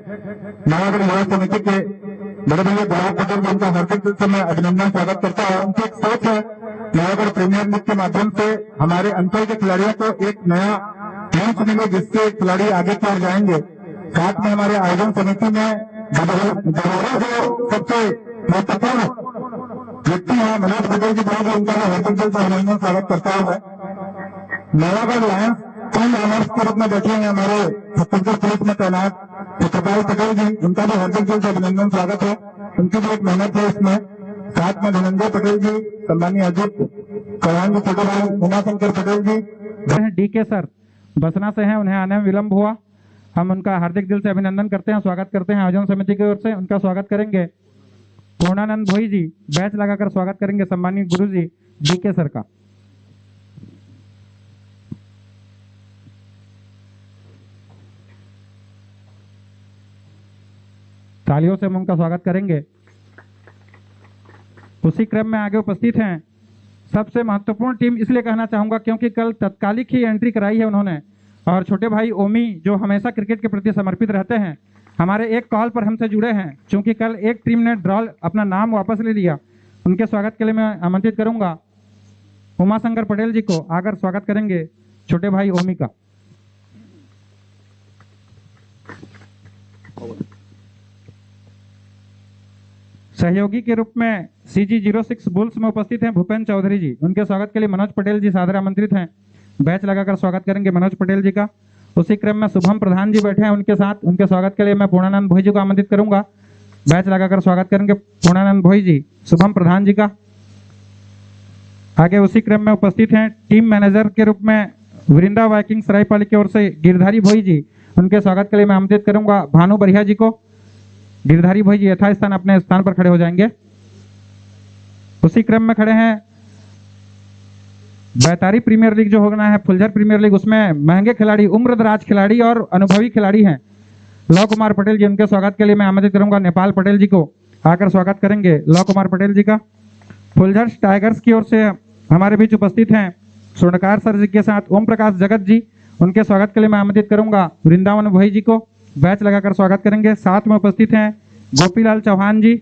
नवागढ़ युवा समिति के बड़े भैया गौरव पटेल जी, उनका हार्दिक दिल से मैं अभिनंदन स्वागत करता हूँ। उनकी एक सोच है, नवागढ़ प्रीमियर लीग के माध्यम से हमारे अंचल के खिलाड़ियों को एक नया टीम चुनेंगे जिससे खिलाड़ी आगे की ओर जाएंगे। साथ में हमारे आयोजन समिति में जो सबसे महत्वपूर्ण व्यक्ति है मनोज पटेल जी, बहुत उनका मैं हार्दिक दिल से अभिनंदन स्वागत करता हूँ। नवागढ़ लायंस टीम ऑनर्स के रूप में बैठे हैं हमारे छत्तीसगढ़ पुलिस में तैनात छत्रपाल पटेल जी, उनका भी हार्दिक दिल से अभिनंदन स्वागत है। उनकी भी एक मेहनत है इसमें। साथ में धनंजय पटेल जी, सम्मानीय अजित चौहान जी, छोटे भाई उमाशंकर पटेल जी, डीके सर बसना से हैं, उन्हें आने में विलंब हुआ। हम उनका हार्दिक दिल से अभिनंदन करते हैं, स्वागत करते हैं। आयोजन समिति की ओर से उनका स्वागत करेंगे पूर्णानंद भोई जी, बैच लगाकर स्वागत करेंगे सम्मानीय गुरु जी डीके सर का। तालियों से हम उनका स्वागत करेंगे। उसी क्रम में आगे उपस्थित हैं सबसे महत्वपूर्ण टीम, इसलिए कहना चाहूंगा क्योंकि कल तत्कालिक ही एंट्री कराई है उन्होंने, और छोटे भाई ओमी जो हमेशा क्रिकेट के प्रति समर्पित रहते हैं, हमारे एक कॉल पर हमसे जुड़े हैं। चूंकि कल एक टीम ने ड्रॉ अपना नाम वापस ले लिया, उनके स्वागत के लिए मैं आमंत्रित करूंगा उमाशंकर पटेल जी को, आकर स्वागत करेंगे छोटे भाई ओमी का। सहयोगी के रूप में CG06 बुल्स में उपस्थित हैं भूपेंद्र चौधरी जी, उनके स्वागत के लिए मनोज पटेल जी सादर आमंत्रित हैं। बैच लगाकर स्वागत करेंगे मनोज पटेल जी का। उसी क्रम में शुभम प्रधान जी बैठे हैं उनके साथ, उनके स्वागत के लिए मैं पूर्णानंद भोई जी को आमंत्रित करूंगा। बैच लगाकर स्वागत करेंगे पूर्णानंद भोई जी, शुभम प्रधान जी का। आगे उसी क्रम में उपस्थित हैं टीम मैनेजर के रूप में वृंदा वाइकिंग सरायपाली की ओर से गिरधारी भोई जी, उनके स्वागत के लिए मैं आमंत्रित करूंगा भानु बरिया जी को। गिरधारी भाई जी यथास्थान अपने स्थान पर खड़े हो जाएंगे। उसी क्रम में खड़े हैं बैतारी प्रीमियर लीग जो होना है, फुलझर प्रीमियर लीग, उसमें महंगे खिलाड़ी, उम्रदराज खिलाड़ी और अनुभवी खिलाड़ी हैं लव कुमार पटेल जी, उनके स्वागत के लिए मैं आमंत्रित करूंगा नेपाल पटेल जी को, आकर स्वागत करेंगे लव कुमार पटेल जी का। फुलझर टाइगर्स की ओर से हमारे बीच उपस्थित हैं स्वर्णकार सर जी के साथ ओम प्रकाश जगत जी, उनके स्वागत के लिए मैं आमंत्रित करूंगा वृंदावन भाई जी को, बैच लगाकर स्वागत करेंगे। साथ में उपस्थित हैं गोपीलाल चौहान जी,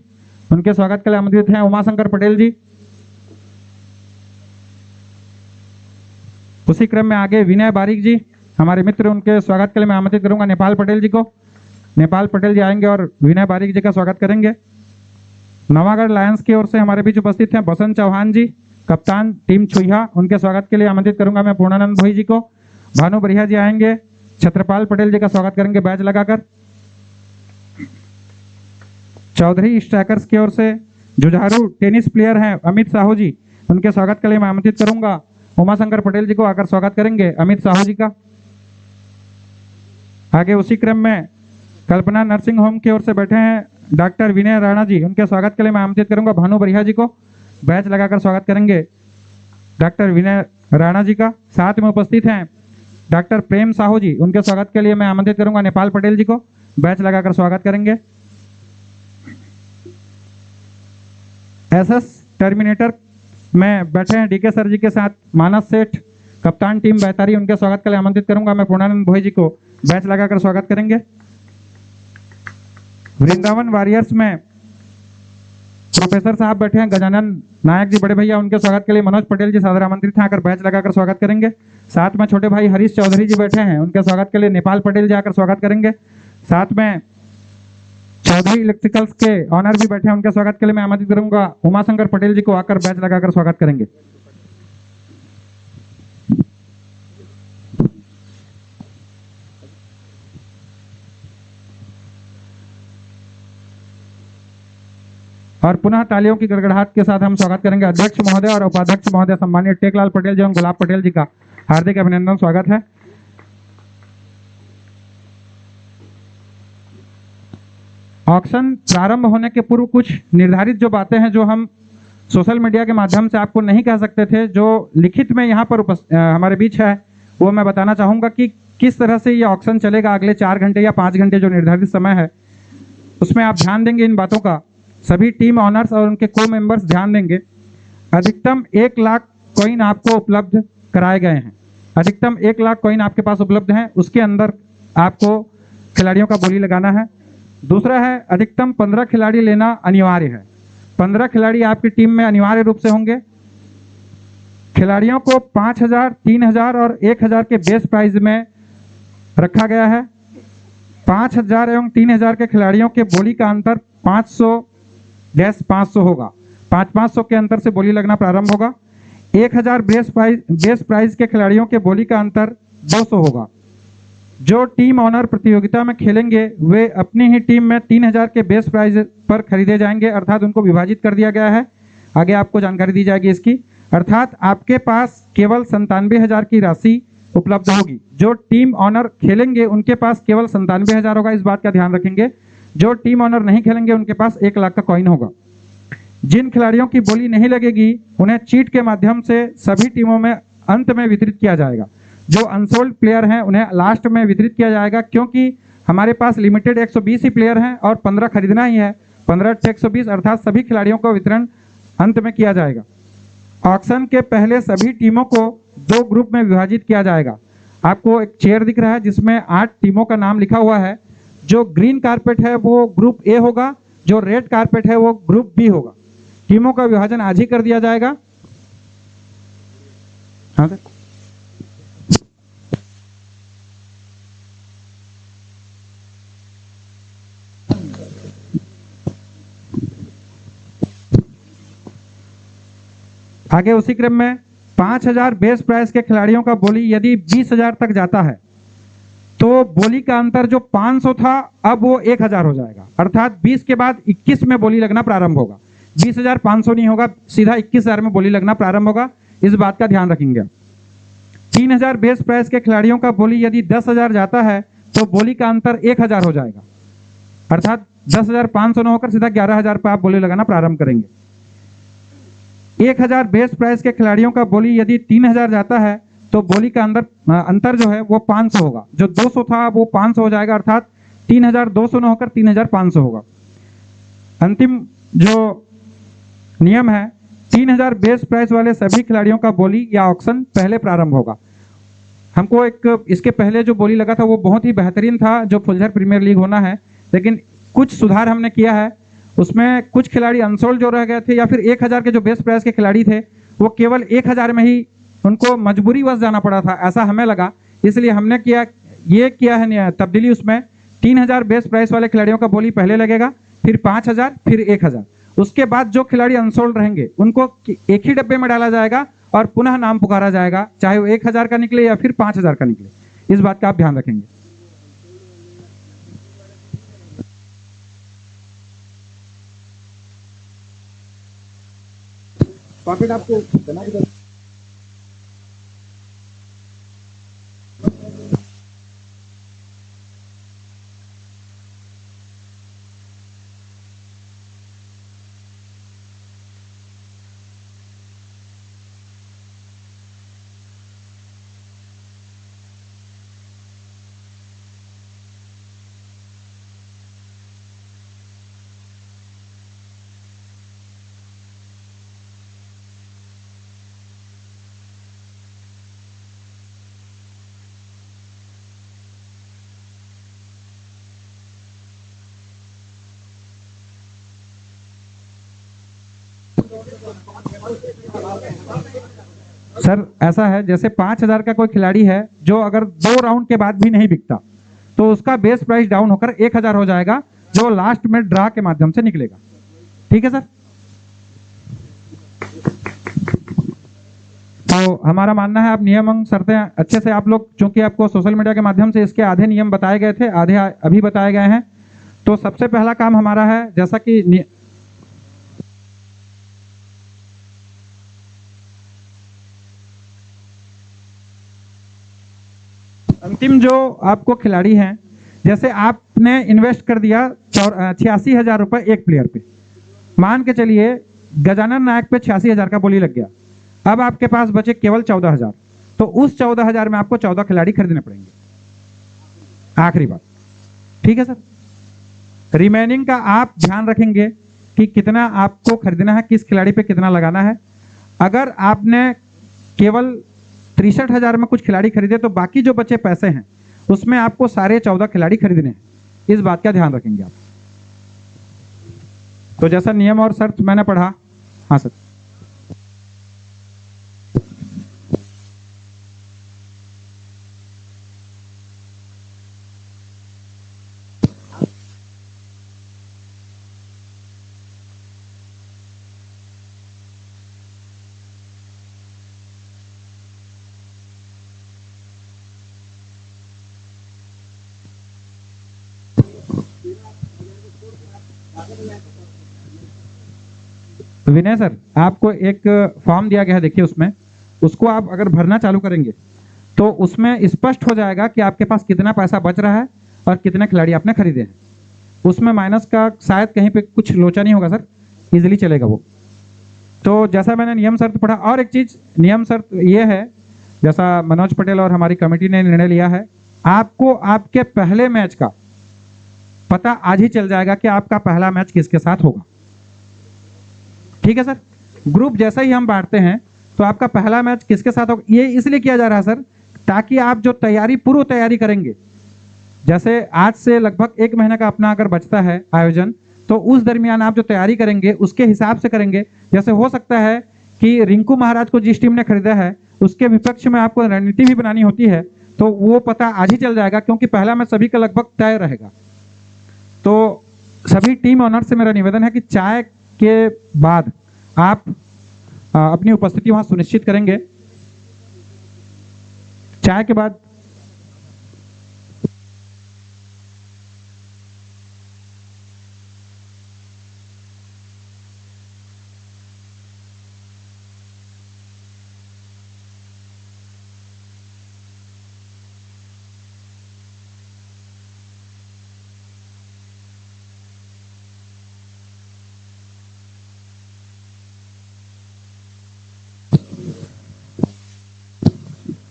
उनके स्वागत के लिए आमंत्रित हैं उमाशंकर पटेल जी। उसी क्रम में आगे विनय बारिक जी हमारे मित्र, उनके स्वागत के लिए मैं आमंत्रित करूंगा नेपाल पटेल जी को। नेपाल पटेल जी आएंगे और विनय बारिक जी का स्वागत करेंगे। नवागढ़ लायंस की ओर से हमारे बीच उपस्थित हैं बसंत चौहान जी, कप्तान टीम छुईहा, उनके स्वागत के लिए आमंत्रित करूंगा मैं पूर्णानंद भोई जी को। भानु बरिया जी आएंगे, छत्रपाल पटेल जी का स्वागत करेंगे बैच लगाकर। चौधरी स्ट्राइकर्स की ओर से जुझारू टेनिस प्लेयर हैं अमित साहू जी, उनके स्वागत के लिए मैं आमंत्रित करूंगा उमाशंकर पटेल जी को, आकर स्वागत करेंगे अमित साहू जी का। आगे उसी क्रम में कल्पना नर्सिंग होम की ओर से बैठे हैं डॉक्टर विनय राणा जी, उनके स्वागत के लिए मैं आमंत्रित करूंगा भानु बरिया जी को, बैच लगाकर स्वागत करेंगे डॉक्टर विनय राणा जी का। साथ में उपस्थित हैं डॉक्टर प्रेम साहू जी, उनके स्वागत के लिए मैं आमंत्रित करूंगा नेपाल पटेल जी को, बैच लगाकर स्वागत करेंगे। SS टर्मिनेटर में बैठे हैं डीके सर जी के साथ मानस सेठ, कप्तान टीम बैतारी, उनके स्वागत के लिए आमंत्रित करूंगा मैं पूर्णानंद भोई जी को, बैच लगाकर स्वागत करेंगे। वृंदावन वॉरियर्स में प्रोफेसर साहब बैठे हैं गजानन नायक जी बड़े भैया, उनके स्वागत के लिए मनोज पटेल जी सादर आमंत्रित हैं, आकर बैच लगाकर स्वागत करेंगे। साथ में छोटे भाई हरीश चौधरी जी बैठे हैं, उनके स्वागत के लिए नेपाल पटेल जी आकर स्वागत करेंगे। साथ में चौधरी इलेक्ट्रिकल्स के ऑनर भी बैठे हैं, उनके स्वागत के लिए मैं आमंत्रित करूंगा उमाशंकर पटेल जी को, आकर बैच लगाकर स्वागत करेंगे। और पुनः तालियों की गड़गड़ाहट के साथ हम स्वागत करेंगे अध्यक्ष महोदय और उपाध्यक्ष महोदय सम्मानीय टेकलाल पटेल जी एवं गुलाब पटेल जी का हार्दिक अभिनंदन स्वागत है। ऑक्शन प्रारंभ होने के पूर्व कुछ निर्धारित जो बातें हैं जो हम सोशल मीडिया के माध्यम से आपको नहीं कह सकते थे, जो लिखित में यहाँ पर हमारे बीच है, वो मैं बताना चाहूँगा कि किस तरह से ये ऑक्शन चलेगा अगले 4 घंटे या 5 घंटे जो निर्धारित समय है, उसमें आप ध्यान देंगे इन बातों का। सभी टीम ऑनर्स और उनके को मेंबर्स ध्यान देंगे। अधिकतम 1 लाख कॉइन आपको उपलब्ध कराए गए हैं, अधिकतम 1 लाख कॉइन आपके पास उपलब्ध हैं, उसके अंदर आपको खिलाड़ियों का बोली लगाना है। दूसरा है अधिकतम 15 खिलाड़ी लेना अनिवार्य है। 15 खिलाड़ी आपकी टीम में अनिवार्य रूप से होंगे। खिलाड़ियों को 5,000, 3,000 और 1,000 के बेस प्राइज में रखा गया है। 5,000 एवं 3,000 के खिलाड़ियों के बोली का अंतर 500-500 होगा। 500 के अंतर से बोली लगना प्रारंभ होगा। 1,000 बेस प्राइज के खिलाड़ियों के बोली का अंतर 200 होगा। जो टीम ऑनर प्रतियोगिता में खेलेंगे वे अपनी ही टीम में 3,000 के बेस प्राइज पर खरीदे जाएंगे, अर्थात उनको विभाजित कर दिया गया है। आगे आपको जानकारी दी जाएगी इसकी। अर्थात आपके पास केवल 97,000 की राशि उपलब्ध होगी। जो टीम ऑनर खेलेंगे उनके पास केवल 97,000 होगा, इस बात का ध्यान रखेंगे। जो टीम ऑनर नहीं खेलेंगे उनके पास 1 लाख का कॉइन होगा। जिन खिलाड़ियों की बोली नहीं लगेगी उन्हें चीट के माध्यम से सभी टीमों में अंत में वितरित किया जाएगा। जो अनसोल्ड प्लेयर हैं उन्हें लास्ट में वितरित किया जाएगा, क्योंकि हमारे पास लिमिटेड 120 ही प्लेयर हैं और 15 खरीदना ही है। 15/120 अर्थात सभी खिलाड़ियों का वितरण अंत में किया जाएगा। ऑक्शन के पहले सभी टीमों को 2 ग्रुप में विभाजित किया जाएगा। आपको एक चेयर दिख रहा है जिसमें 8 टीमों का नाम लिखा हुआ है। जो ग्रीन कारपेट है वो ग्रुप ए होगा, जो रेड कारपेट है वो ग्रुप बी होगा। टीमों का विभाजन आज ही कर दिया जाएगा। हाँ सर। आगे उसी क्रम में 5,000 बेस प्राइस के खिलाड़ियों का बोली यदि 20,000 तक जाता है तो बोली का अंतर जो 500 था अब वो 1,000 हो जाएगा। अर्थात 20 के बाद 21 में बोली लगना प्रारंभ होगा। 20,500 नहीं होगा, सीधा 21,000 में बोली लगना प्रारंभ होगा, इस बात का ध्यान रखेंगे। 3,000 बेस प्राइस के खिलाड़ियों का बोली यदि 10,000 जाता है तो बोली का अंतर 1,000 हो जाएगा। अर्थात 10,500 न होकर सीधा 11,000 पर आप बोली लगाना प्रारंभ करेंगे। 1,000 बेस प्राइस के खिलाड़ियों का बोली यदि 3,000 जाता है तो बोली का अंतर जो है वो 500 होगा। जो 200 था वो 500 हो जाएगा, अर्थात 3,200 न होकर 3,500 होगा। अंतिम जो नियम है, 3,000 बेस प्राइस वाले सभी खिलाड़ियों का बोली या ऑक्शन पहले प्रारंभ होगा। हमको एक इसके पहले जो बोली लगा था वो बहुत ही बेहतरीन था, जो फुलझर प्रीमियर लीग होना है, लेकिन कुछ सुधार हमने किया है। उसमें कुछ खिलाड़ी अनसोल्ड जो रह गए थे या फिर 1,000 के जो बेस प्राइस के खिलाड़ी थे वो केवल 1,000 में ही उनको मजबूरीवश जाना पड़ा था, ऐसा हमें लगा। इसलिए हमने किया है तब्दीली। उसमें 3,000 बेस प्राइस वाले खिलाड़ियों का बोली पहले लगेगा, फिर 5,000, फिर 1,000। उसके बाद जो खिलाड़ी अनसोल्ड रहेंगे उनको एक ही डब्बे में डाला जाएगा और पुनः नाम पुकारा जाएगा, चाहे वो 1,000 का निकले या फिर 5,000 का निकले। इस बात का आप ध्यान रखेंगे। प्रॉफिट आपको बना के सर ऐसा है, जैसे 5,000 का कोई खिलाड़ी है जो अगर 2 राउंड के बाद भी नहीं बिकता तो उसका बेस प्राइस डाउन होकर 1,000 हो जाएगा, जो लास्ट में ड्रा के माध्यम से निकलेगा। ठीक है सर। तो हमारा मानना है आप नियम एवं शर्तें अच्छे से आप लोग, चूंकि आपको सोशल मीडिया के माध्यम से इसके आधे नियम बताए गए थे, आधे अभी बताए गए हैं। तो सबसे पहला काम हमारा है, जैसा कि अंतिम जो आपको खिलाड़ी हैं, जैसे आपने इन्वेस्ट कर दिया 86,000 रुपए एक प्लेयर पे, मान के चलिए गजानन नायक पे 86,000 का बोली लग गया। अब आपके पास बचे केवल 14,000, तो उस 14,000 में आपको 14 खिलाड़ी खरीदने पड़ेंगे। आखिरी बात, ठीक है सर। रिमेनिंग का आप ध्यान रखेंगे कि कितना आपको खरीदना है, किस खिलाड़ी पे कितना लगाना है। अगर आपने केवल 63,000 में कुछ खिलाड़ी खरीदे तो बाकी जो बचे पैसे हैं उसमें आपको सारे 14 खिलाड़ी खरीदने हैं। इस बात का ध्यान रखेंगे आप। तो जैसा नियम और शर्त मैंने पढ़ा। हाँ सर। विनय सर, आपको एक फॉर्म दिया गया है, देखिए उसमें, उसको आप अगर भरना चालू करेंगे तो उसमें स्पष्ट हो जाएगा कि आपके पास कितना पैसा बच रहा है और कितने खिलाड़ी आपने खरीदे हैं। उसमें माइनस का शायद कहीं पे कुछ लोचा नहीं होगा सर, इजीली चलेगा वो। तो जैसा मैंने नियम शर्त पढ़ा, और एक चीज नियम शर्त ये है, जैसा मनोज पटेल और हमारी कमेटी ने निर्णय लिया है, आपको आपके पहले मैच का पता आज ही चल जाएगा कि आपका पहला मैच किसके साथ होगा। ठीक है सर। ग्रुप जैसा ही हम बांटते हैं तो आपका पहला मैच किसके साथ होगा, ये इसलिए किया जा रहा है सर, ताकि आप जो तैयारी, पूर्व तैयारी करेंगे, जैसे आज से लगभग 1 महीने का अपना अगर बचता है आयोजन, तो उस दरमियान आप जो तैयारी करेंगे उसके हिसाब से करेंगे। जैसे हो सकता है कि रिंकू महाराज को जिस टीम ने खरीदा है उसके विपक्ष में आपको रणनीति भी बनानी होती है, तो वो पता आज ही चल जाएगा, क्योंकि पहला मैच सभी का लगभग तय रहेगा। तो सभी टीम ऑनर से मेरा निवेदन है कि चाय के बाद आप अपनी उपस्थिति वहां सुनिश्चित करेंगे। चाय के बाद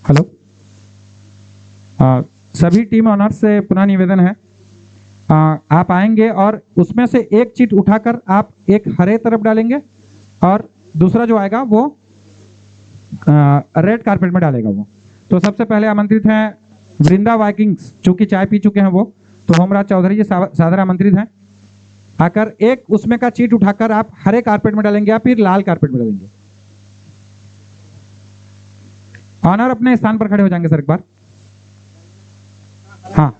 हेलो, सभी टीम ऑनर्स से पुनः निवेदन है, आप आएंगे और उसमें से एक चीट उठाकर आप एक हरे तरफ डालेंगे और दूसरा जो आएगा वो रेड कारपेट में डालेगा वो। तो सबसे पहले आमंत्रित हैं वृंदा वाइकिंग्स, चूंकि चाय पी चुके हैं वो, तो होमराज चौधरी जी सादर आमंत्रित हैं। आकर एक उसमें का चीट उठाकर आप हरे कारपेट में डालेंगे या फिर लाल कारपेट में डालेंगे। ऑनर अपने स्थान पर खड़े हो जाएंगे सर एक बार। हाँ,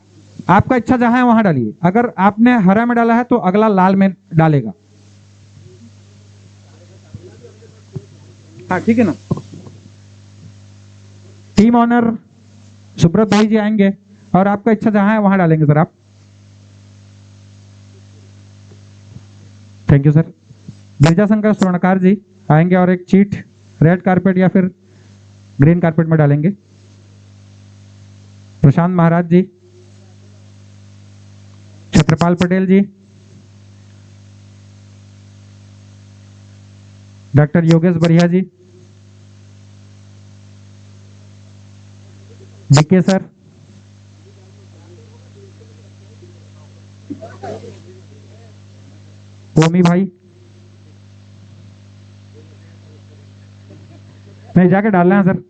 आपका इच्छा जहां है वहां डालिए। अगर आपने हरा में डाला है तो अगला लाल में डालेगा। हाँ ठीक है ना। टीम ऑनर सुब्रत भाई जी आएंगे और आपका इच्छा जहां है वहां डालेंगे सर आप। Thank you sir. Girja Shankar Swarnkar ji आएंगे और एक चीट रेड कारपेट या फिर ग्रीन कारपेट में डालेंगे। प्रशांत महाराज जी, छत्रपाल पटेल जी, डॉक्टर योगेश बढ़िया जी, बीके सर, ओमी भाई, नहीं जाके डालना है सर।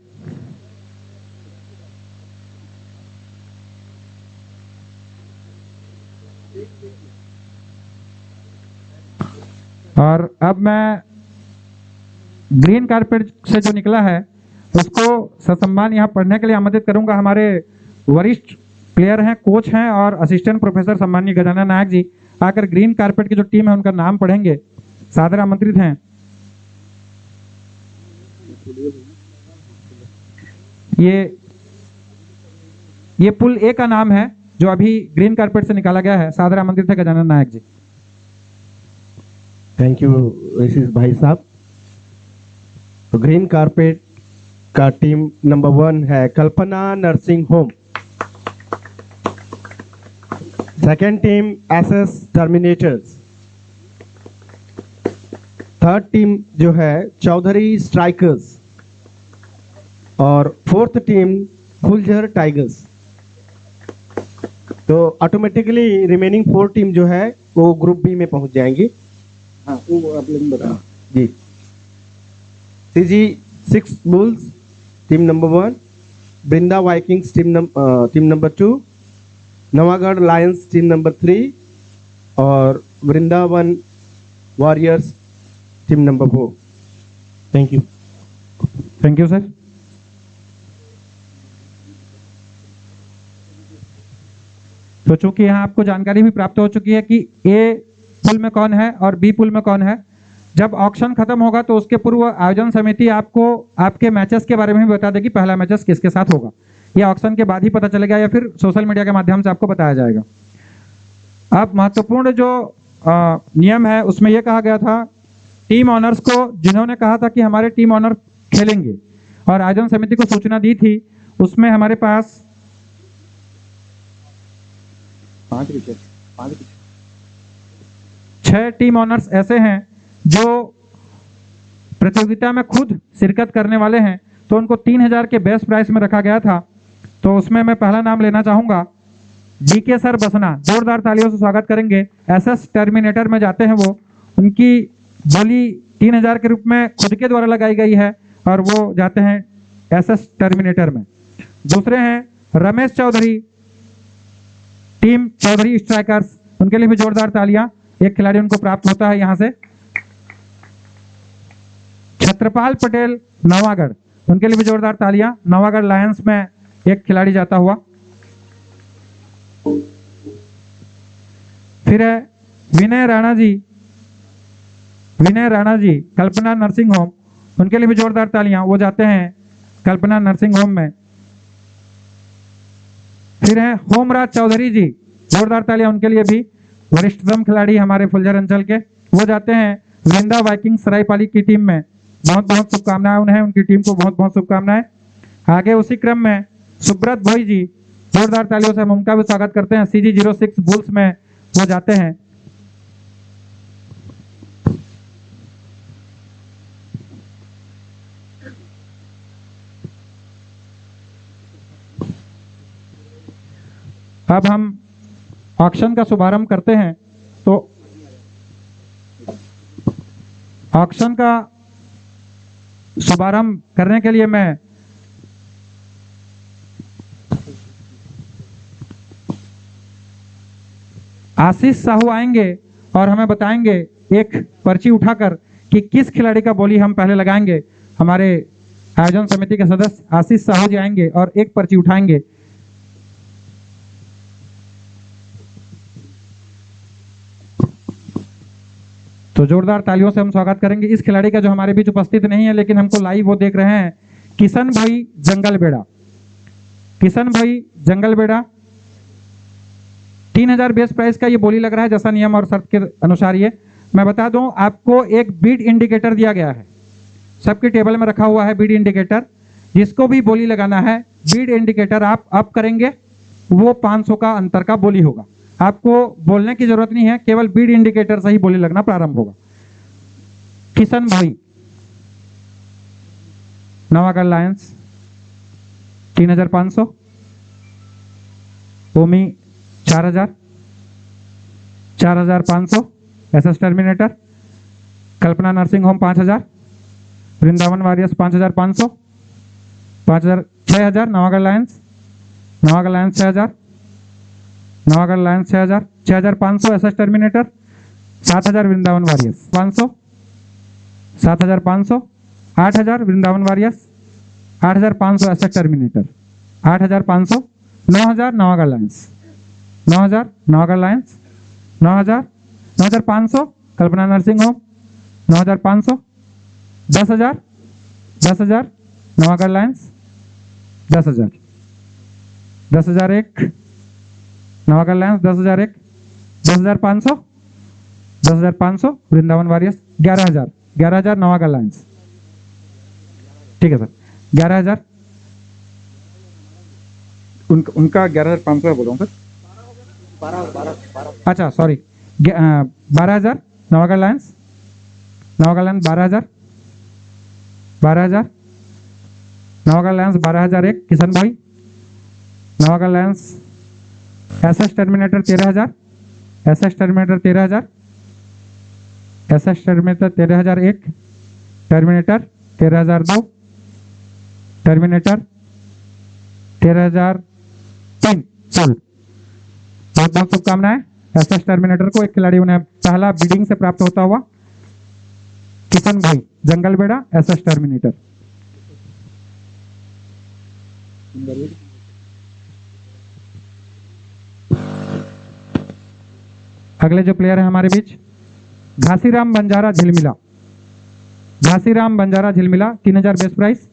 और अब मैं ग्रीन कारपेट से जो निकला है उसको ससम्मान यहाँ पढ़ने के लिए आमंत्रित करूंगा। हमारे वरिष्ठ प्लेयर हैं, कोच हैं और असिस्टेंट प्रोफेसर सम्माननीय गजानन नायक जी आकर ग्रीन कारपेट की जो टीम है उनका नाम पढ़ेंगे। सादर आमंत्रित हैं। ये पुल ए का नाम है जो अभी ग्रीन कारपेट से निकाला गया है। सादर आमंत्रित है गजानन नायक जी। थैंक यू भाई साहब। तो ग्रीन कारपेट का टीम नंबर 1 है Kalpana nursing Home. Second team SS Terminators. Third team जो है चौधरी स्ट्राइकर्स और फोर्थ टीम फुलझर टाइगर्स। तो ऑटोमेटिकली रिमेनिंग 4 टीम जो है वो ग्रुप बी में पहुंच जाएंगी। हाँ वो आप लोग बता जी। CG 6 Bulls team number 1, Vrinda Vikings team number 2, Navagarh Lions team number 3 और Vrindavan Warriors team number 4। Thank you. Thank you sir. तो चूंकि यहाँ आपको जानकारी भी प्राप्त हो चुकी है कि ए पुल में कौन है और बी पुल में कौन है, जब ऑक्शन खत्म होगा तो उसके पूर्व आयोजन समिति आपको आपके मैचेस के बारे में भी बता देगी, पहला मैचेस किसके साथ होगा। यह ऑक्शन के बाद ही पता चलेगा या फिर सोशल मीडिया के माध्यम से आपको बताया जाएगा। अब महत्वपूर्ण जो नियम है उसमें यह कहा गया था, टीम ऑनर्स को जिन्होंने कहा था कि हमारे टीम ऑनर खेलेंगे और आयोजन समिति को सूचना दी थी, उसमें हमारे पास 6 टीम ऑनर्स ऐसे हैं जो प्रतियोगिता में खुद शिरकत करने वाले हैं, तो उनको 3000 के बेस्ट प्राइस में रखा गया था। तो उसमें मैं पहला नाम लेना चाहूंगा, डीके सर बसना, जोरदार तालियों से स्वागत करेंगे। एसएस टर्मिनेटर में जाते हैं वो, उनकी बोली 3000 के रूप में खुद के द्वारा लगाई गई है और वो जाते हैं एसएस टर्मिनेटर में। दूसरे हैं रमेश चौधरी, टीम चौधरी स्ट्राइकर्स, उनके लिए भी जोरदार तालियां, एक खिलाड़ी उनको प्राप्त होता है यहां से। छत्रपाल पटेल नवागढ़, उनके लिए भी जोरदार तालियां, नवागढ़ लायंस में एक खिलाड़ी जाता हुआ। फिर है विनय राणा जी कल्पना नर्सिंग होम, उनके लिए भी जोरदार तालियां, वो जाते हैं कल्पना नर्सिंग होम में। फिर है होमराज चौधरी जी, जोरदार तालियां उनके लिए भी, वरिष्ठतम खिलाड़ी हमारे फुलझर अंचल के, वो जाते हैं वृंदा वाइकिंग सरायपाली की टीम में। बहुत बहुत शुभकामनाएं उन्हें, उनकी टीम को बहुत बहुत शुभकामनाएं। आगे उसी क्रम में सुब्रत भोई जी, जोरदार तालियों से हम उनका भी स्वागत करते हैं, CG06 बुल्स में वो जाते हैं। अब हम ऑक्शन का शुभारंभ करते हैं। तो ऑक्शन का शुभारंभ करने के लिए मैं आशीष साहू आएंगे और हमें बताएंगे एक पर्ची उठाकर कि किस खिलाड़ी का बोली हम पहले लगाएंगे। हमारे आयोजन समिति के सदस्य आशीष साहू जी आएंगे और एक पर्ची उठाएंगे। तो जोरदार तालियों से हम स्वागत करेंगे इस खिलाड़ी का जो हमारे बीच उपस्थित नहीं है लेकिन हमको लाइव वो देख रहे हैं, किशन भाई जंगलबेड़ा। किशन भाई जंगलबेड़ा, 3000 बेस प्राइस का ये बोली लग रहा है जैसा नियम और शर्त के अनुसार। ये मैं बता दूं, आपको एक बीड इंडिकेटर दिया गया है, सबके टेबल में रखा हुआ है बीड इंडिकेटर। जिसको भी बोली लगाना है, बीड इंडिकेटर आप अप करेंगे, वो 500 का अंतर का बोली होगा। आपको बोलने की जरूरत नहीं है, केवल बीड इंडिकेटर से ही बोली लगना प्रारंभ होगा। किशन भाई Navagarh Lions 3500, Omi 4000, 4500 SS Terminator, Kalpana nursing home 5000, Vrindavan warriors 5500, 6000 Navagarh Lions 6000, Navagarh Lions 6000, 6500 SS Terminator, 7000 Vrindavan Warriors 500, 7500, 8000 Vrindavan Warriors, 8500 SS Terminator, 8500, 9000 Navagarh Lions, 9000 Navagarh Lions, 9500 Kalpana nursing Home, 9500, 10,000 Navagarh Lions, 10,000, 10,001 Navagarh Lions, 10,001, 10,500 Vrindavan Warriors, 11,000 Navagarh Lions. ठीक है सर, 11,000 उनका 11,500 बोल रहा हूँ सर, 12 अच्छा sorry, 12,000 Navagarh Lions, 12,000 Navagarh Lions, 12,001 Kishan भाई, Navagarh Lions SS Terminator 13,000, SS Terminator 13,000, SS Terminator 13,001, Terminator 13,002, Terminator 13,003 सोल्ड। बहुत बहुत शुभकामनाएं एसएस टर्मिनेटर को, एक खिलाड़ी उन्हें पहला बिडिंग से प्राप्त होता हुआ किशन भाई जंगल बेड़ा एसएस टर्मिनेटर। अगले जो प्लेयर है हमारे बीच Ghasiram Banjara Jhilmila. Ghasiram Banjara Jhilmila 3000 base price.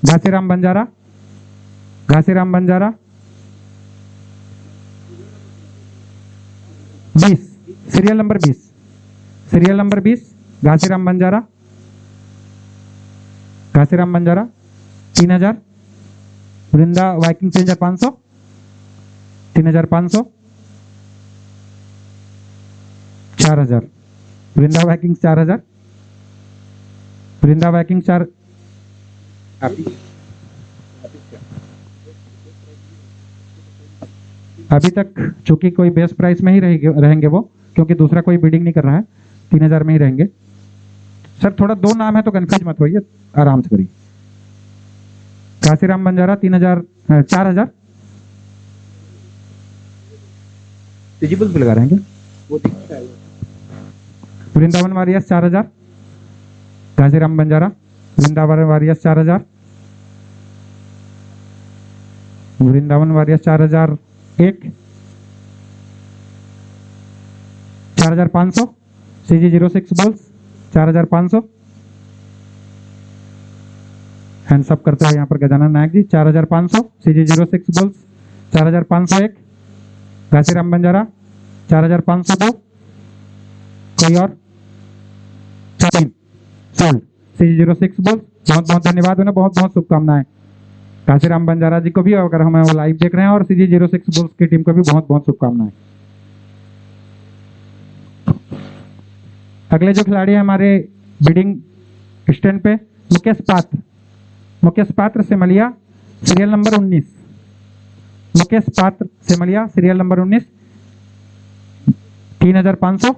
Ghasiram Banjara, Ghasiram Banjara 20, serial number 20, serial number 20 Ghasiram Banjara, Ghasiram Banjara 3000। Vrinda Viking 3500, 3500, 4000। Vrinda Viking 4000, Vrinda Viking 4। अभी तक चूंकि कोई बेस प्राइस में ही रहेंगे वो, क्योंकि दूसरा कोई बिडिंग नहीं कर रहा है, 3000 में ही रहेंगे। सर थोड़ा दो नाम है तो कंफ्यूज मत होइए, आराम से करिए। घासीराम बंजारा 3000, 4000 एलिजिबल पे लगा रहे हैं वो दिखता है। Vrindavan warriors 4000, Ghasiram Banjara, Vrindavan warriors 4000, Vrindavan warriors 4001, 4500 CG06 balls 4500। Hands up करते हैं यहाँ पर गजानन नायक जी। 4500 CG06 बॉल्स 4501। घासीराम बंजारा 4502। कोई और? 3 सोल्ड CG06 बॉल्स। बहुत बहुत धन्यवाद, उन्हें बहुत बहुत शुभकामनाएं। घासीराम बंजारा जी को भी, अगर हमें वो लाइव देख रहे हैं, और CG06 बॉल्स की टीम को भी बहुत बहुत शुभकामनाएं। अगले जो खिलाड़ी है हमारे बिडिंग स्टैंड पे मुकेश पात्र, Mukesh Patra Simaliya serial number 19। Mukesh Patra Simaliya serial number 19 3500,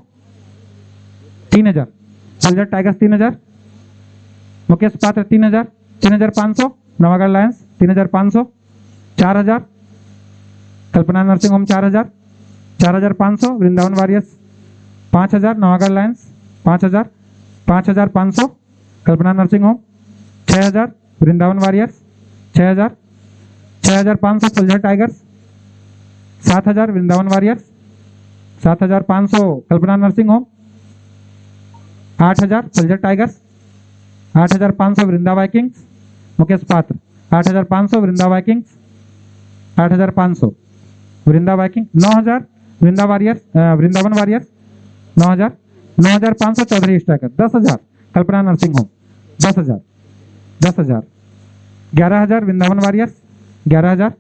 3000। Soldier Tigers 3000। Mukesh Patra 3000, 3500। Navagarh Lions 3500, 4000। Kalpana nursing home 4000, 4500। Vrindavan Warriors 5000, Navagarh Lions 5000, 5500। Kalpana nursing home 6000, Vrindavan Warriors 6000, 6500। Soldier Tigers 7000, Vrindavan Warriors 7500। Kalpana nursing Home 8000, Soldier Tigers 8500। Vrinda Vikings Mukesh Patra 8500, Vrinda Vikings 8500। Vrinda Viking 9000, Vrinda Warriors, Vrindavan Warriors 9000, 9500। Chaudhary Striker 10000, Kalpana nursing home 10000, 10000। 11000, Vrindavan warriors 11000।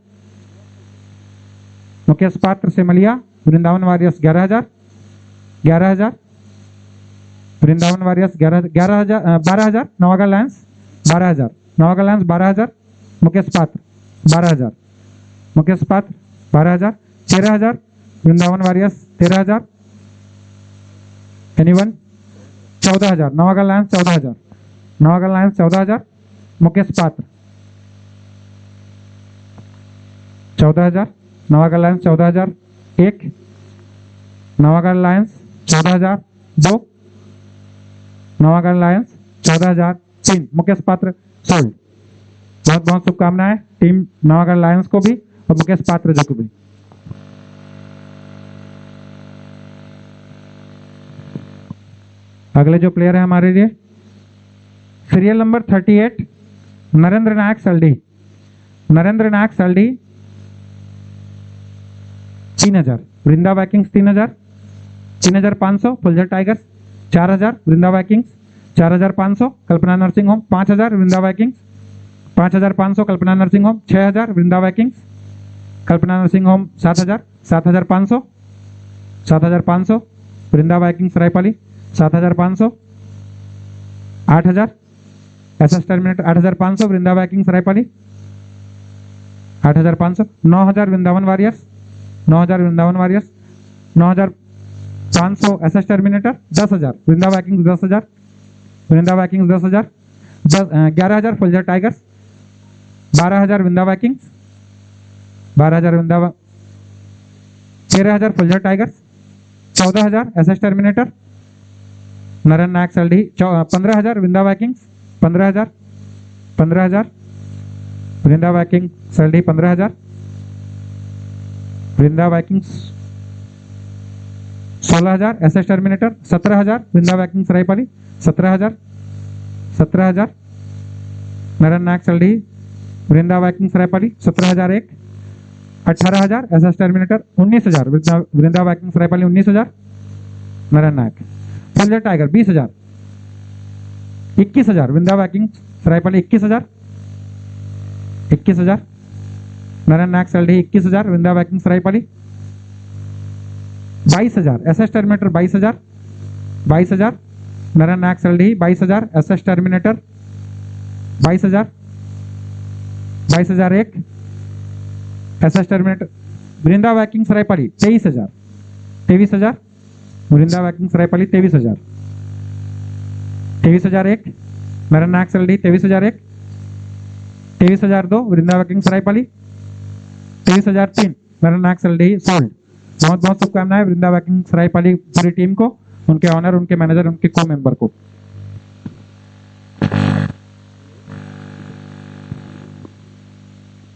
Mukesh Patra Simaliya Vrindavan warriors 11000, 11000। Vrindavan warriors 11000, 12000। Navagarh Lions 12000, Navagarh Lions 12000। Mukesh Patra 12000, Mukesh Patra 12000। 13000, Vrindavan Warriors 13000। Anyone? 14000, Navagarh Lions 14000, Navagarh Lions 14000। Mukesh Patra 14000, Navagarh Lions 14001। Navagarh Lions 14002। Navagarh Lions 14003। Mukesh Patra sold. बहुत बहुत शुभकामनाएं team Navagarh Lions को भी और मुकेश पात्र जी को भी। अगले जो प्लेयर है हमारे लिए serial number 38 Narendra Nayak Saldi. Narendra Nayak Saldi 3000, Vrinda Vikings 3000, 3500। Phuljhar tigers 4000, Vrinda Vikings 4500। Kalpana nursing home 5000, Vrinda Vikings 5500। Kalpana nursing home 6000, Vrinda Vikings. Kalpana nursing home 7000, 7500, 7500। Vrinda Vikings Raipali 7500। 8000 SS Terminator 8500, Vrinda Vikings Raipali 8500। 9000 Vrindavan Warriors, 9000 Vrindavan Warriors. 9500 SS Terminator. 10000 Vrinda Vikings 10000, Vrinda Vikings 10000। 11000 Phuljhar Tigers. 12000 Vrinda Vikings, 12000 Vrinda. 13000 Phuljhar Tigers. 14000 SS Terminator. Naren Nayak Saldi 15,000 Vrinda Vikings 15,000 15,000 Vrinda Viking Saldi 15,000 Vrinda Vikings 16,000 SS Terminator 17,000 Vrinda Vikings Raipali 17,000 17,000 Naren Nayak Saldi Vrinda Vikings Raipali 17,001 18,000 SS terminator 19,000 Vrinda Vikings Raipali 19,000 Naren Nayak सोल्जर Tiger 20,000 21,000 Vrinda Vikings Raipali 21,000 21,000 Naren Nayak Saldi 21,000 Vrinda Vikings रायपाली 22,000 SS terminator 22,000 22,000 Naren Nayak सल्डी 22,000 SS terminator 22,000 22,001 SS terminator वृंदा Vikings रायपाली 23,000 23,000 वृंदा Vikings रायपाली 23,000 23,001 Naren Nayak सल्डी 23,001 23,002 वृंदा Vikings रायपाली 23,003 Naren Nayak सल्डी sold. बहुत बहुत शुभकामनाएं वृंदा Vikings रायपाली पूरी team को, उनके honour, उनके manager, उनके को मेंबर को।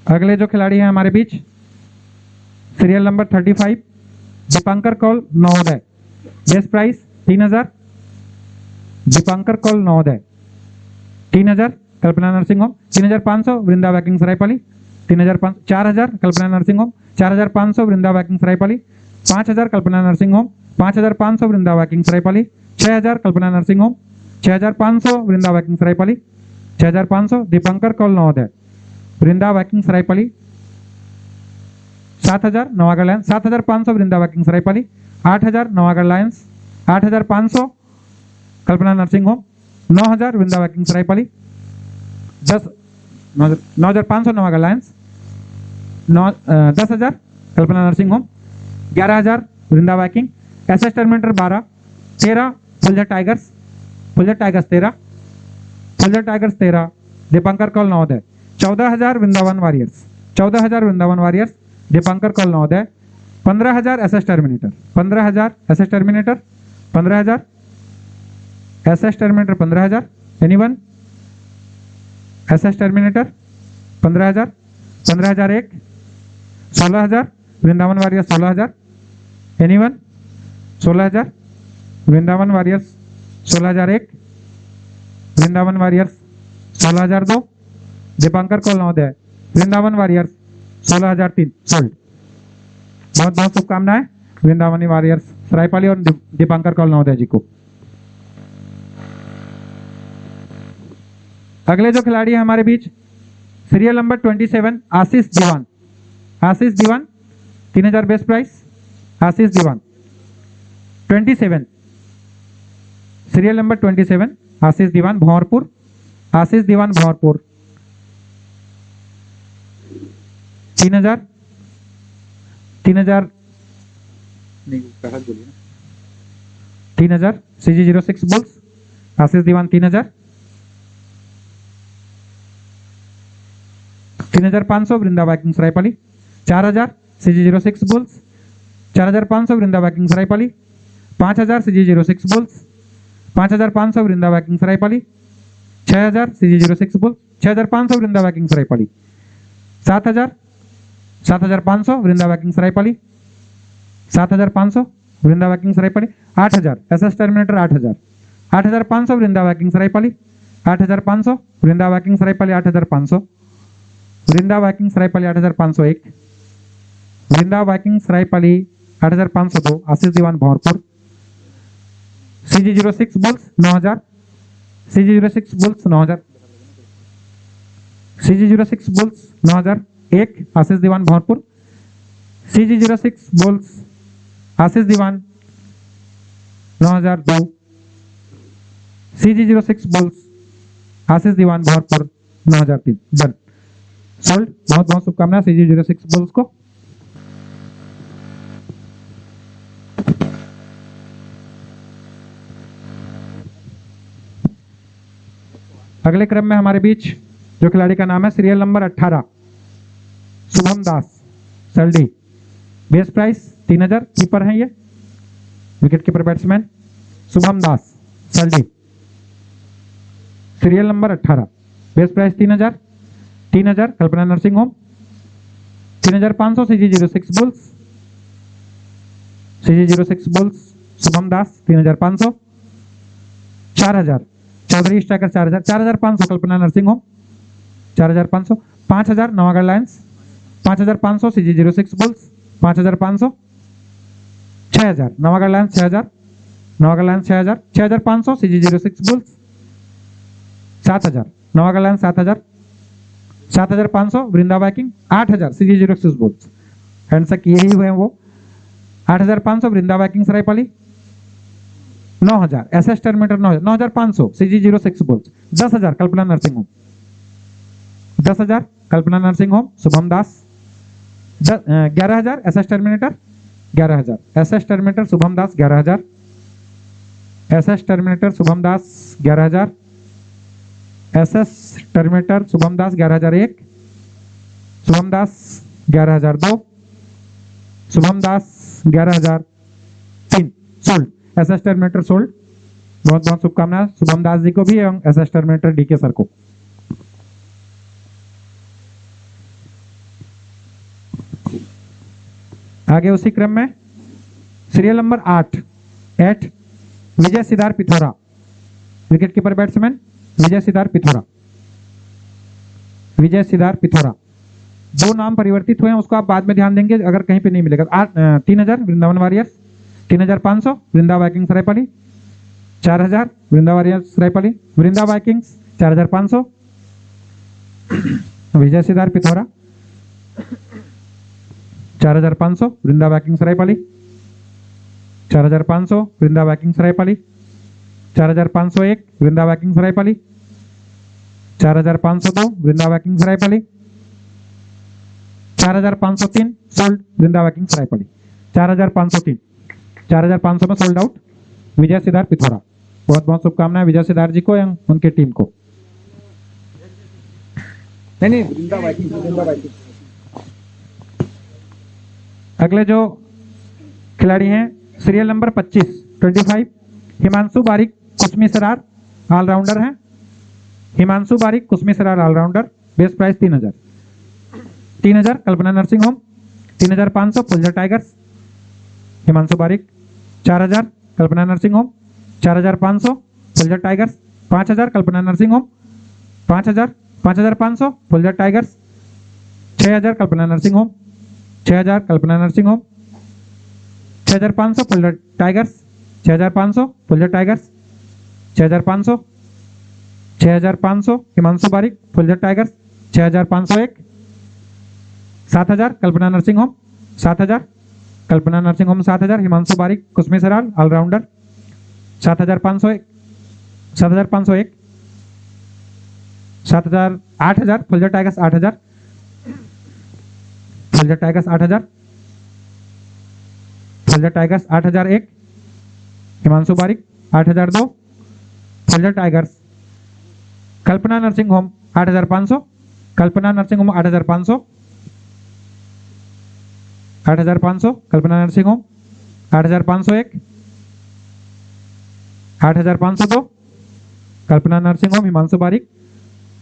अगले जो खिलाड़ी हैं हमारे बीच serial number 35 Dipankar Kaul Navodaya, best price 3,000 Dipankar Kaul Navodaya 3,000 Kalpana nursing Home 3,500 Vrinda Vikings Raipali 3,500 4,000 Kalpana nursing home 4,500 Vrinda Vikings Raipali 5,000 Kalpana nursing Home 5,500 Vrinda Vikings Raipali 6,000 Kalpana nursing Home 6,500 Vrinda Vikings Raipali 6,500 Dipankar Kaul Navodaya Vrinda Vikings Raipali 7,000 Navagarh Lions 7,500 Vrinda Vikings Raipali 8,000 Navagarh Lions 8,500 Kalpana nursing home 9,000 Vrinda Vikings Raipali 9,500 Navagarh Lions 10,000 Kalpana nursing Home 11,000 Vrinda Viking SS Terminator 12 13 Phuljhar Tigers 13 Phuljhar Tigers 13 Dipankar Kaul Navodaya 14,000 Vrindavan Warriors 14,000 Vrindavan Warriors Dipankar Kaul Navodaya 15,000 SS Terminator 15,000 SS Terminator 15,000 SS Terminator 15,000 anyone SS Terminator 15,000 15,001 16,000 Vrindavan Warriors 16,000 anyone 16,000 Vrindavan Warriors 16,001 Vrindavan Warriors 16,002 Dipankar Kaul Navodaya Vrindavan Warriors 16,003 sold. बहुत बहुत शुभकामनाएं Vrindavani warriors रायपाली और दीपांकर कौल नवोदय जी को। अगले जो खिलाड़ी है हमारे बीच सीरियल नंबर 27 आशीष दीवान 3,000 बेस्ट प्राइस आशीष दीवान 27 सीरियल नंबर 27 आशीष दीवान भंवरपुर 3,000 CG06 बुल्स आशीष दीवान 3,000 3,500 Vrinda Vikings रायपाली 4,000 CG06 bulls 4,500 Vrinda Vikings Raipali 5,000 CG06 bulls 5,500 Vrinda Vikings Raipali 6,000 CG06 bulls 6,500 Vrinda Vikings रायपाली 7,500 Vrinda Vikings रायपाली 7,500 Vrinda Vikings Raipali 8,000 SS terminator 8,500 Vrinda Vikings Raipali 8,500 Vrinda Vikings Raipali 8,500 Vrinda Vikings Raipali 8,501 Vrinda Vikings Raipali 8,502 Ashish Diwan Bhanwarpur CG06 Bulls 9,000 CG06 Bulls 9,000 CG06 Bulls 9,001 Ashish Diwan Bhanwarpur CG06 Bulls Ashish Diwan 9,002 CG06 Bulls Ashish Diwan Bhanwarpur 9,003 done sold. बहुत बहुत शुभकामनाएं CG06 bulls को। अगले क्रम में हमारे बीच जो खिलाड़ी का नाम है सीरियल नंबर 18 शुभम दास सल्डी बेस प्राइस 3,000 कीपर हैं ये विकेट कीपर बैट्समैन शुभम दास सलडीप। Serial number 18, best price 3000। 3000 Kalpana nursing home. 3500 CG06 bulls. CG06 bulls Shubham दास 3500। 4000 Chaudhary striker 4000। 4500 Kalpana nursing home 4500। 5000 Navagarh Lions. 5500 CG06 bulls 5500। 6000 Navagarh Lions 6000। Navagarh Lions 6000। 6500 CG06 bulls. 7000 Navagarh lions 7000। 7500 Vrinda Viking. 8000 CG06 Bulls हैंडसक यही हुए हैं वो। 8500 Vrinda Viking Saraipali. 9000 SS Terminator 9000। 9500 CG06 Bulls. 10000 Kalpana nursing home. 10000 Kalpana nursing Home Shubham Das. 11000 SS Terminator 11000। SS Terminator Shubham Das 11000। SS Terminator Shubham Das 11000। SS Terminator Shubham Das 11001। Shubham Das 11002। Shubham Das 11003 sold. SS Terminator sold. बहुत बहुत शुभकामनाएं शुभम दास जी को भी एवं SS टर्मिनेटर DK सर को। आगे उसी क्रम में serial number 8 Vijay Siddhar Pithora. Wicket keeper batsman Vijay Siddhar Pithora. Vijay Siddhar Pithora. 2 नाम परिवर्तित हुए हैं, उसको आप बाद में ध्यान देंगे अगर कहीं पे नहीं मिलेगा। 3000 वृंदावन वॉरियर्स। 3500 वृंदा वाइकिंग्स सरायपाली। 4000 वृंदा वॉरियर्स सरायपाली। वृंदा वाइकिंग्स 4500। विजय सिद्धार पिथौरा 4500 वृंदा वाइकिंग्स सरायपाली। 4500 वृंदा वाइकिंग्स सरायपाली। 4501 वृंदा वाइकिंग्स सरायपाली। 4502 वृंदा vikings Saraipali. 4503 sold Vrinda vikings Saraipali. 4503 4500 में सोल्ड आउट विजय सिद्धार पिथौरा। बहुत बहुत शुभकामनाएं विजय सिद्धार जी को एवं उनके टीम को। नहीं वृंदा वाइकिंग। अगले जो खिलाड़ी हैं सीरियल नंबर 25 हिमांशु बारिक कुसमी सरार ऑलराउंडर हैं। हिमांशु बारिक कुसमी सरार allrounder. Best price 3000। 3000 Kalpana nursing home. 3500 Phuljhar Tigers Himanshu Barik. 4000 Kalpana nursing home. 4500 Phuljhar Tigers. 5000 Kalpana nursing Home. 5500 Phuljhar Tigers. 6000 Kalpana nursing home. 6000 Kalpana nursing Home. 6500 Phuljhar Tigers. 6500 Phuljhar Tigers. 6500 6500 Himanshu Barik Phuljhar Tigers. 6501 7000 Kalpana nursing home. 7000 Kalpana nursing home. 7000 Himanshu Barik Kusmi सराल allrounder. 7501 7501 7000 8000 Phuljhar tigers. 8000 Phuljhar tigers. 8000 Phuljhar Tigers. 8001 Himanshu Barik. 8002 Phuljhar Tigers. Kalpana nursing home 8500। Kalpana nursing home 8500। 8500 Kalpana nursing home. 8501 8502 Kalpana nursing Home Himanshu Barik.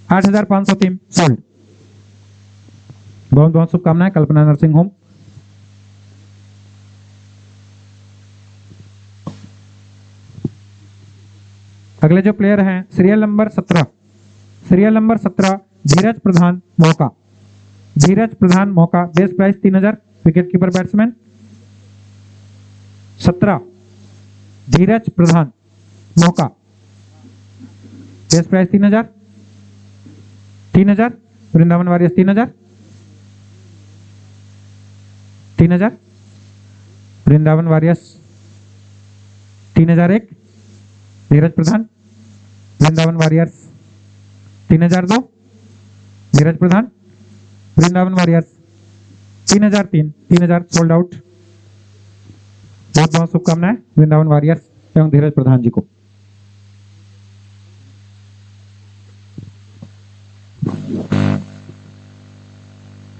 8503 sold. बहुत बहुत शुभकामनाएं कल्पना nursing home. अगले जो player हैं serial number 17 धीरज प्रधान मौका। धीरज प्रधान मौका। Best price 3000। Wicket keeper batsman 17 धीरज प्रधान मौका। Best price 3000। 3000 Vrindavan warriors. 3000 Vrindavan warriors. 3001 धीरज प्रधान वृंदावन वॉरियर्स। 3002 धीरज प्रधान वृंदावन वॉरियर्स। 3003 3000 sold out. बहुत बहुत शुभकामनाएं वृंदावन वॉरियर्स एवं धीरज प्रधान जी को।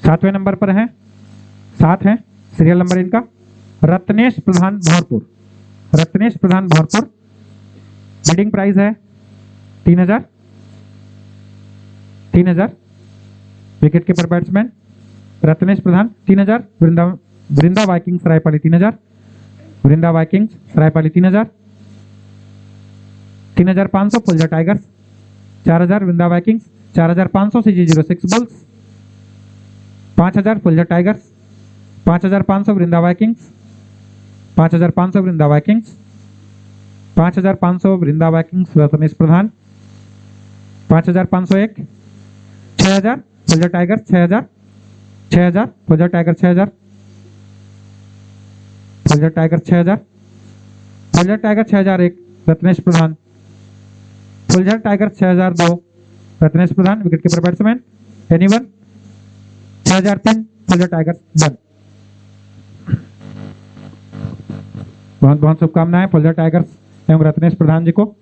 सातवें नंबर पर है 7 है सीरियल नंबर इनका रत्नेश प्रधान भरपूर। रत्नेश प्रधान भरपूर बिडिंग प्राइस है 3000। विकेट कीपर बैट्समैन रत्नेश प्रधान 3000। Vrinda Vikings रायपाली 3000। Vrinda Vikings रायपाली 3000। 3500 Phuljhar tigers 4000। Vrinda Vikings 4500 CG06 bulls 5000 Phuljhar tigers 5500 Vrinda Vikings 5500 Vrinda Vikings 5500 Vrinda Vikings Ratnesh प्रधान 5501 6000 Phuljhar Tigers 6000 Phuljhar tiger 6000 Phuljhar tiger 6000 Phuljhar tiger 6001 Ratnesh प्रधान फुलझर टाइगर 6002 रत्नेश प्रधान। Wicket keeper batsman anyone 6003 Phuljhar tiger done. बहुत बहुत शुभकामनाएं फुलझर टाइगर्स एवं रत्नेश प्रधान जी को।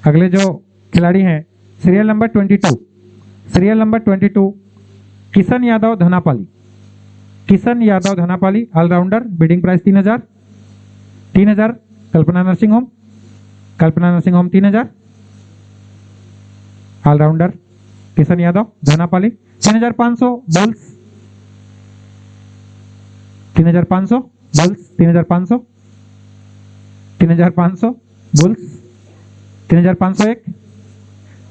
अगले जो खिलाड़ी हैं serial number 22 Kishan Yadav Dhanapali allrounder. Bidding price 3000। Kalpana nursing home 3000। Allrounder Kishan Yadav Dhanapali 3500 Bulls 3500 Bulls 3501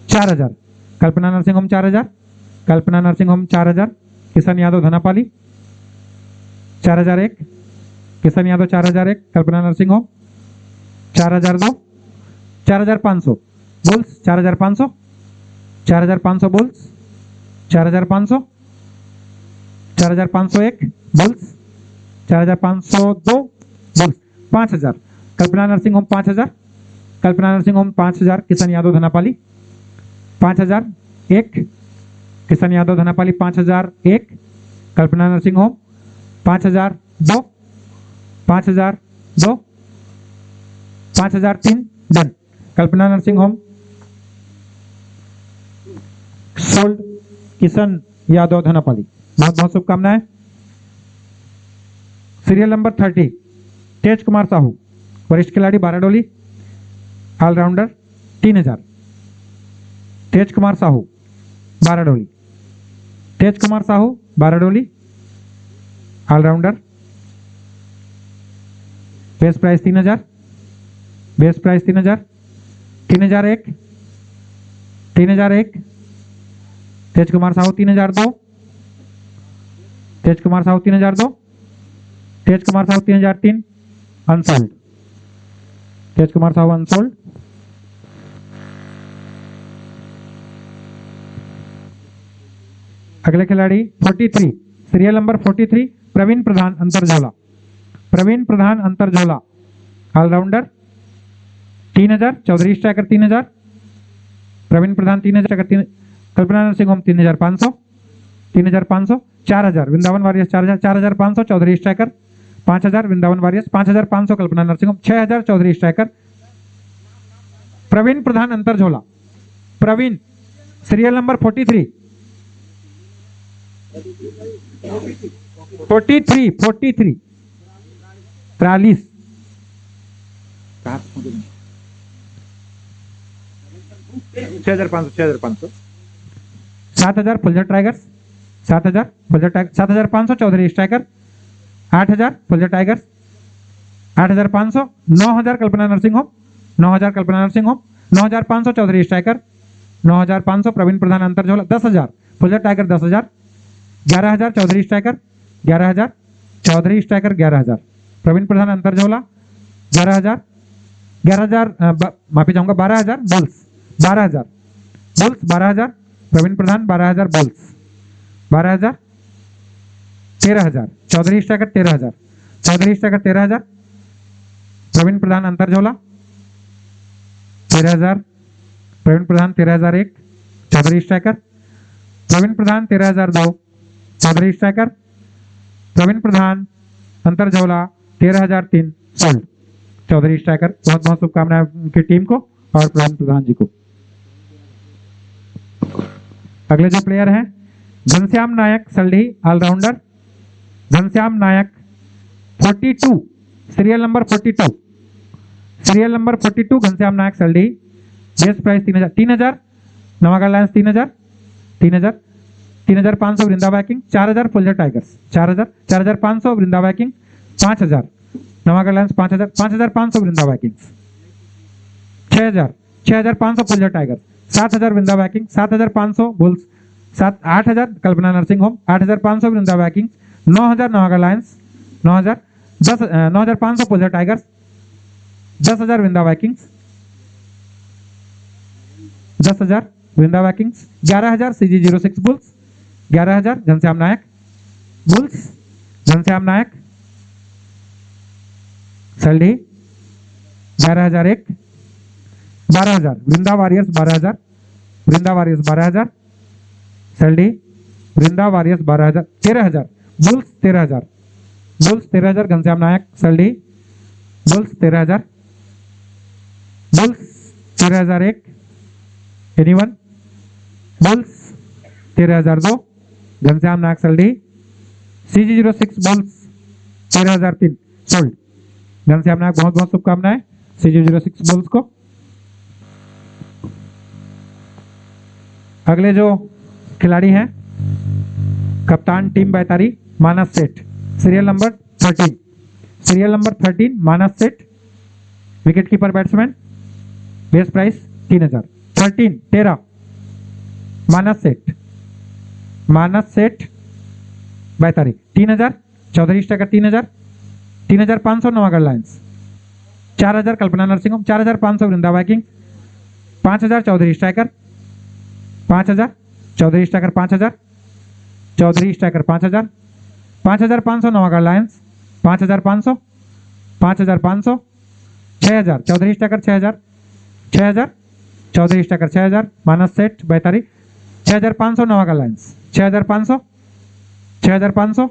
4000। Kalpana nursing home 4000। Kishan Yadav Dhanapali 4001 Kishan Yadav 4001। Kalpana nursing Home 4002 4500 Bulls 4500 Bulls 4500 4501 Bulls 4502 Bulls 5000। Kalpana nursing home 5000 Kishan Yadav Dhanapali 5001 Kishan Yadav Dhanapali 5001। Kalpana nursing Home 5002 5003 done. Kalpana nursing home sold Kishan Yadav Dhanapali. बहुत बहुत शुभकामनाएं। सीरियल नंबर 30 तेज कुमार साहू वरिष्ठ खिलाड़ी Baradoli allrounder 3000। Tej Kumar Sahu Baradoli allrounder. Base price 3000। 3001 Tej Kumar Sahu 3002। Tej Kumar Sahu 3003 unsold. Tej Kumar Sahu unsold. अगले खिलाड़ी 43 serial number 43 Praveen Pradhan Antarjhola allrounder 3000। Chaudhary Striker 3000। Praveen Pradhan 3000। Kalpana nursing home 3500 4000। Vrindavan Warriors 4500 Chaudhary Striker 5000। Vrindavan Warriors 5500 Kalpana nursing home 6000 Chaudhary Striker. Praveen Pradhan Antarjhola Praveen serial number 43 43 6500 7000 Phuljhar Tigers 7500 Chaudhary Striker 8000 Phuljhar Tigers 8500 9000 Kalpana nursing Home 9500 Chaudhary Striker 9500 Praveen Pradhan Antarjhola 10000 Phuljhar Tiger 10000 11000 Chaudhary Striker 11000 11000 Praveen Pradhan Antarjhola 11000 माफी चाहूंगा 12000 Bulls 12000 Praveen Pradhan 12000 Bulls 12000 13000 Chaudhary Striker 13000 Praveen Pradhan अंतरझोला 13000 Praveen प्रधान 13001 Chaudhary Striker Praveen प्रधान 13002 Chaudhary Striker Praveen Pradhan अंतरझोला 13003 sold Chaudhary striker. बहुत बहुत शुभकामनाएं उनकी team को और प्रवीण प्रधान जी को। अगले जो प्लेयर हैं Ghanshyam Nayak Saldi allrounder Ghanshyam Nayak 42 serial number 42 serial number 42 Ghanshyam Nayak Saldi, best price 3000, 3000 Navagarh Lions 3000, 3000, 3500 Vrinda Viking, 4000 Phuljhar tigers, 4000, 4500 Vrinda Viking, 5000 Navagarh Lions, 5000, 5500 Vrinda Vikings, 6000, 6500 Phuljhar Tigers, 7000 Vrinda Viking, 7500 Bulls, 8000 Kalpana nursing home, 8500 Vrinda Viking, 9000 Navagarh Lions, 9000, 9500 Phuljhar Tigers, 10,000 Vrinda Vikings, 10,000 Vrinda Vikings, 11,000 CG06 Bulls, 11,000 Ghanshyam Nayak Bulls, Ghanshyam Nayak Saldi, 11,001, 12,000 Vrinda Warriors, 12,000 Vrinda Warriors, 12,000 Saldi, Vrinda Warriors 12,000, 13,000 bulls, 13,000 bulls, 13,000 Ghanshyam Nayak Saldi, Bulls 13,000, Bulls 13,001, anyone, Bulls 13,002 Ghanshyam Nayak Saldi, CG06 Bulls 13,003 sold. Ghanshyam Nayak बहुत बहुत शुभकामनाएं CG06 bulls को। अगले जो खिलाड़ी हैं कप्तान team Baitari Manas Seth, serial number 13, serial number 13 Manas Seth, wicket keeper batsman, best price 3000, 13 Manas Seth, Manas Seth Baitari 3000, Chaudhary Striker 3000, 3500 Navagarh Lions, 4000 Kalpana nursing home, 4500 Vrinda Viking, 5000 Chaudhary Striker, 5000 Chaudhary Striker, 5000 Chaudhary Striker, 5000, 5500 Navagarh Lions, 5500, 5500, 6000 Chaudhary Striker, 6000, 6000 Chaudhary Striker, 6000 Manas Seth Baitari, 6500 Navagarh Lions, 6500, 6500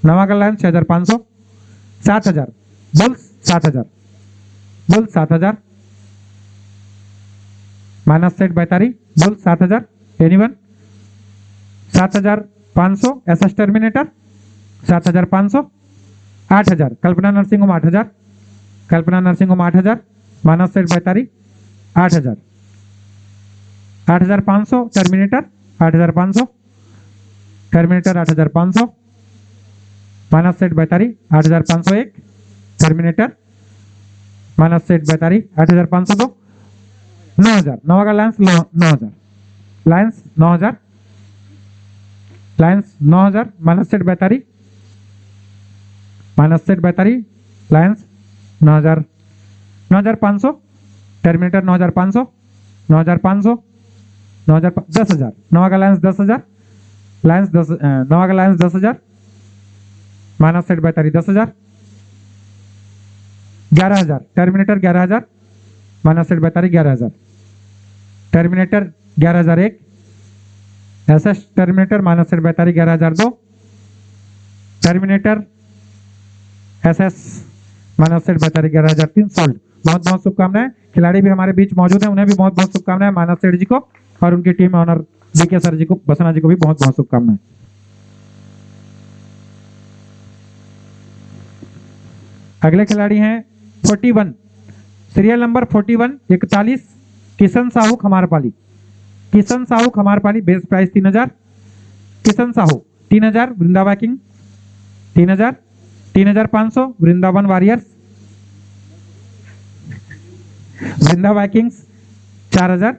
Navagarh Lions, 6500, 7000 bulls, 7000 bulls, 7000 मानस Seth Baitari, bulls 7000, anyone 7500 SS terminator, 7500, 8000 Kalpana nursing Home, 8000 Kalpana nursing Home, 8000 मानस Seth Baitari, 8000, 8500 terminator, 8500 terminator, 8500 मानस Seth Baitari, 8501 Terminator, Manas Seth Baitari, 8502, 9000 Navagarh Lions, 9000 Lions, 9000 Lions, 9000 Manas Seth Baitari, Manas Seth Baitari Lions 9000, 9500 Terminator, 9500, 9500, 10,000 Navagarh Lions, 10,000 Lions, 10 Navagarh Lions, 10,000 Manas Seth Baitari, 10,000, 11,000 Terminator, 11,000 Manas Seth Baitari, 11,000 Terminator, 11,001 SS Terminator, Manas Seth Baitari, 11,002 terminator, SS मानस Seth Baitari, 11,003 sold. बहुत बहुत शुभकामनाएं। खिलाड़ी भी हमारे बीच मौजूद हैं, उन्हें भी बहुत बहुत शुभकामनाएं मानस सेठ जी को और उनकी टीम ऑनर बीके सर जी को, बसना जी को भी बहुत बहुत शुभकामनाएं। अगले खिलाड़ी हैं 41, serial number 41, 41 Kishan Sahu Khamarpali, Kishan Sahu Khamarpali, best price 3000, Kishan Sahu 3000 Vrinda viking, 3000, 3500 Vrindavan warriors, Vrinda vikings 4000,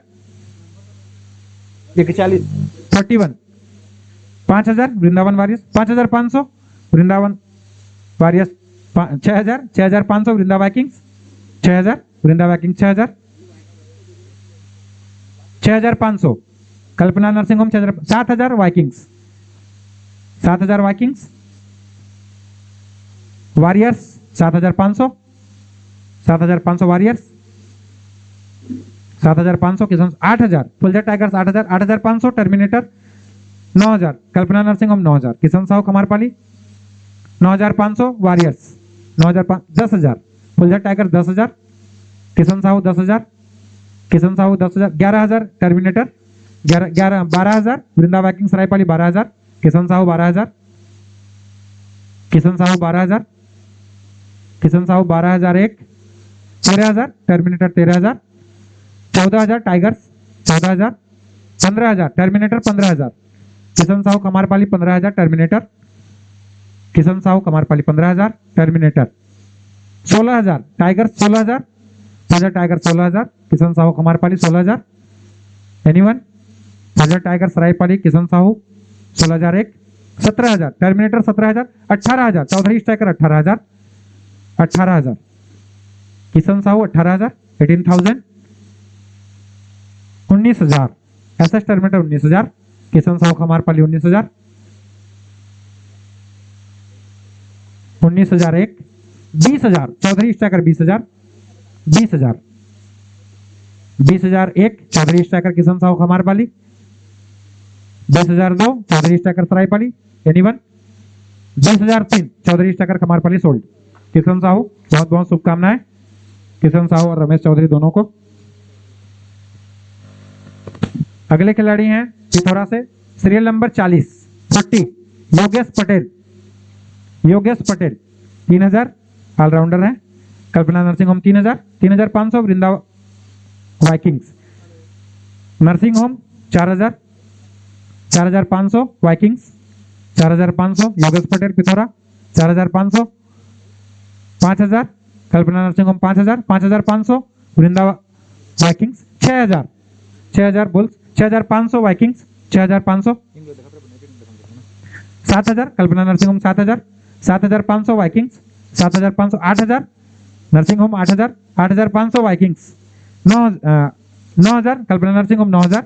41 41 5000 Vrindavan warriors, 5500 Vrindavan warriors, 6000, 6500 Vrinda Vikings, 6000 Vrinda viking, 6000, 6500 Kalpana nursing home, 6000, 7000 vikings, 7000 vikings, warriors 7500, 7500 warriors, 7500 Kishan, 8000 Phuljhar tigers, 8000, 8500 terminator, 9000 Kalpana nursing home, 9000 Kishan Sahu Khamarpali, 9500 warriors, 9000, 10,000 Phuljhar tiger, 10,000 Kishan Sahu, 10,000 Kishan Sahu, 10,000, 11,000 terminator, 12,000 Vrinda Viking Saraipali, 12,000 Kishan Sahu, 12,000 Kishan Sahu, 12,000 Kishan Sahu, 12,001 13,000 terminator 13,000, 14,000 tigers 14,000, 15,000 terminator 15,000, Kishan Sahu Kamarpali 15,000 terminator, Kishan Sahu Kamarpali 15,000 terminator, 16,000 tigers 16,000, Phajar tiger 16,000, Kishan Sahu Kamarpali 16,000, anyone, Phajar tiger Saraipali Kishan Sahu 16,001, 17,000 terminator 17,000, 18,000 Chaudhary striker 18,000, 18,000 Kishan Sahu 18,000, 18,000, 19,000 SS terminator 19,000, Kishan Sahu Kamarpali 19,000, 19,001, 20,000 Chaudhary striker 20,000, 20,000, 20,001 Chaudhary striker Kishan Sahu Kamarpali, 20,002 Chaudhary striker Saraipali, anyone, 20,003 Chaudhary striker Kamarpali sold. Kishan Sahu बहुत बहुत शुभकामनाएं, किशन साहू और रमेश चौधरी दोनों को। अगले खिलाड़ी हैं पिथौरा से, serial number 40 Yogesh Patel, Yogesh Patel 3,000 all rounder हैं। Kalpana nursing home 3,000, 3,500 Vrindavan vikings, nursing home 4,000, 4,500 vikings, 4,500 Yogesh Patel Pithora 4,500, 5,000 Kalpana nursing home 5,000, 5,500 Vrindavan vikings, 6,000, 6,000 bulls, 6,500 Vikings, 6,500, 7,000 Kalpana nursing home 7,000, 7,500 Vikings, 7,500, 8,000 nursing home 8,000, 8,500 Vikings, 9,000 Kalpana nursing home 9,000,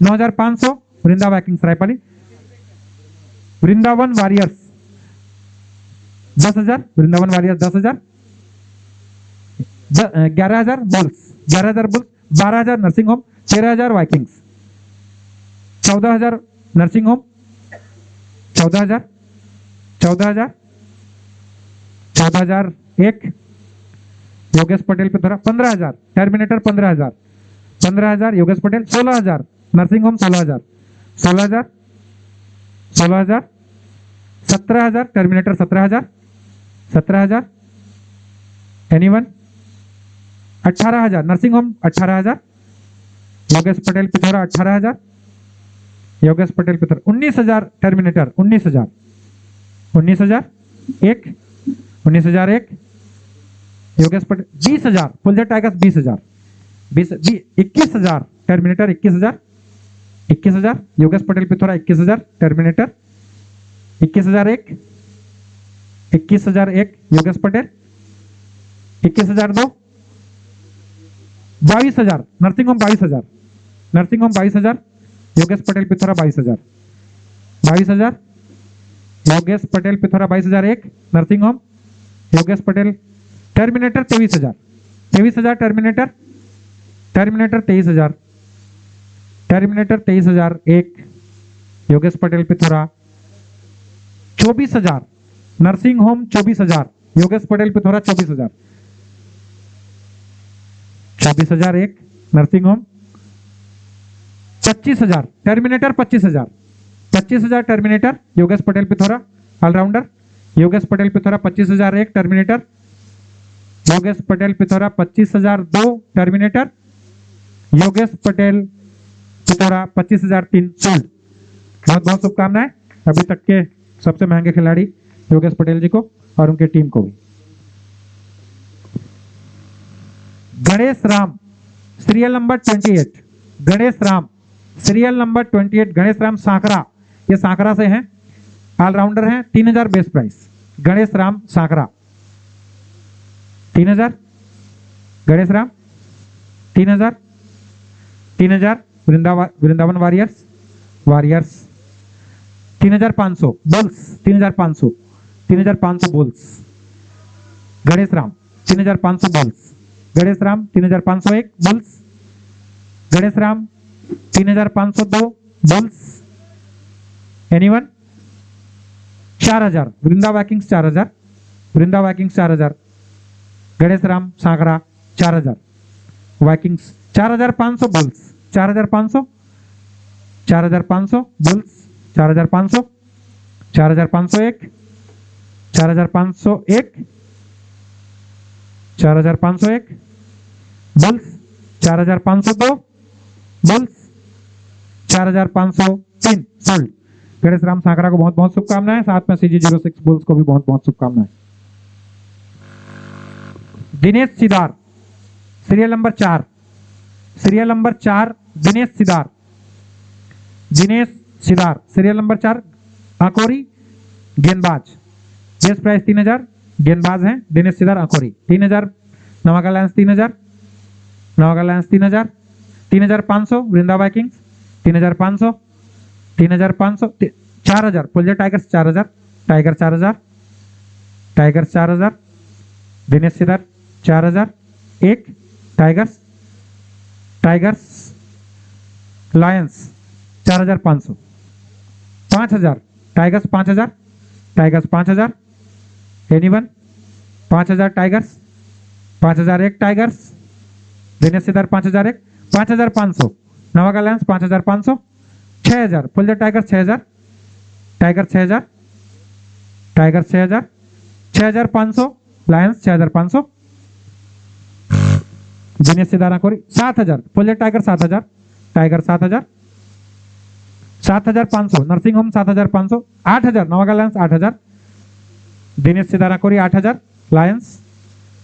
9,500 Vrindavan vikings Raipali, Vrindavan warriors 10,000, Vrindavan warriors 10,000, 11,000 bulls, 11,000 bulls, 12,000 nursing home, 13,000 vikings, 14,000 nursing home, 14,000, 14,000, 14,001 Yogesh Patel Pithora, 15,000 terminator 15,000, 15,000 Yogesh Patel, 16,000 nursing home 16,000, 16,000, 16,000, 17,000 terminator 17,000, 17,000, anyone, 18,000 nursing home 18,000, Yogesh Patel Pithora 18,000, Yogesh Patel Pithora, 19,000 terminator 19,000, 19,001, 19,001 Yogesh Patel, 20,000 Phuljhar tigers 20,000, 21,000 terminator 21,000, 21,000 Yogesh Patel Pithora 21,000 terminator, 21,001, 21,001 Yogesh Patel, 21,002, 22,000 nursing home 22,000, nursing home 22,000 Yogesh Patel Pithora 22,000, 22,000 Yogesh Patel Pithora 22,001 nursing home, Yogesh Patel terminator 23,000, 23,000 terminator, terminator 23,000, terminator 23,001 Yogesh Patel Pithora, 24,000 nursing home 24,000 Yogesh Patel Pithora 24,000, 24,001 nursing home, 25,000 terminator 25,000, 25,000 terminator Yogesh Patel Pithora allrounder, Yogesh Patel Pithora 25,001 terminator, Yogesh Patel Pithora 25,002 terminator, Yogesh Patel Pithora 25,003 sold. बहुत बहुत शुभकामनाएं अभी तक के सबसे महंगे खिलाड़ी योगेश पटेल जी को और उनके टीम को भी। Ganesh Ram serial number 28, Ganesh Ram serial number 28, Ganesh Ram Sankra, ये सांकरा से हैं, ऑलराउंडर हैं, 3,000 base price, Ganesh Ram Sankra 3,000, Ganesh Ram 3,000, 3,000 Vrindavan warriors, warriors 3,500 bulls, 3,500, 3,500 bulls, Ganesh Ram 3,500 bulls, Ganesh Ram 3,501 bulls, Ganesh Ram 3,502 bulls, anyone, 4,000 Vrinda vikings 4,000, Vrinda vikings 4,000, Ganesh Ram Sankra 4,000 vikings, 4,500 bulls, 4,500, 4,500 bulls, 4,500, 4,501, 4,501, 4,501, 4502 bulls, 4503 sold. Ganesh Ram Sankra को बहुत बहुत शुभकामनाएं, साथ में CG06 बुल्स को भी बहुत बहुत शुभकामनाएं। Dinesh Sidar serial number 4, serial number 4 Dinesh Sidar, Dinesh Sidar serial number 4 Akori गेंदबाज, बेस प्राइस 3000, गेंदबाज हैं Dinesh Sidar Akori. 3000 Navaga lions, 3000 Navaga lions, 3000 3500 Vrinda vikings, 3500 3500 4000 Phuljhar tigers, 4000 tiger 4000 tigers 4000 Dinesh Sidar 4000 एक tigers, tigers lions 4500 5000 tigers, 5000 tigers 5000 anyone 5000 tigers, 5000 एक tigers Dinesh Sidar 5001 5500 Navaga lions 5500 6000 Phuljhar tigers 6000 tiger 6000 tiger 6000 6500 lions 6500 Dinesh Sidar Akori 7000 Phuljhar tiger 7000 tiger 7000 7500 nursing home 7500 8000 Navaga lions 8000 Dinesh Sidar Akori 8000 lions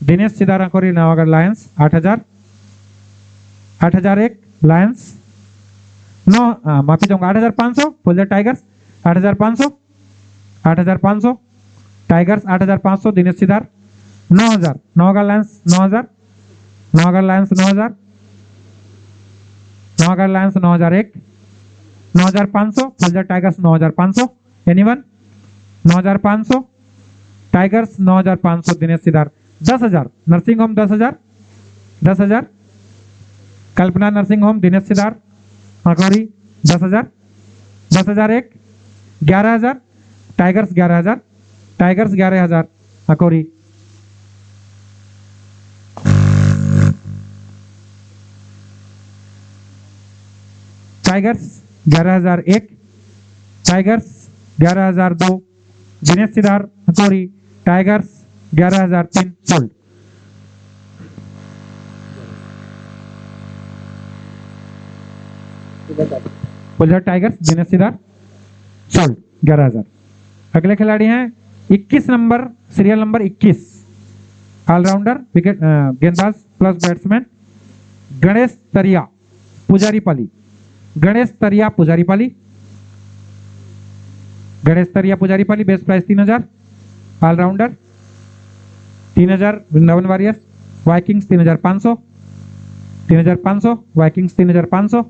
Dinesh Sidar Akori Navaga lions 8000 8001 lions 9 माफी चाहूंगा 8500 Phuljhar tigers 8500 8500 tigers 8500 Dinesh Sidar 9000 Navaga lions 9000 Navaga lions 9000 Navaga lions 9001 9500 पुलजर tigers 9500 anyone 9500 tigers 9500 Dinesh Sidar 10000 nursing home 10000 10000 Kalpana nursing home Dinesh Sidar Akori 10000 10001 11000 tigers 11000 tigers 11000 Akori tigers 11001 tigers 11002 Dinesh Sidar Akori tigers 11003 sold. Phuljhar tigers Dinesh Sidar sold 11000। अगले खिलाड़ी हैं 21 number serial number 21 all rounder wicket गेंदबाज plus batsman Ganesh Tariya Pujaripali, Ganesh Tariya Pujaripali, Ganesh Tariya Pujaripali base price 3000 all rounder 3000 Vrindavan warriors vikings 3500 3500 Vikings 3500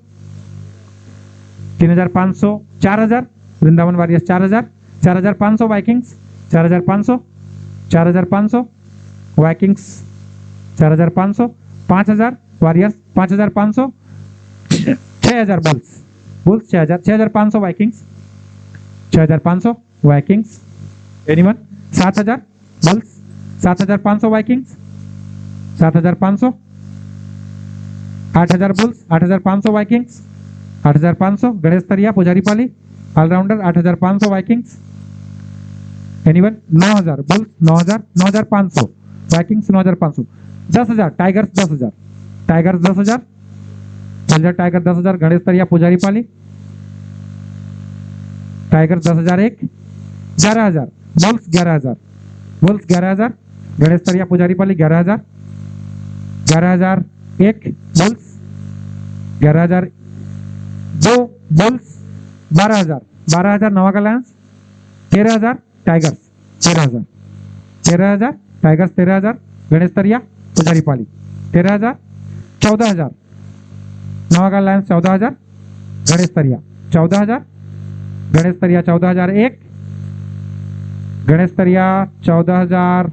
3500 4000 Vrindavan warriors 4000 4500 Vikings 4500 4500 Vikings 4500 5000 warriors 5500 6000 bulls bulls 6500 vikings 6500 vikings anyone 7000 bulls 7500 Vikings 7500 8000 bulls 8500 vikings 8500 Ganesh Tariya Pujaripali all rounder 8500 vikings anyone 9000 bulls 9000 9500 vikings 9500 10000 tigers 10000 tigers 10000 Phuljhar tiger 10000 Ganesh Tariya Pujaripali tiger 10001 11000 bulls 11000 bulls 11000 Ganesh Tariya पुजारीपाली 11000 11001 bulls 11000 2 bulls 12000 12000 नवागा Lions 13000 tigers 13000 13000 tigers 13000 Ganesh Tariya पुजारीपाली 13000 14000 नवागा Lions 14000 Ganesh तरिया 14000 गणेश तरिया 14001 गणेश तरिया 14000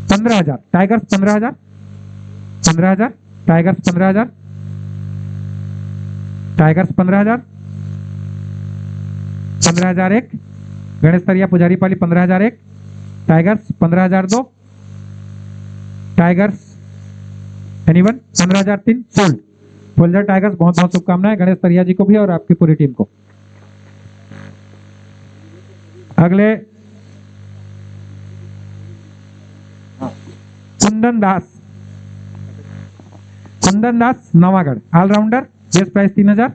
15000 tigers 15000 15000 tigers 15000 tigers 15000 15001 Ganesh Tariya Pujaripali 15001 tigers 15002 tigers anyone 15003 sold. Phuljhar tigers बहुत बहुत शुभकामनाएं गणेश तरिया जी को भी और आपकी पूरी टीम को। अगले Kundan Das Kundan Das Navagarh all rounder, base price 3000।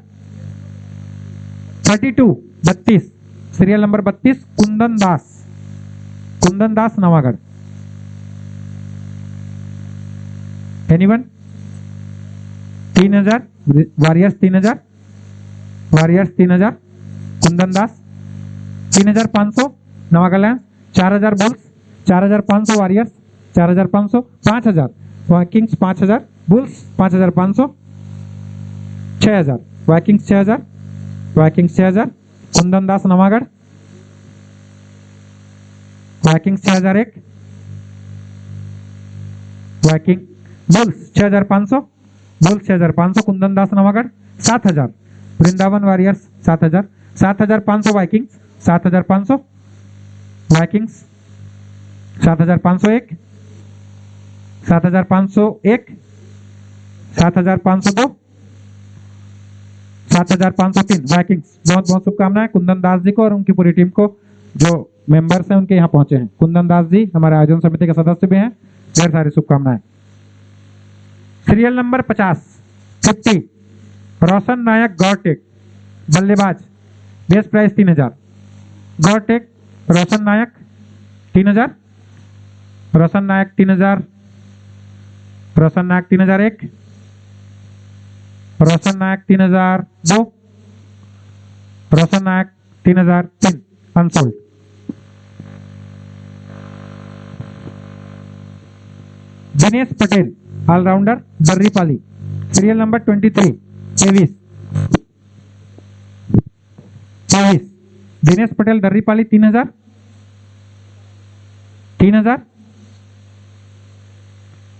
32 serial number 32 Kundan Das Navagarh. Anyone? 3000 warriors 3000 Kundan Das. 3500 Navagarh. 4000 bulls 4500 warriors 4500। 5000 vikings 5000 bulls 5500। 6000 vikings 6000 Kundan Das Navagarh. Vikings 6001 viking bulls 6500 Kundan Das Navagarh. 7000 Vrindavan warriors 7000। 7500 Vikings 7500 vikings. 7501 7502 7503 vikings. बहुत बहुत शुभकामनाएं कुंदन दास जी को और उनकी पूरी टीम को, जो मेंबर्स हैं उनके यहाँ पहुंचे हैं। कुंदन दास जी हमारे आयोजन समिति के सदस्य भी हैं, ढेर सारी शुभकामनाएं। सीरियल नंबर 50 रोशन नायक गौरटेक बल्लेबाज, base price 3000। Gaurtek Roshan Nayak 3000। Roshan Nayak 3000। Roshan Nayak 3001। Roshan Nayak 3002। Roshan Nayak 3003 unsold. Dinesh Patel all rounder Barripali, serial number 23 23। Dinesh Patel Darripali 3000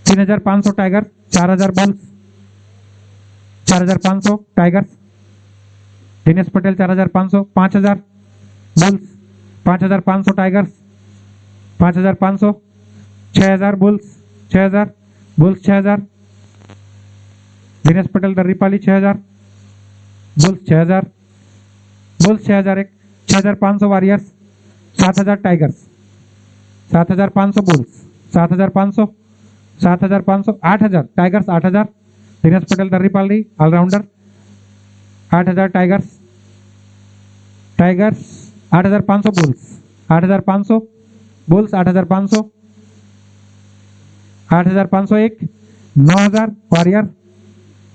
3500 tigers 4000 bulls 4500 tigers. Dinesh Patel 4500 5000 bulls 5500 tigers 5500। 6000 bulls 6000 bulls 6000। Dinesh Patel Darripali 6000 bulls 6000 6001। 6500 warriors 7000 tigers 7500 bulls 7500 8000 tigers 8000। Dinesh Patel Darripali allrounder 8000 tigers 8500 bulls 8500 8501। 9000 warrior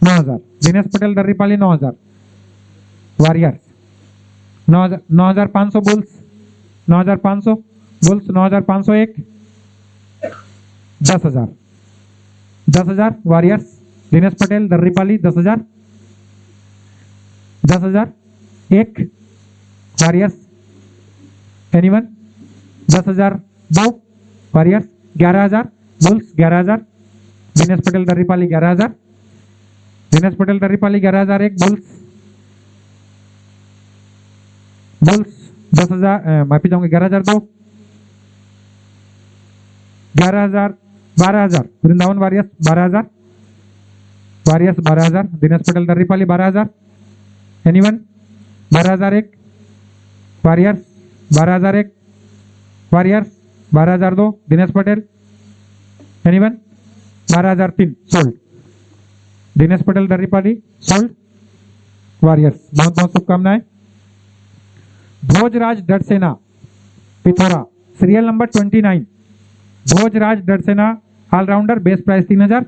9000। Dinesh Patel Darripali 9000 warriors 9500 bulls 9500 bulls 9501। 10000 warriors Dinesh Patel Darripali 10000 10001 warriors. Anyone? 10002 warriors 11000 bulls 11000। Dinesh Patel Darripali 11000। Dinesh Patel Darripali 11001 bulls 10000 माफी चाहूंगा 11002 11000 12000 Vrindavan warriors 12000 Dinesh Patel Darripali 12000। Anyone? 12001 warriors 12001 warriors 12002 Dinesh Patel. Anyone? 12003 sold. Dinesh Patel Darripali sold warriors. बहुत बहुत शुभकामनाएं। Bhojraj Dadsena Pithora, serial number 29। Bhojraj Dadsena all rounder, base price 3000।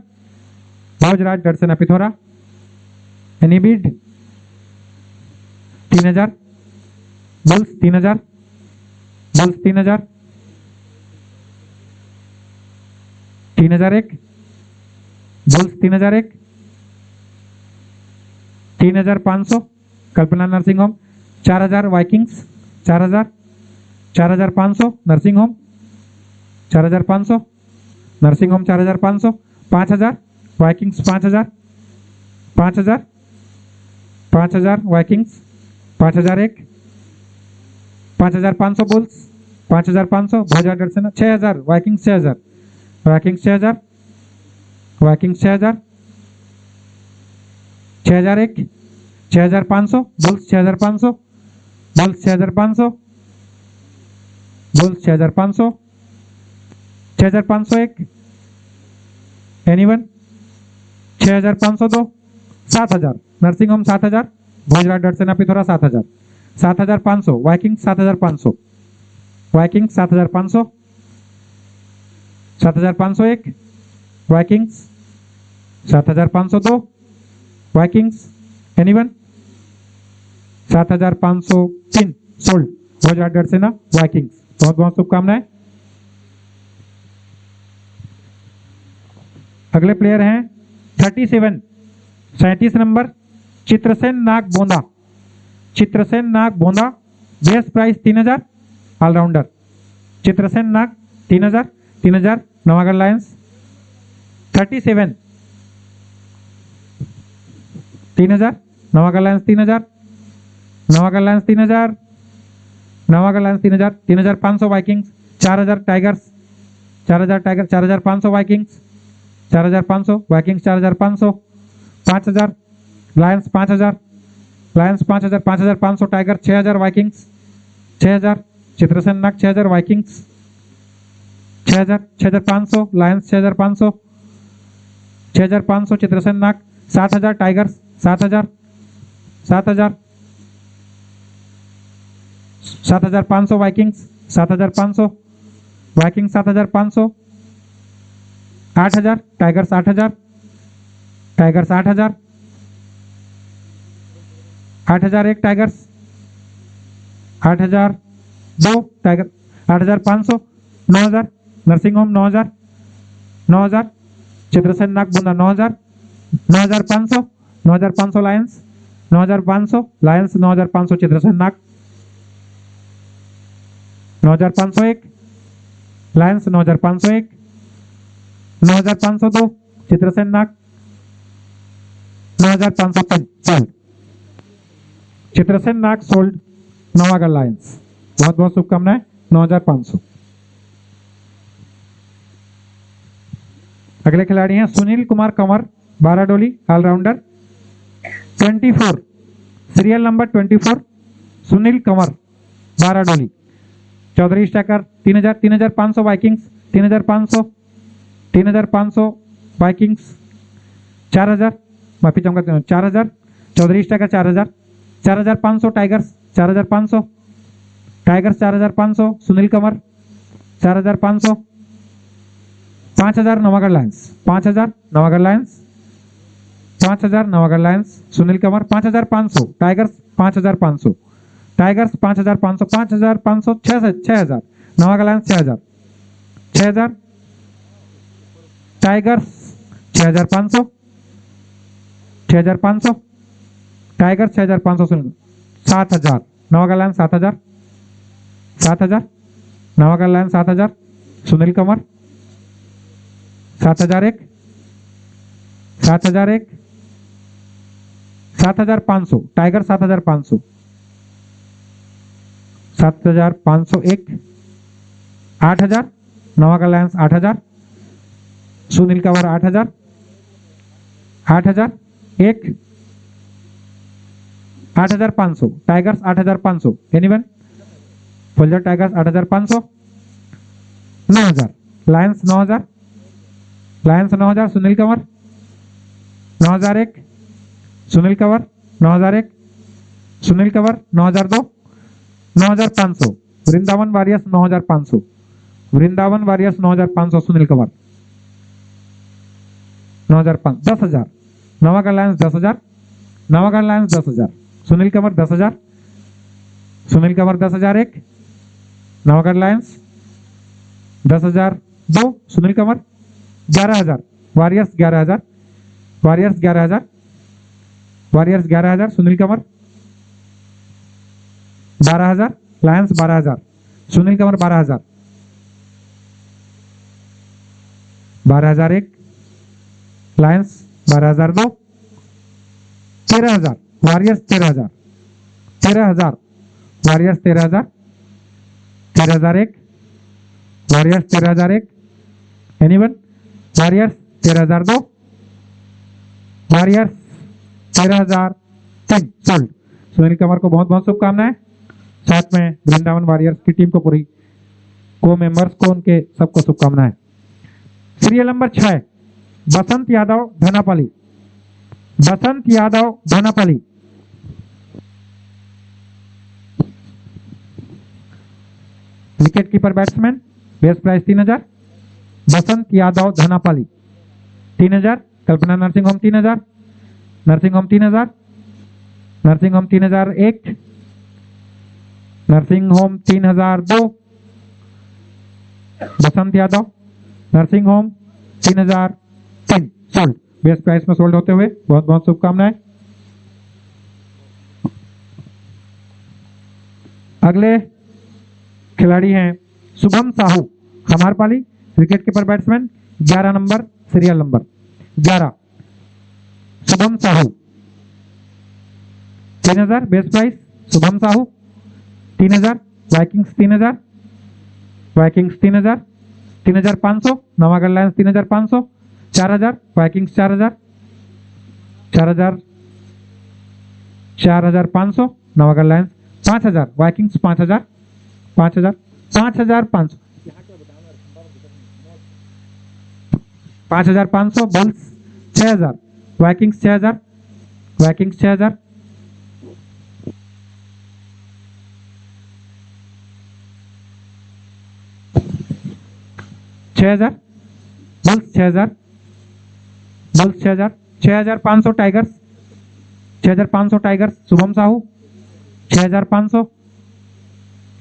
Bhojraj Dadsena Pithora. Any bid? 3000 bulls 3000 bulls 3000। 3001 bulls 3001। 3500 Kalpana nursing home. 4000 vikings 4000। 4500 nursing home 4500 nursing home 4500। 5000 vikings 5000 5000 5000 vikings 5001। 5500 bulls 5500 Bhojraj Dadsena. 6000 vikings 6000 vikings 6000 vikings 6000। 6001 6500 bulls 6500 bulls 6500 bulls 6500। 6501 anyone? 6502, 7000 nursing home 7000, Bhojraj Dadsena Pithora 7000, 7500 viking 7500, viking 7500, 7501 vikings, 7502 vikings, anyone, 7503 sold Bhojraj Dadsena vikings. बहुत बहुत शुभकामनाएं। अगले player हैं 37 number Chitrasen Nag Bonda, Chitrasen Nag Bonda, base price 3000, all rounder Chitrasen Nag 3000, 3000 Navagarh lions. 37 3000 Navagarh Lions 3000, Navagarh Lions 3000, Navagarh Lions 3000, 3500 vikings, 4000 tigers, 4000 tiger, 4500 Vikings, 4500 Vikings, 4500, 5000 lions, 5000 lions, 5000, 5500 tiger, 6000 vikings, 6000 Chitrasen Nag, 6000 vikings, 6000, 6500 lions, 6500, 6500 Chitrasen Nag, 7000 tigers, 7000, 7000, 7500 Vikings, 7500 Vikings, 7500, 8000 tigers, 8000 tigers, 8000, 8001 tigers, 8002 tiger, 8500, 9000 nursing home, 9000, 9000 Chitrasen Nag Bunda, 9000, 9500, 9500 lions, 9500 lions, 9500 Chitrasen Nag, 9501 lions, 9501, 9502 Chitrasen Nag, 9503 sold Chitrasen Nag, sold Navagarh lions. बहुत बहुत शुभकामनाएं। 9500। अगले खिलाड़ी हैं Sunil Kumar Kanwar, Baradoli, allrounder 24 serial number 24 Sunil Kanwar, Baradoli, Chaudhary stacker 3000, 3500 Vikings, 3500, 3500 vikings, 4000 माफी चाहूंगा 4000 Chaudhary stacker, 4000, 4500 tigers, 4500 tigers, 4500 Sunil Kanwar, 4500, 5000 Navagarh Lions, 5000 Navagarh Lions, 5000 Navagarh lions Sunil Kanwar, 5500 tigers, 5500 tigers, 5500, 5500, 6000 Navagarh Lions, 6000, 6000 tigers, 6500, 6500 tigers, 6500 Sunil, 7000 Navagarh lions, 7000, 7000 Navagarh lions, 7000 Sunil Kanwar, 7001, 7001, 7500 tiger, 7500, 7501, 8000 Navagarh lions, 8000 Sunil Kanwar, 8000, 8000 एक, 8500 tigers, 8500 anyone, Phuljhar tigers 8500, 9000 Lions, 9000 Lions, 9000 Sunil Kanwar, 9001 Sunil Kanwar, 9001 Sunil Kanwar, 9002, 9500 Vrindavan warriors, 9500 Vrindavan warriors, 9500 Sunil Kanwar, 9005, 10000 Navagarh lions, 10000 Navagarh lions, 10000 Sunil Kanwar, 10000 Sunil Kanwar, 10001 Navagarh lions, 10002 Sunil Kanwar, 11000 warriors, 11000 warriors, 11000 warriors, 11000 Sunil Kanwar, 12000 lions, 12000 Sunil Kanwar, 12000 12001 lions, 12002 13000 warriors, 13000 13000 warriors, 13000 13001 warriors, 13001 anyone warriors, 13002 warriors, 13003 sold. Sunil Kanwar को बहुत बहुत शुभकामनाएं, साथ में Vrindavan warriors की team को, पूरी को मेंबर्स को, उनके सबको शुभकामनाएं। Serial number 6 Basant Yadav, Dhanapali, Basant Yadav Dhanapali. Wicket keeper batsman, base price 3000। Basant Yadav Dhanapali 3000। Kalpana nursing home 3000। Nursing home 3000। Nursing home 3001। Nursing home 3002। Basant Yadav nursing home 3003 sold. Base price में सोल्ड होते हुए बहुत बहुत शुभकामनाएं। अगले खिलाड़ी हैं Shubham Sahu Khamarpali. Wicket keeper batsman 11 number, serial number 11 Shubham Sahu 3000। Base price Shubham Sahu 3000। Vikings 3000। Vikings 3000। 3500 Navagarh Lions 3500। 4000 vikings 4000। 4000 4500 Navagarh Lions 5000 vikings 5000। 5000 5500 5500 bulls 6000। Vikings 6000। Vikings 6000। 6000 bulls 6000। Bulls 6000। 6500 tigers. 6500 tigers Shubham Sahu 6500।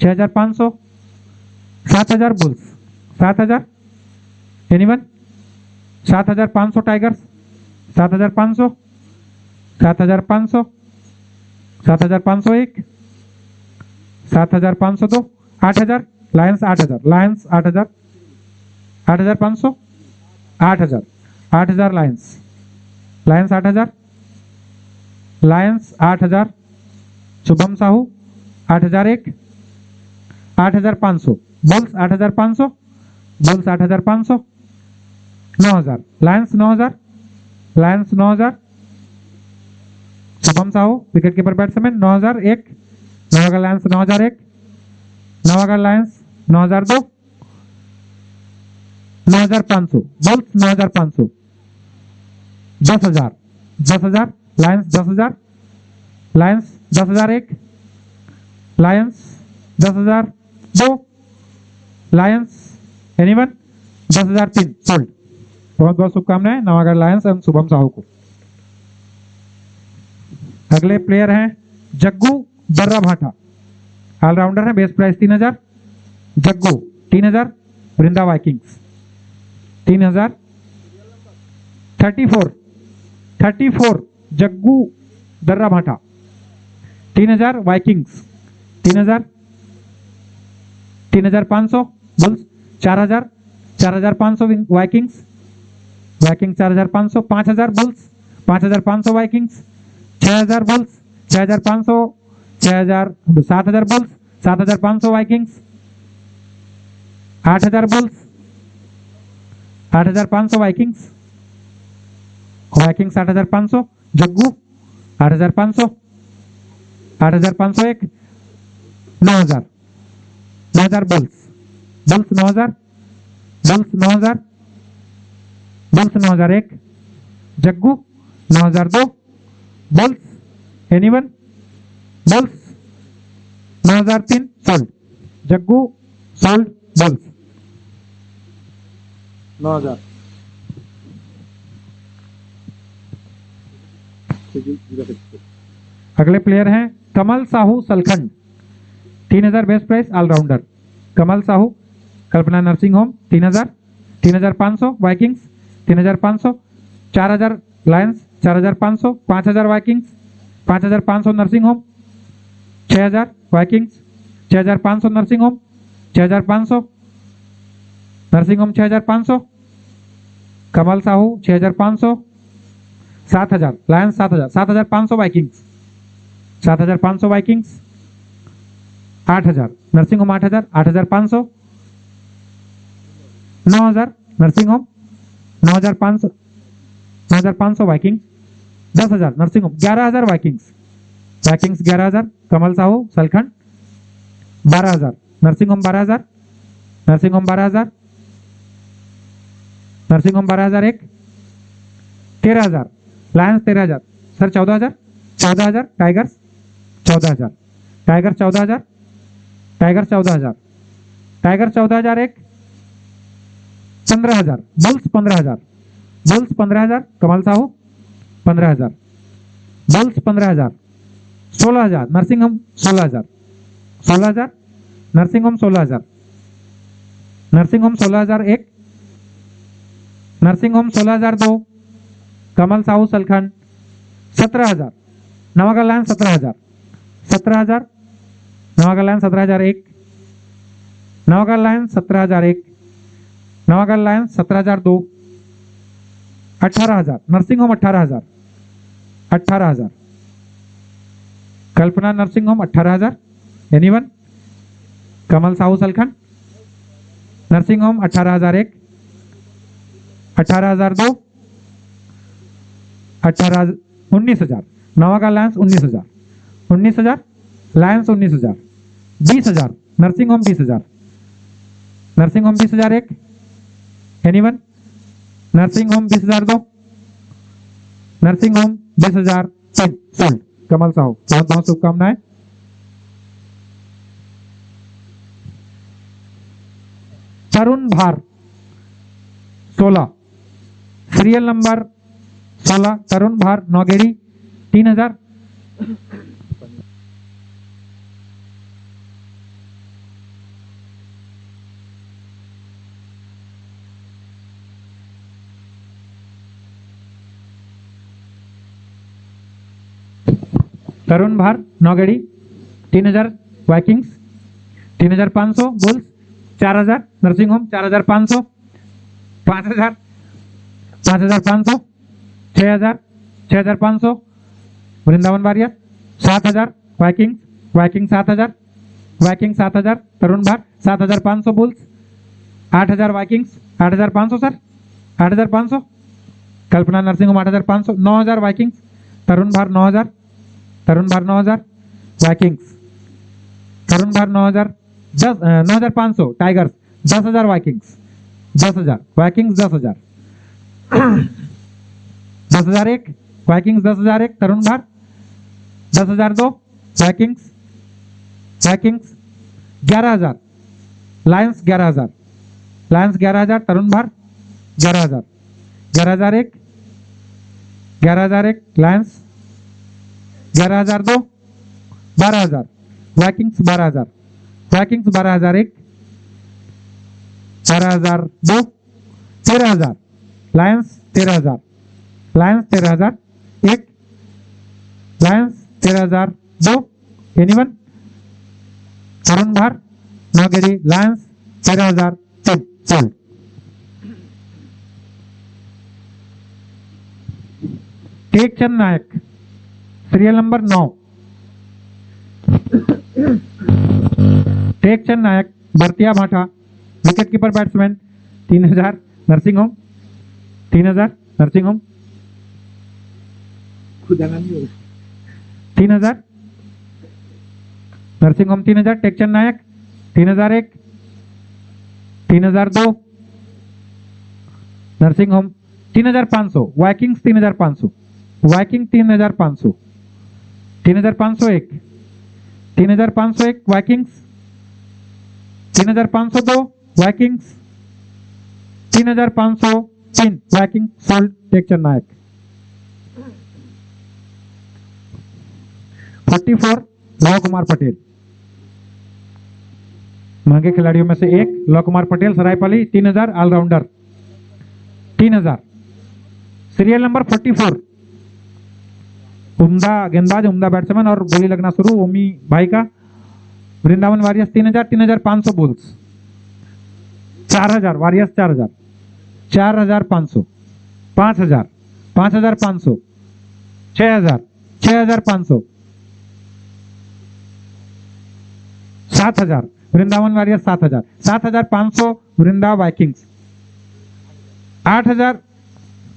6500 7000 bulls 7000। Anyone 7500 tigers 7500। 7500 7501 7502 8000 lions 8000। Lions 8000। 8500 8000। 8000 lions. Lions 8000। Lions 8000। Shubham Sahu 8001। 8500 bulls 8500। Bulls 8500। 9000 Lions 9000। Lions 9000। Shubham Sahu wicket keeper batsman 9001। Navagarh lions 9001। Navagarh lions 9002। 9500 bulls 9500। 10000। 10000 lions 10000। Lions 10001। Lions 10002। Lions anyone 10003 sold. बहुत बहुत शुभकामनाएं Navagarh Lions एवं शुभम साहू को। अगले player हैं जग्गू बर्रा भाटा। Allrounder है, base price 3000। Jaggu 3000। Vrinda Vikings 3000। 34 Jaggu दर्रा भाटा 3000। Vikings 3000। 3500 bulls 4000। 4500 Vikings. Vikings 4500। 5000 bulls 5500 Vikings. 6000 bulls 6500। 6000 7000 bulls 7500 Vikings. 8000 bulls 8500 Vikings. Vikings 8500। Jaggu 8500। 8501। 9000। 9000 bulls. Bulls 9000। Bulls 9000। Bulls 9001। Jaggu 9002। Bulls anyone bulls 9003 sold. Jaggu sold. Bulls 9000। अगले प्लेयर हैं कमल Sahu Salkhand 3000। Best price all rounder Kamal Sahu. Kalpana nursing home 3000। 3500 Vikings 3500। 4000 Lions 4500। 5000 Vikings. 5500 Nursing home. 6000 Vikings. 6500 Nursing Home. 6500 Nursing Home. 6500 Kamal Sahu 6500। 7000 Lions 7000। 7500 Vikings. 7500 Vikings. 8000 Nursing Home. 8000। 8500 9000 nursing Home. 9500 9500 Vikings. 10000 nursing Home. 11000 Vikings. Vikings 11000 Kamal Sahu Salkhand. 12000 nursing Home. 12000 nursing Home. 12000 nursing Home. 12001। 13000 Lions 13000। Sir 14,000 14,000 tigers 14,000 Tiger 14,000 Tiger 14,000 Tiger 14,000 एक 15,000 Bulls 15,000 Bulls 15,000 Kamal Sahu 15,000 Bulls 15,000 16,000 nursing home 16,000 16,000 nursing home 16,000 nursing home 16,000 एक Nursing home 16,000 दो Kamal Sahu Salkhan 17,000 Navagarh Line 17,000 17,000 Navagarh Line 17,000 एक Navagarh Line 17,000 एक Navagarh Line 17,000 दो 18,000 nursing home 18,000 18,000 Kalpana nursing home 18,000 anyone Kamal Sahu Salkhan nursing home 18,000 एक 18,000 दो 19,000 Navagarh lions 19,000 19,000 lions 19,000 20,000 nursing home 20,000 nursing home 20,000 एक anyone nursing home 20,000 दो nursing home 20,000 तीन सोल्ड कमल साहू बहुत बहुत शुभकामनाएं। तरुण भार 16 सीरियल नंबर 16 तरुण Bhar Naugedi 3,000 Tarun Bhar Naugedi 3,000 vikings 3,500 bulls 4,000 nursing home 4,500 5,000 5,500 6,000 6,500 Vrindavan warrior 7,000 vikings viking 7,000 Viking 7,000 Tarun Bhar 7,500 bulls 8,000 Vikings 8,500 sir 8,500 Kalpana nursing home 8,500 9,000 vikings Tarun Bhar 9,000 तरुण Bhar 9,000 vikings Tarun Bhar 9,000 9,500 Tigers 10,000 Vikings 10,000 Vikings 10,000 10,000 एक Vikings 10,000 एक तरुण भार 10,000 दो वाइकिंग्स वाइकिंग्स 11,000 लायंस 11,000 लायंस 11,000 तरुण भार 11,000 11,000 एक 11,000 एक लायंस 11,000 दो 12,000 वाइकिंग्स 12,000 वाइकिंग्स 12,000 एक 12,000 दो 13,000 लायंस 13,000 लायंस 13,000 एक लायंस 13,000 दो एनीवन तरुण भार नौगेड़ी लायंस 13,000 तीन sold. Tek Chand Nayak serial number 9 Tek Chand Nayak Bhartiya Bhata wicket keeper batsman 3,000 Nursing home 3,000 Nursing home 3,000 Nursing home 3,000 Tek Chand Nayak 3,000 एक 3,000 दो नर्सिंग होम 3,500 वाइकिंग्स 3,500 वाइकिंग 3,500 3,500 एक 3,500 एक वाइकिंग्स 3,500 दो वाइकिंग्स 3,500 तीन वाइकिंग सोल्ड टेक चंद नायक। 44 लव कुमार पटेल महंगे खिलाड़ियों में से एक Luv Kumar Patel Saraipali 3,000 allrounder 3,000 serial number 44 उम्दा गेंदबाज उम्दा बैट्समैन और गोली लगना शुरू ओमी भाई का Vrindavan Warriors 3,000 3,500 bulls 4,000 Warriors 4,000 4,500 5,000 5,500 6,000 6,500 7,000 Vrindavan Warriors 7,000 7,500 Vrinda Vikings 8,000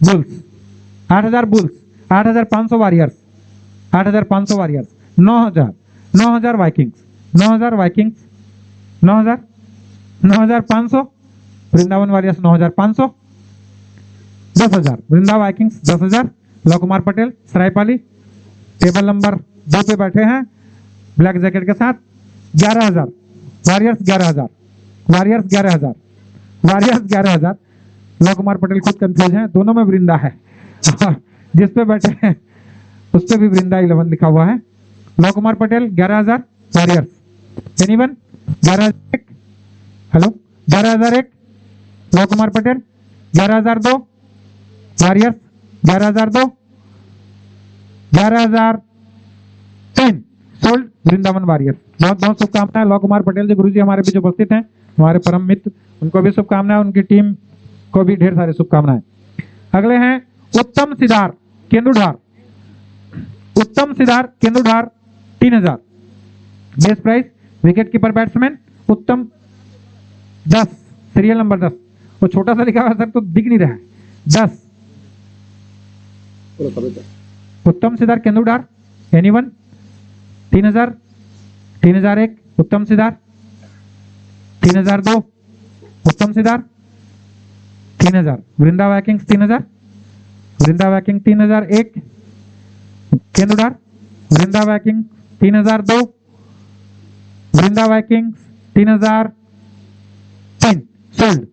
Bulls 8,000 Bulls 8,500 Warriors 8,500 Warriors 9,000 9,000 Vikings 9,000 Vikings 9,000 9,500 Vrindavan Warriors 9,500 10,000 Vrinda Vikings 10,000 Lav Kumar Patel Saraipali table number 2 पे बैठे हैं ब्लैक जैकेट के साथ 11,000 Warriors 11,000 Warriors 11,000 Warriors 11,000। Lav Kumar Patel खुद कंफ्यूज हैं, दोनों में वृंदा है जिस पे बैठे हैं उस पे भी वृंदा 11 लिखा हुआ है। Love Kumar Patel 11,000 warriors. Anyone 11,001 hello 11,001 love Kumar Patel 11,002 warriors 11,002 11,003 sold Vrindavan warriors. बहुत बहुत शुभकामनाएं लव कुमार पटेल जी गुरुजी हमारे बीच उपस्थित हैं, हमारे परम मित्र, उनको भी शुभकामनाएं, उनकी टीम को भी ढेर सारी शुभकामनाएं। अगले हैं उत्तम Sidar Kendudhar. Uttam Sidar Kendudhar 3,000 base price. Wicket keeper batsman Uttam 10 serial number 10। वो छोटा सा लिखा हुआ सर तो दिख नहीं रहा है 10। उत्तम सिदार केंदुधार एनीवन 3,000 3,001 उत्तम Sidar 3,002 Uttam Sidar 3,000 Vrinda Vikings 3,000 Vrinda Viking 3,001 Kendudhar Vrinda Viking 3,002 Vrinda Vikings 3,003 sold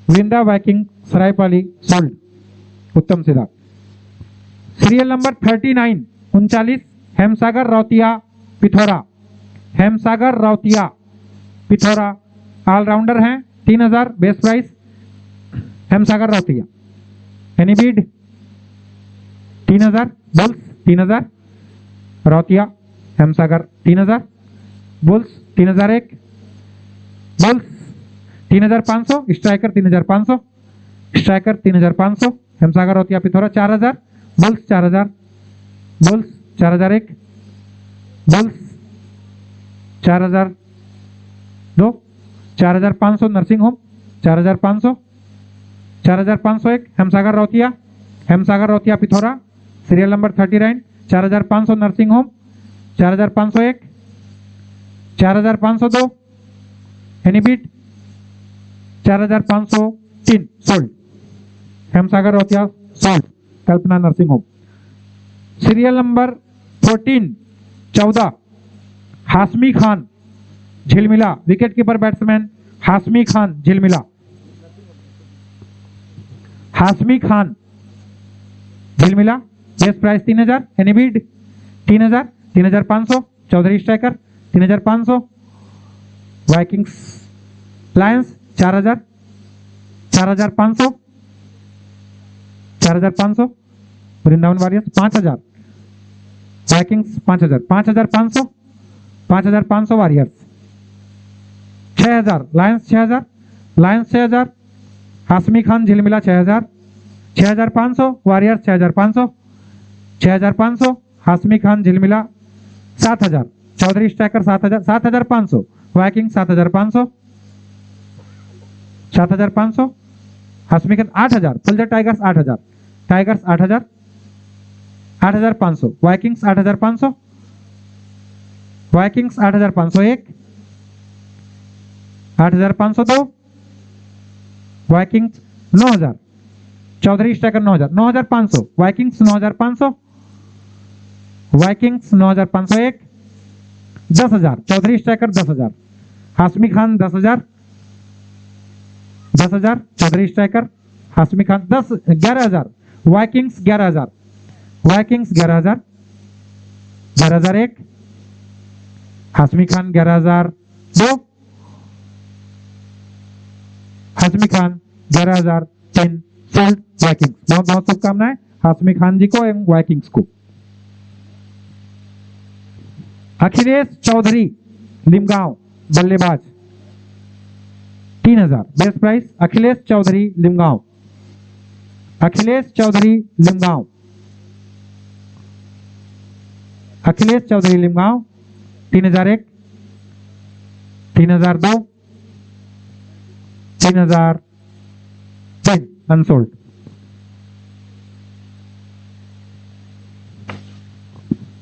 Vrinda Viking Saraipali sold Uttam Sidar. Serial number 39 39 Hemsagar Rautiya Pithora. Hemsagar Rautiya Pithora all rounder हैं 3,000 base price. Hemsagar Rautiya any bid 3,000 Bulls 3,000 Rautiya Hemsagar 3,000 Bulls 3,001 Bulls 3,500 Striker 3,500 Striker 3,500 Hemsagar Rautiya Pithora 4,000 Bulls 4,000 Bulls 4,001 Bulls 4,002 4,500 Nursing home 4,500 4,501 Hemsagar Rautiya Pithora serial number 39 4,500 Nursing Home 4,501 4,502 any bid 4,503 sold Hemsagar Rautiya sold Kalpana nursing Home. Serial number 14 Hashmi Khan Jhilmila wicket keeper batsman Hashmi Khan Jhilmila. Hashmi Khan Jhilmila base price 3,000 any bid 3,000 3,500 Chaudhary Striker 3,500 Vikings Lions 4,000 4,500 4,500 Vrindavan Warriors 5,000 Vikings 5,000 5,500 5,500 Warriors 6,000 Lions 6,000 Hashmi Khan Jhilmila 6,000 6,500 warriors 6,500 Hashmi Khan Jhilmila 7,000 Chaudhary Striker 7,500 Viking 7,500 Hashmi Khan 8,000 Phuljhar Tigers 8,000 8,500 Vikings 8,500 Vikings 8,501 8,502 Vikings 9,000 Chaudhary Striker 9,500 Vikings 9,500 Vikings 9,501 10,000 Chaudhary Striker 10,000 Hashmi Khan 10,000 Chaudhary Striker Hashmi Khan 11,000 Vikings 11,000 11,001 Hashmi Khan 11,002 Hashmi Khan 11,003 sold Vikings. बहुत बहुत शुभकामनाएं हाशमी खान जी को एवं Vikings को। अखिलेश चौधरी लिमगांव बल्लेबाज 3,000 base price. Akhilesh Chaudhary Limgaon 3,001 3,002 3,003 unsold.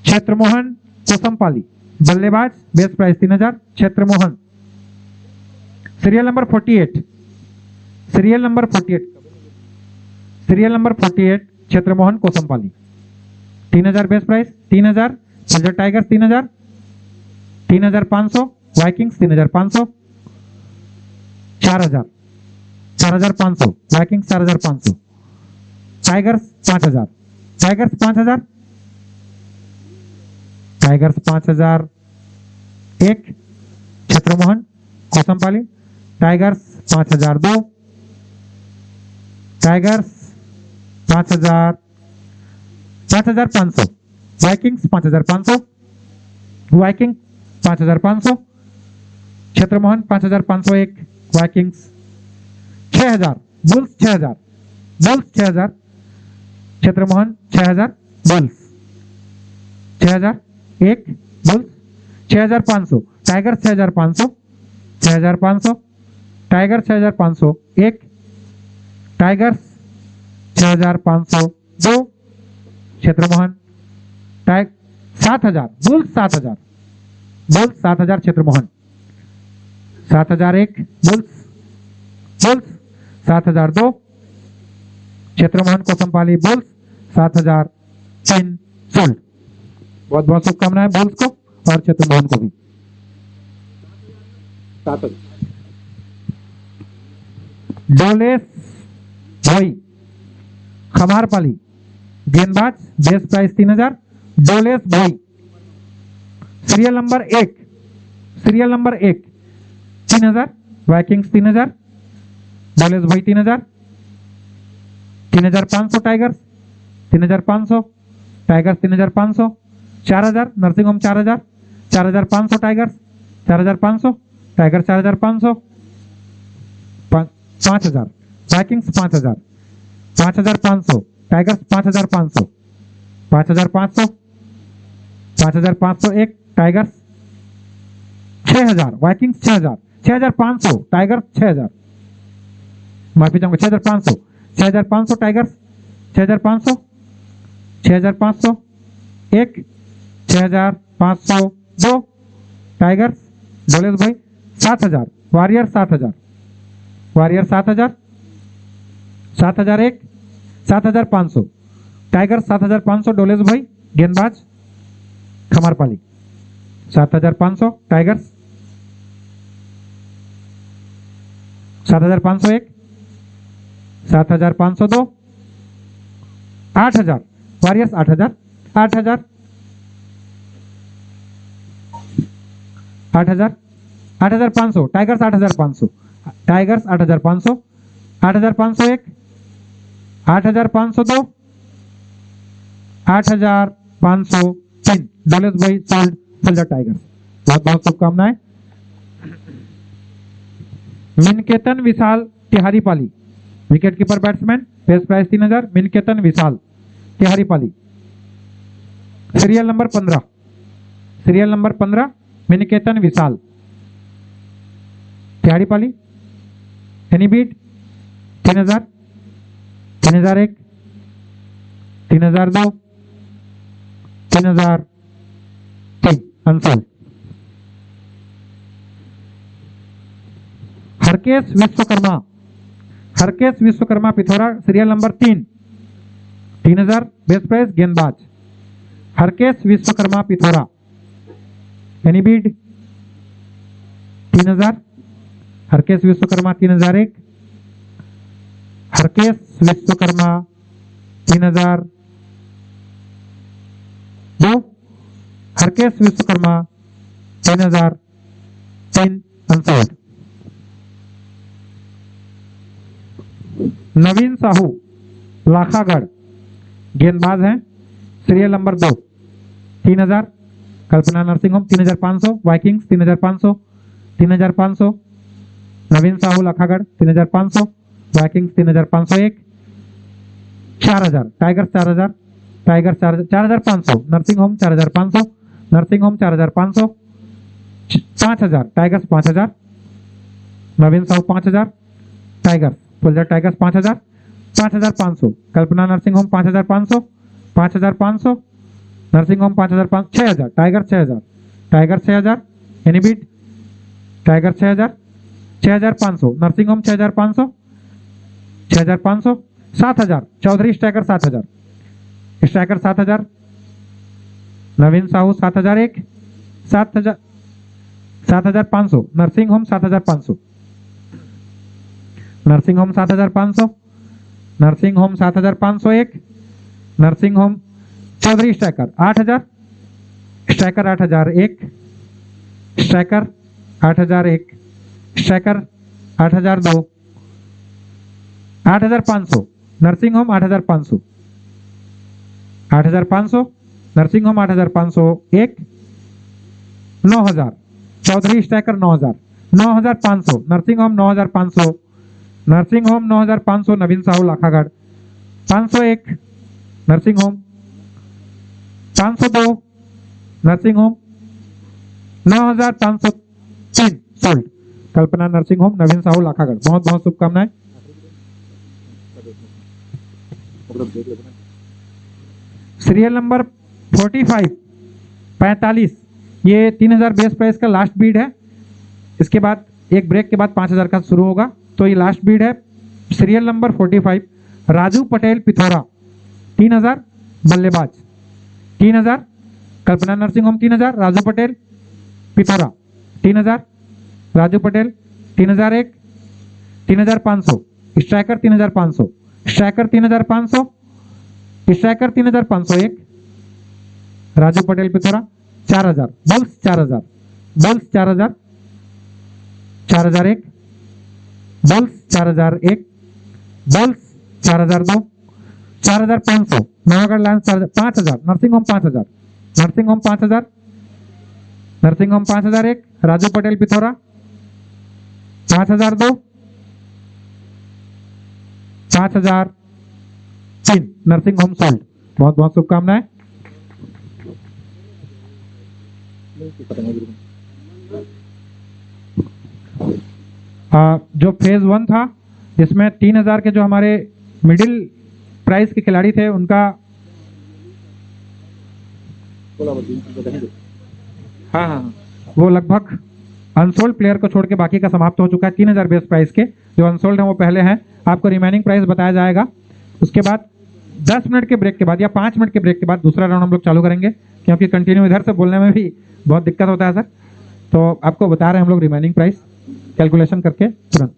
Kshetramohan Kosampali बल्लेबाज base price 3,000 Kshetramohan. Serial number 48 Kshetramohan Kosampali 3000 base price, 3000 soldier Tigers 3000, 3500 Vikings 3500, 4000, 4500 Vikings 4500, Tigers 5000, tigers 5000, tigers 5000 एक, Chhatramohan Kosampali, Tigers 5002, Tigers 5000, 5500 Vikings 5500, Viking 5500, Chhatramohan 5501 Vikings, 6000 bulls 6000, bulls 6000, Chhatramohan 6000 bulls, 6000 एक बुल्स, 6500 टाइगर 6500, 6500 टाइगर 6500 एक, टाइगर्स 6500 दो, छत्रमोहन 7000 बुल्स 7000, बुल्स 7000 छत्रमोहन, 7000 एक bulls, bulls 7000 दो, छत्रमोहन Kosampali bulls 7000 तीन sold. बहुत बहुत शुभकामनाएं बुल्स को और छत्रमोहन को भी। 7000 डोलेस भोई खमारपाली गेंदबाज बेस प्राइस 3000, डोलेस भोई सीरियल नंबर एक, सीरियल नंबर एक 3000, वाइकिंग्स 3000, डोलेस भोई 3000, 3500 tigers 3500, tigers 3500, 4000 nursing home 4000, 4500 tigers 4500, tigers 4500, 5000 vikings 5000, 5500 tigers 5500, 5500, 5500 एक, टाइगर्स 6000, वाइकिंग्स 6000, 6500 टाइगर्स 6000, माफी चाहूंगा 6500, 6500 टाइगर्स 6500, 6500 एक, 6500 दो, टाइगर्स डोलेस भाई 7000, वॉरियर 7000, वॉरियर 7000, 7000 एक, 7500 टाइगर्स 7500, डोलेस भाई गेंदबाज खमारपाली 7500, टाइगर्स 7500 एक, 7500 दो, 8000 वॉरियर्स 8000, 8000, 8000, 8500 टाइगर्स 8500, टाइगर्स 8500, 8500 एक, 8500 दो, 8500 तीन, डोलेस भाई सोल्ड सोल्जर टाइगर्स। बहुत बहुत शुभकामनाएं। Minketan Vishal Tihari Pali wicket keeper batsman base price 3000, Minketan Vishal Tihari Pali serial number 15, serial number 15 Minketan Vishal Tihari Pali, any beat 3000, 3000 एक, 3000 दो, 3000 तीन, unsold. Harkesh Vishwakarma, Harkesh Vishwakarma Pithora serial number 3, 3000 base price गेंदबाज, हरकेश विश्वकर्मा पिथौरा, एनी बीड 3000, हरकेश विश्वकर्मा 3000 एक, हरकेश विश्वकर्मा 3000 दो, हरकेश विश्वकर्मा 3000 तीन, अनसोल्ड। नवीन साहू लाखागढ़ गेंदबाज हैं serial number 2, 3000, Kalpana nursing home 3500, Vikings 3500, 3500, Naveen Sahu Lakhagarh 3500, Vikings 3500 एक, 4000 tigers 4000, Tigers 4500, nursing home 4500, nursing home 4500, 5000 tigers 5000, Naveen Sahu 5000, Tigers soldier Tigers 5000, 5500, Kalpana nursing Home 5500, 5500, Nursing Home 5500, 6000 tiger 6000, tiger 6000, any bid Tiger 6000, 6500, Nursing Home 6500, 6500, 7000 Chaudhary Striker 7000, striker 7000, Naveen Sahu 7001, 7500, nursing home 7500, nursing home 7500, nursing Home 7501, Nursing Home Chaudhary Striker 8000, Striker 8001, Striker 8001, Striker 8002, 8500, Nursing home 8500, 8500, Nursing home 8501, 9000, Chaudhary Striker 9000, 9500, Nursing Home 9500, Nursing Home 9500, Naveen Sahu Lakhagarh 501, Nursing Home 502, Nursing Home 9503 sold. Kalpana nursing Home, Naveen Sahu Lakhagarh, बहुत बहुत शुभकामनाएं। Serial number 45, ये 3000 base price का last bid है। इसके बाद एक break के बाद 5000 का शुरू होगा, तो ये लास्ट बीड है। सीरियल नंबर 45, राजू पटेल पिथौरा 3000, बल्लेबाज 3000, Kalpana nursing home 3000, Raju Patel Pithora 3000, Raju Patel 3001, 3500, Striker 3500, Striker 3500, Striker 3501, Raju Patel Pithora 4000, Bulls 4000, Bulls 4000, 4001, Bulls 4001, Bulls 4002, 4500, Navagarh Line 5000, Nursing home 5000, Nursing home 5000, Nursing home 5001, Raju Patel Pithora 5002, 5003, Nursing home sold. बहुत बहुत शुभकामनाएं। जो फेज 1 था जिसमें 3000 के जो हमारे मिडिल प्राइस के खिलाड़ी थे उनका हाँ वो लगभग अनसोल्ड प्लेयर को छोड़ के बाकी का समाप्त हो चुका है। 3000 बेस प्राइस के जो अनसोल्ड हैं वो पहले हैं, आपको रिमेनिंग प्राइस बताया जाएगा। उसके बाद 10 मिनट के ब्रेक के बाद या 5 मिनट के ब्रेक के बाद दूसरा राउंड हम लोग चालू करेंगे, क्योंकि कंटिन्यू इधर से बोलने में भी बहुत दिक्कत होता है सर। तो आपको बता रहे हैं हम लोग रिमेनिंग प्राइस कैलकुलेशन करके तुरंत।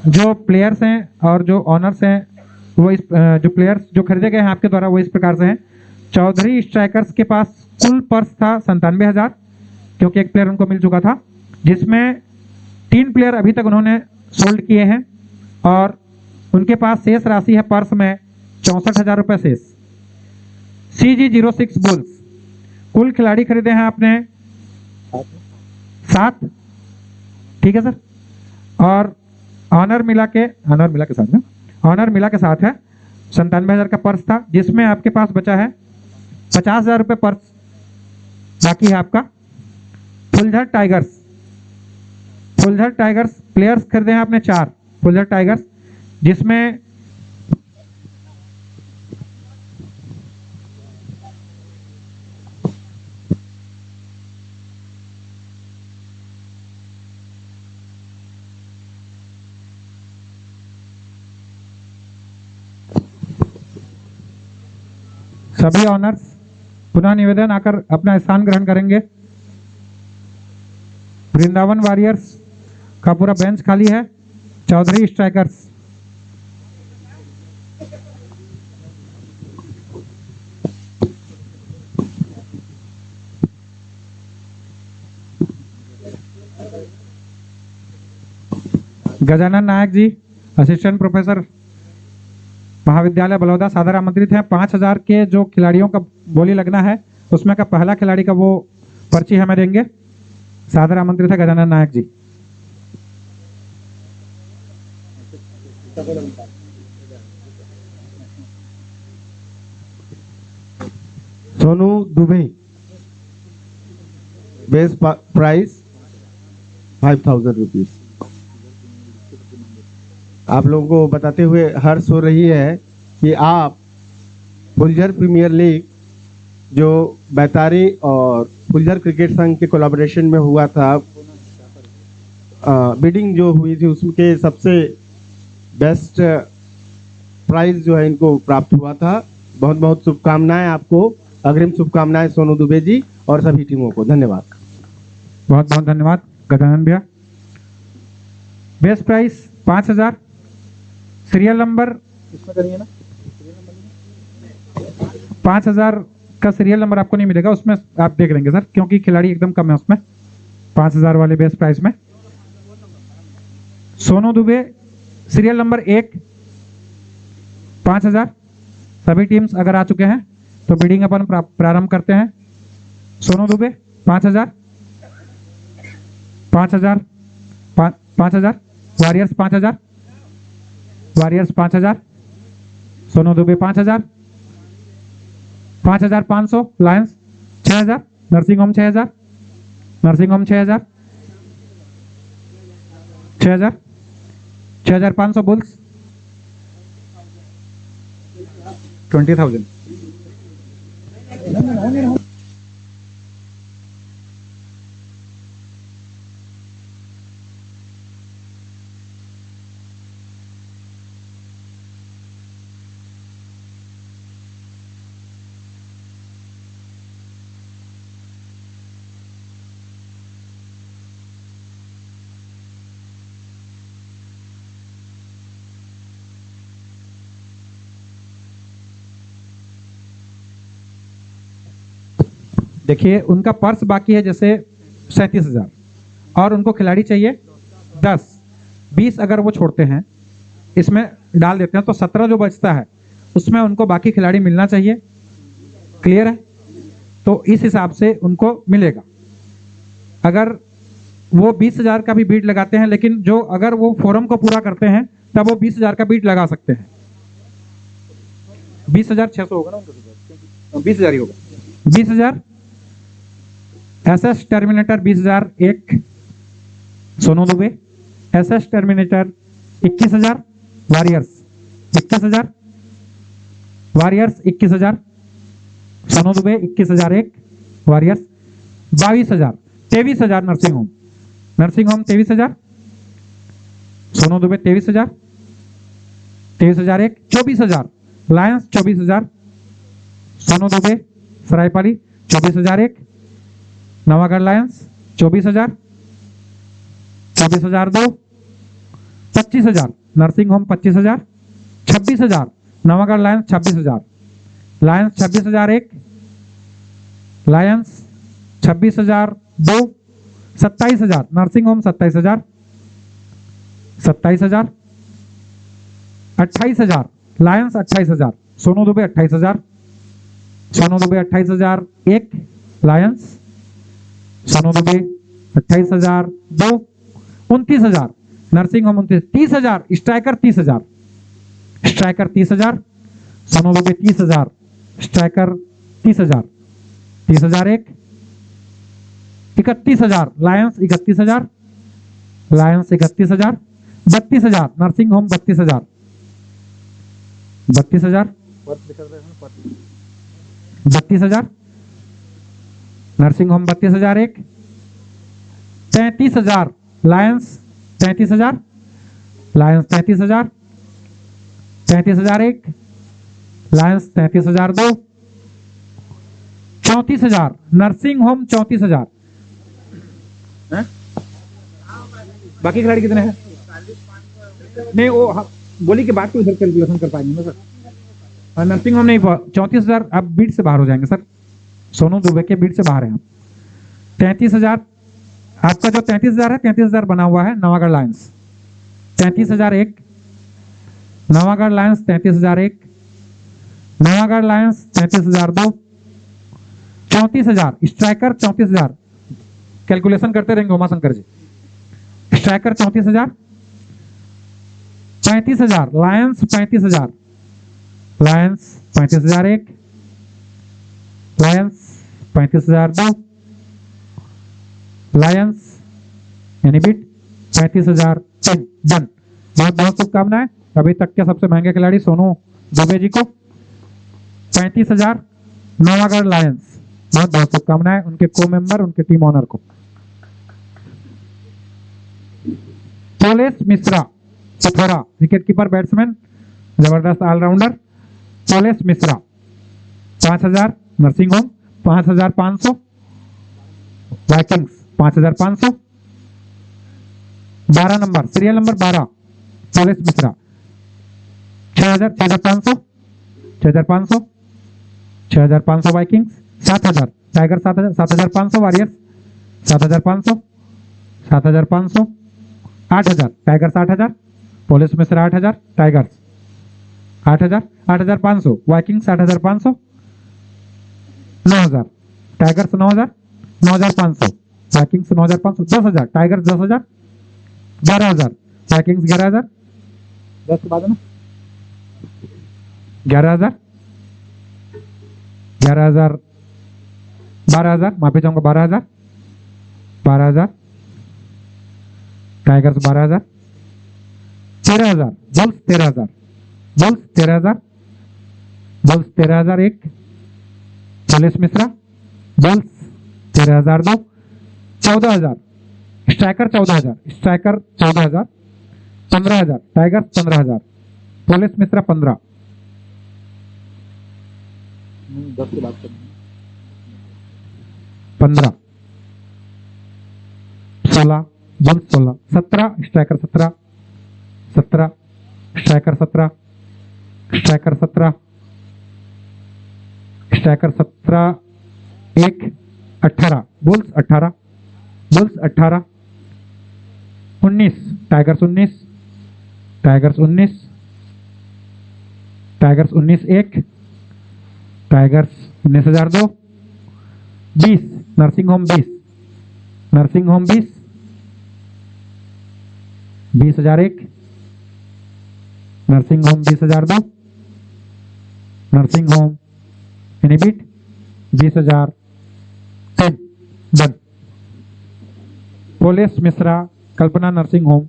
जो प्लेयर्स हैं और जो ऑनर्स हैं वो इस जो प्लेयर्स जो खरीदे गए हैं आपके द्वारा वो इस प्रकार से हैं। चौधरी स्ट्राइकर्स के पास कुल पर्स था 97,000, क्योंकि एक प्लेयर उनको मिल चुका था, जिसमें 3 प्लेयर अभी तक उन्होंने सोल्ड किए हैं और उनके पास शेष राशि है पर्स में 64,000 रुपये शेष। CG06 बुल्स कुल खिलाड़ी खरीदे हैं आपने 7, ठीक है सर। और ऑनर मिला के साथ में ऑनर मिला के साथ है 97,000 का पर्स था, जिसमें आपके पास बचा है 50,000 रुपये पर्स बाकी है आपका। फुलझर टाइगर्स प्लेयर्स खरीदे हैं आपने 4 फुलझर टाइगर्स, जिसमें सभी ऑनर्स पुनः निवेदन आकर अपना स्थान ग्रहण करेंगे। वृंदावन वॉरियर्स का पूरा बेंच खाली है। चौधरी स्ट्राइकर्स गजानन नायक जी असिस्टेंट प्रोफेसर महाविद्यालय बलौदा सादर आमंत्रित हैं। 5000 के जो खिलाड़ियों का बोली लगना है उसमें का पहला खिलाड़ी का वो पर्ची हमें देंगे। सादर आमंत्रित है Gajanan Nayak ji. Sonu Dubey base price 5,000 rupees. आप लोगों को बताते हुए हर्ष हो रही है कि आप फुलझर प्रीमियर लीग जो बैतारी और फुलझर क्रिकेट संघ के कोलैबोरेशन में हुआ था, बिडिंग जो हुई थी उसके सबसे बेस्ट प्राइज जो है इनको प्राप्त हुआ था। बहुत बहुत शुभकामनाएं आपको, अग्रिम शुभकामनाएं सोनू दुबे जी और सभी टीमों को। धन्यवाद। बहुत बहुत धन्यवाद गजानन भैया। Best price 5,000। सीरियल नंबर इसमें करिए ना, 5,000 का सीरियल नंबर आपको नहीं मिलेगा, उसमें आप देख लेंगे सर, क्योंकि खिलाड़ी एकदम कम है उसमें। 5,000 वाले बेस्ट प्राइस में सोनू दुबे सीरियल नंबर 1 5,000। सभी टीम्स अगर आ चुके हैं तो बिडिंग अपन प्रारंभ करते हैं। Sonu Dubey 5,000, 5,000, 5,000। Warriors 5,000, warriors 5,000। Sonu Dubey 5,000, 5,500। Lions 6,000। Nursing home 6,000, Nursing home 6,000, 6,000, 6,500। Bulls 20,000। देखिए उनका पर्स बाकी है जैसे 37,000 और उनको खिलाड़ी चाहिए 10। 20 अगर वो छोड़ते हैं इसमें डाल देते हैं तो 17 जो बचता है उसमें उनको बाकी खिलाड़ी मिलना चाहिए। क्लियर है? तो इस हिसाब से उनको मिलेगा। अगर वो 20,000 का भी बीट लगाते हैं, लेकिन जो अगर वो फोरम को पूरा करते हैं तब वो 20,000 का बीट लगा सकते हैं। 20,600 होगा ना उनका, 20,000 ही होगा। 20,000 SS Terminator 20,001 Sonu Dubey. SS terminator 21,000। Warriors 21,000, Warriors 21,000। Sonu Dubey 21,001, Warriors 22,000। 23,000 Nursing home, nursing Home 23,000। Sonu Dubey 23,000, 23,001। 24,000 Lions 24,000। Sonu Dubey Saraipali 24,001। Navagarh Lions 24,000, 24,002। 25,000 Nursing home 25,000। 26,000 Navagarh Lions 26,000। Lions 26,001, Lions 26,002। 27,000 Nursing Home 27,000, 27,000। 28,000 Lions 28,000। Sonu Dubey 28,000, Sonu Dubey 28,001। Lions Sonu Dubey 28,002। 29,000 nursing home 29। 30,000 striker 30,000, striker 30,000। Sonu Dubey 30,000, striker 30,000। 30,001। 31,000 Lions 31,000, Lions 31,000। 32,000 nursing home 32,000, 32,000। 32,000 nursing home 32,001। 33,000 Lions 33,000, Lions 33,000। 33,001 Lions 33,002। 34,000 nursing home 34,000। बाकी खिलाड़ी कितने हैं? नहीं वो बोली के बाद तो उधर कैलकुलेशन कर पाएंगे ना सर। नर्सिंग होम नहीं 34,000 अब बीट से बाहर हो जाएंगे सर। सोनू दुबे के बीट से बाहर है। 33,000 आपका जो 33,000 है, 33,000 बना हुआ है Navagarh Lions 33,001। Navagarh Lions 33,001। Navagarh Lions 33,002। 34,000 Striker 34,000। Calculation करते रहेंगे Umashankar ji. Striker 34,000। 35,000 Lions 35,000, Lions 35,001। Lions 35,002। Lions यानी बीट 35,000 डन। बहुत बहुत शुभकामनाएं अभी तक के सबसे महंगे खिलाड़ी सोनू दुबे जी को 35,000 नवागढ़ लायंस। बहुत बहुत शुभकामनाएं उनके को मेंबर उनके टीम ऑनर को। Polesh Mishra Pithora wicket keeper batsman जबरदस्त all rounder Polesh Mishra 5,000 nursing Home 5,500 Vikings 5,500। 12 number serial number 12 Polesh Mishra 6,000 6,500 6,500 6,500 Vikings 7,000 Tiger 7,000 7,500 Warriors 7,500 7,500 8,000 Tigers 8,000 Polesh Mishra 8,000 Tigers 8,000 8,500 Vikings 8,500 9,000 Tigers 9,000 9,500 Vikings 9,500 10,000 Tigers 10,000 11,000 Vikings 11,000 10 के बाद है ना 11,000 11,000 12,000 माफी चाहूंगा 12,000 12,000 टाइगर्स 12,000 13,000 बुल्स 13,000 बुल्स 13,000 बुल्स 13,000 एक पोलिस मिश्रा बुल्स 13,000 दो 14,000 Striker 14,000 Striker 14,000 15,000 Tigers 15,000 Polesh Mishra 15 10 की बात करें 15 16 Bulls 16 17 Striker 17 17 Striker 17 Striker 17 Striker 17 एक 18 Bulls 18 Bulls 18 19 Tigers 19 Tigers 19 Tigers 19 एक Tigers 19,002 20 Nursing Home 20 Nursing Home 20 20,001 Nursing Home 20,002 Nursing Home any bid 20,000 done. Polesh Mishra Kalpana nursing Home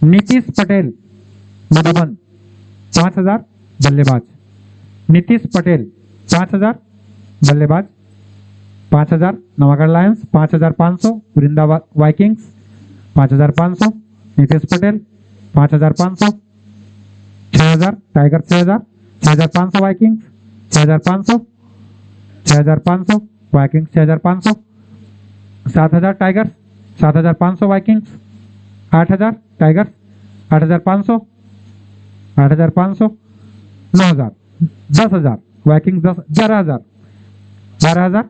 Nitish Patel Madhuban 5,000 बल्लेबाज नीतीश पटेल 5,000 बल्लेबाज 5,000 Navagarh Lions 5,500 Vrindavan Vikings 5,500 Nitish Patel 5,500 6,000 Tiger 6,000 6,500 Vikings 6,500 6,500 Vikings 6,500 7,000 Tigers 7,500 Vikings 8,000 Tigers 8,500 8,500 9,000 10,000 Vikings 10 11,000 12,000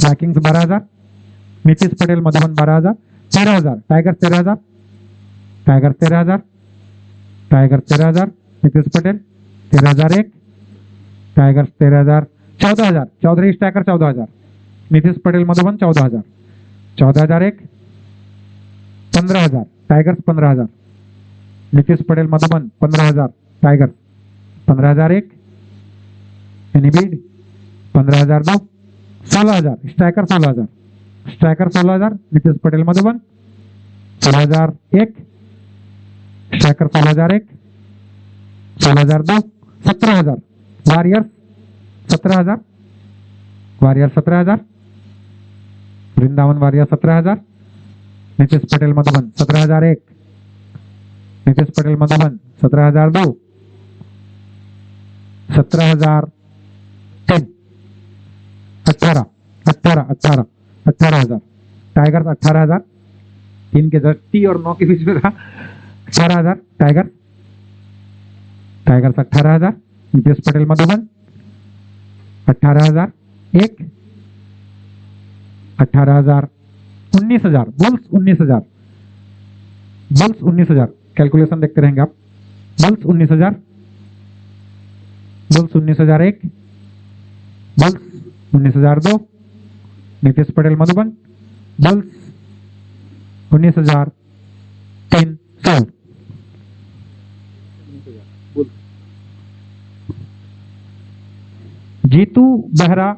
Vikings 12,000 Nitish Patel Madhuban 12,000 13,000 Tigers 13,000 Tigers 13,000 Tigers 13,000 Nitish Patel 13,001 Tigers 13,000 14,000 Chaudhary Striker 14,000 Nitish Patel Madhuban 14,000 14,001 15,000 Tigers 15,000 Nitish Patel Madhuban 15,000 Tigers 15,001 एनीबीड 15,002 16,000 Striker 16,000 Striker 16,000 Nitish Patel Madhuban 16,001 striker 16,001 16,002 17,000 Warriors 17,000 warrior 17,000 Vrindavan warrior 17,000 Nitish Patel Madhuban 17,001 Nitish Patel Madhuban 17,002 17,010 18 18 18 18,000 Tigers 18,000 3 के 10 और 9 के बीच में था 18,000 tiger tigers 18,000 Nitish Patel Madhuban 18,000 एक 18,000 19,000 bulls 19,000 bulls 19,000 calculation देखते रहेंगे आप Bulls 19,000 Bulls 19,001 Bulls 19,002 Nitish Patel Madhuban Bulls 19,003 sold Jitu Behera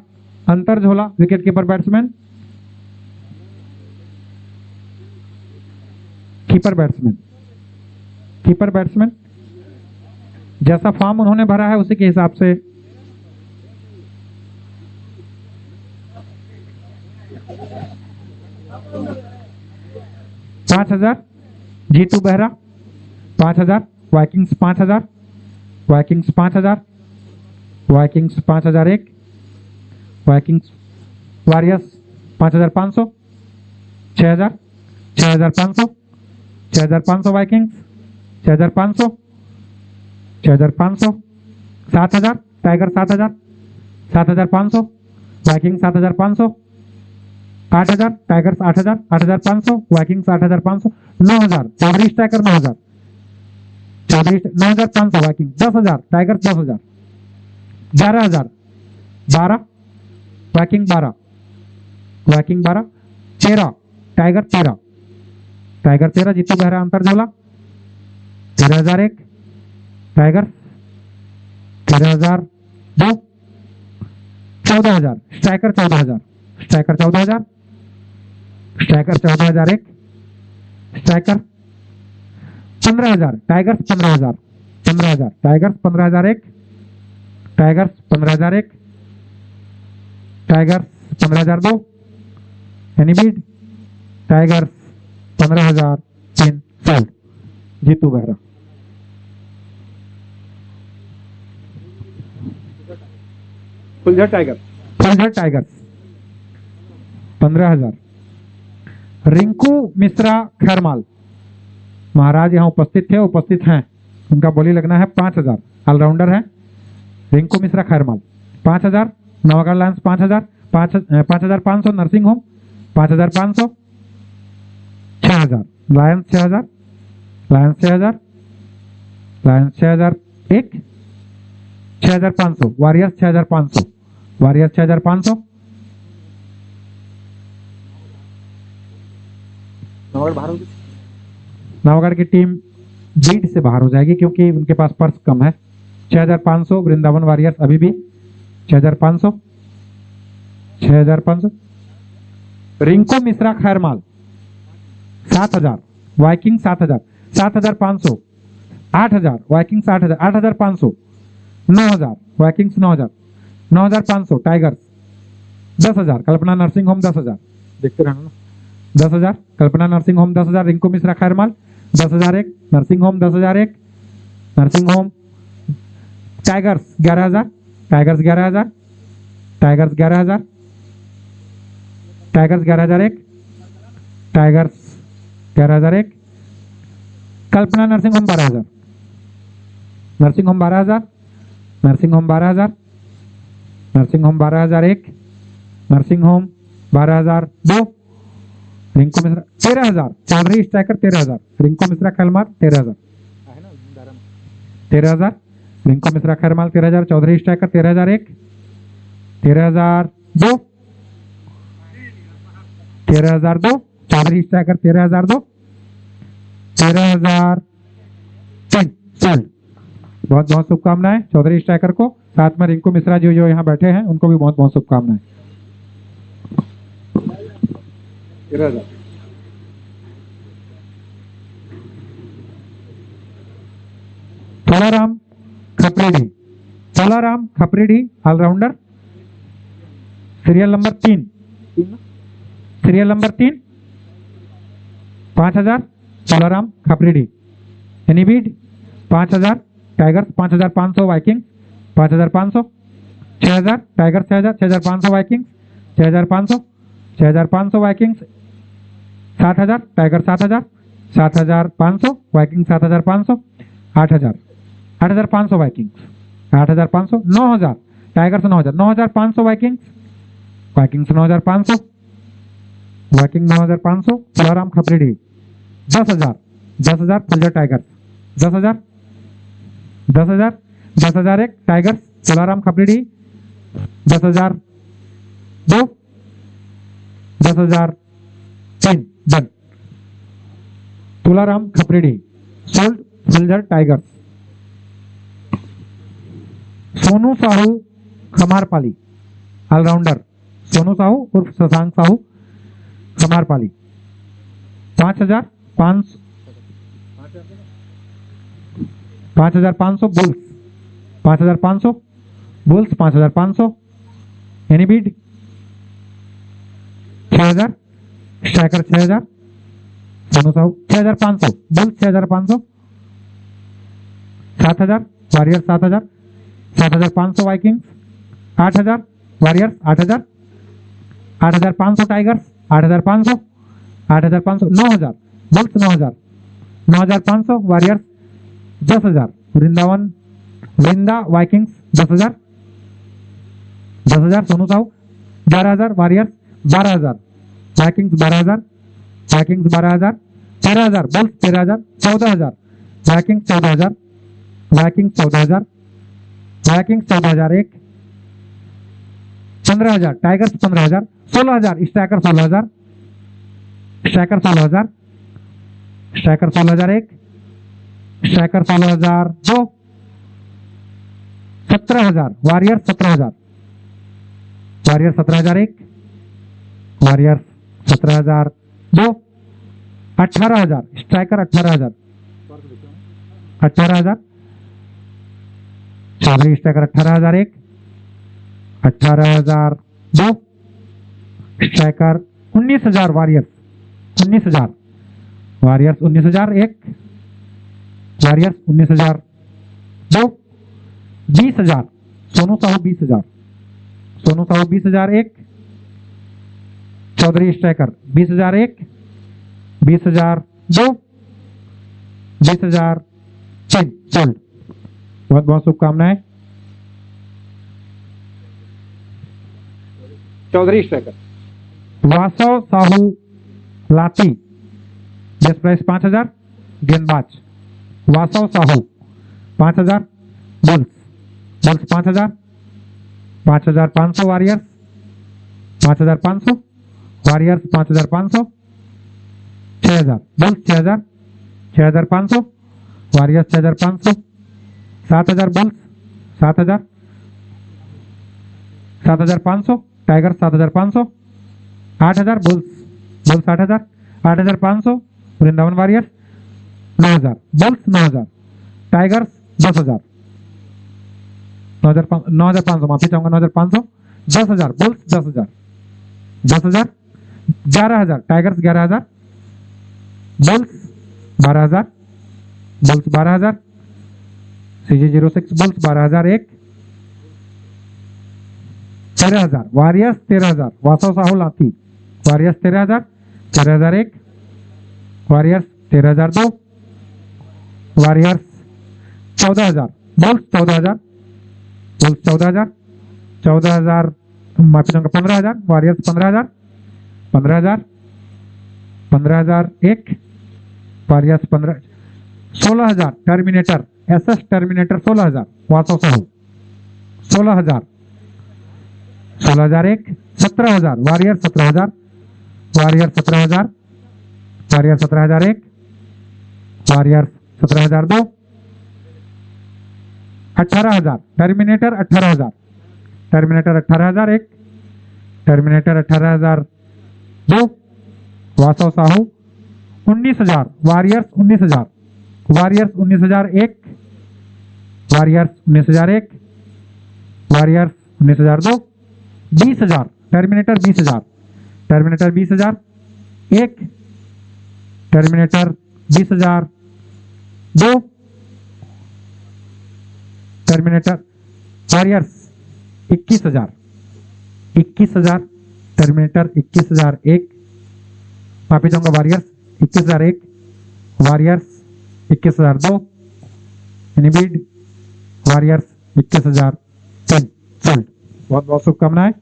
Antarjhola wicket keeper batsman, keeper batsman, keeper batsman जैसा फॉर्म उन्होंने भरा है उसी के हिसाब से $5,000 Jitu Behera, 5,000 Vikings, 5,000 Vikings, 5,000 Vikings, 5,001 Vikings, Warriors 5,500, 6,000, 6,500, 6,500 Vikings, 6,500, 6,500, 7,000 Tiger, 7,000, 7,500 Vikings, 7,500, 8,000 Tigers, 8,000, 8,500 Vikings, 8,500, 9,000 Chaudhary striker, 9,000 Chaudhary, 9,500 Viking, 10,000 Tigers, 10,000, 11,000 12 Viking, 12 Viking, 12 13 Tiger, 13 Tiger, 13 Jitu Behera Antarjhola, 13,001 Tiger, 13,002 14,000 Striker, 14,000 Striker, 14,000 Striker, 14,001 Striker, 15,000 Tigers, 15,000 15,000 Tigers, 15,001 Tigers, 15,001 Tigers, 15,002 any bid Tigers, 15,003 sold Jitu Behera. Phuljhar Tiger, Phuljhar Tigers 15,000, Rinku Mishra Khairmal Maharaj यहाँ उपस्थित थे, उपस्थित हैं, उनका बोली लगना है 5,000, all rounder है Rinku Mishra Khairmal, 5,000 Navagarh Lions, 5,000 5,500 Nursing Home, 5,500 6,000 Lions, 6,000 Lions, 6,000 Lions, 6,001 6,500 warriors, 6,500 warriors, 6,500 Navagarh की टीम बीट से बाहर हो जाएगी क्योंकि उनके पास पर्स कम है। 6,500 वृंदावन वॉरियर्स अभी भी 6,500 6,500 Rinku Mishra Khairmal 7,000 Viking, 7,000 7,500 8,000 Vikings, 8,000 8,500 9,000 Vikings, 9,000 9,500 Tigers, 10,000 Kalpana nursing home, 10,000 देखते रहना ना, 10,000 Kalpana nursing home, 10,000 Rinku Mishra Khairmal, 10,001 Nursing Home, 10,001 Nursing Home, Tigers 11,000 tigers, 11,000 tigers, 11,000 Tigers, 11,001 Tigers, 11,001 Kalpana nursing Home, 12,000 nursing Home, 12,000 nursing Home, 12,000 nursing Home, 12,001 Nursing Home, 12,002 Rinku Mishra, 13,000 Chaudhary Striker, 13,000 Rinku Mishra Khairmal, 13,000 13,000 Rinku Mishra Khairmal, 13,000 Chaudhary Striker, 13,001 13,002 13,002 Chaudhary Striker, 13,002 13,003 चल। बहुत बहुत शुभकामनाएं Chaudhary striker को, साथ में रिंकू मिश्रा जी जो यहाँ बैठे हैं उनको भी बहुत बहुत शुभकामनाएं। 13,000 Tolaram Khapredi, Tolaram Khapredi all rounder, serial number 3 serial number 3 5,000 Tolaram Khapredi any bid 5,000 Tigers, 5,500 Viking, 5,500 6,000 Tigers, 6,000 6,500 Viking, 6,500 6,500 Vikings, 7,000 Tiger, 7,000 7,500 Viking, 7,500 8,000 8,500 Vikings, 8,500 9,000 Tigers, 9,000 9,500 Vikings, Vikings 9,500 Viking, 9,500 Tolaram Khapredi, 10,000 10,000 Phuljhar Tigers, 10,000 10,000 10,001 Tigers, Tolaram Khapredi, 10,002 10,003 done. Tolaram Khapredi sold Phuljhar tigers. Sonu Sahu Khamarpali allrounder Sonu Sahu उर्फ Shashank Sahu Kamarpali 5,500 bulls 5,500 bulls 5,500 any bid 6,000 striker 6,000 Sonu Sahu 6,500 bulls 6,500 7,000 warriors 7,000 7,500 Vikings 8,000 warriors 8,000 8,500 tigers 8,500 8,500 9,000 bulls 9,000 9,500 warriors 10,000 Vrinda Vikings 10,000 10,000 Sonu Sahu 11,000 warriors 12,000 Vikings 12,000 Vikings 12,000 13,000 bulls 13,000 14,000 Vikings 14,000 Vikings 14,000 vikings 14,001 15,000 Tigers 15,000 16,000 Striker 16,000 Striker 16,000 Striker 16,001 Striker 16,002 17,000 Warriors 17,000 Warriors 17,001 Warriors 17,002 18,000 Striker 18,000 18,000 Chaudhary Striker 18,001 18,002 Striker 19,000 warriors 19,000 warriors 19,001 warriors 19,002 20,000 Sonu Sahu 20,000 Sonu Sahu 20,001 Chaudhary Striker 20,001 20,002 20,003 sold. बहुत बहुत शुभकामनाएं। Chaudhary striker वासव साहू लाती best price 5,000 गेंदबाज Vasav Sahu 5,000 bulls bulls 5,000 5,500 warriors 5,500 warriors 5,500 6,000 bulls 6,000 6,500 warriors 6,500 7,000 bulls 7,000 7,500 tiger 7,500 8,000 bulls bulls 8,000 8,500 Vrindavan warriors 9,000 bulls 9,000 tigers 10,000 9,500 माफी चाहूंगा 9,500 10,000 bulls 10,000 10,000 11,000 tigers 11,000 bulls 12,000 bulls 12,000 CG06 bulls 12,001 13,000 warriors 13,000 Vasav Sahu लाती warriors 13,000 13,001 warriors 13,002 warriors 14,000 bulls 14,000 bulls 14,000 14,000 माफी चाहूंगा 15,000 warriors 15,000 15,000 15,001 warriors 15 16,000 terminator SS terminator 16,000 Vasav Sahu 16,000 16,001 17,000 warrior 17,000 warrior 17,000 warrior 17,001 warrior 17,002 18,000 terminator 18,000 terminator 18,001 terminator 18,002 Vasav Sahu 19,000 warriors 19,000 warriors 19,001 warriors 19,001 warriors 19,002 20,000 terminator 20,000 terminator 20,000 1 terminator 20,000 2 terminator warriors 21,000 21,000 terminator 21,001 माफी चाहूंगा warriors 21,001 warriors 21,002 any bid Warriors 21,003 sold. बहुत बहुत शुभकामनाएं।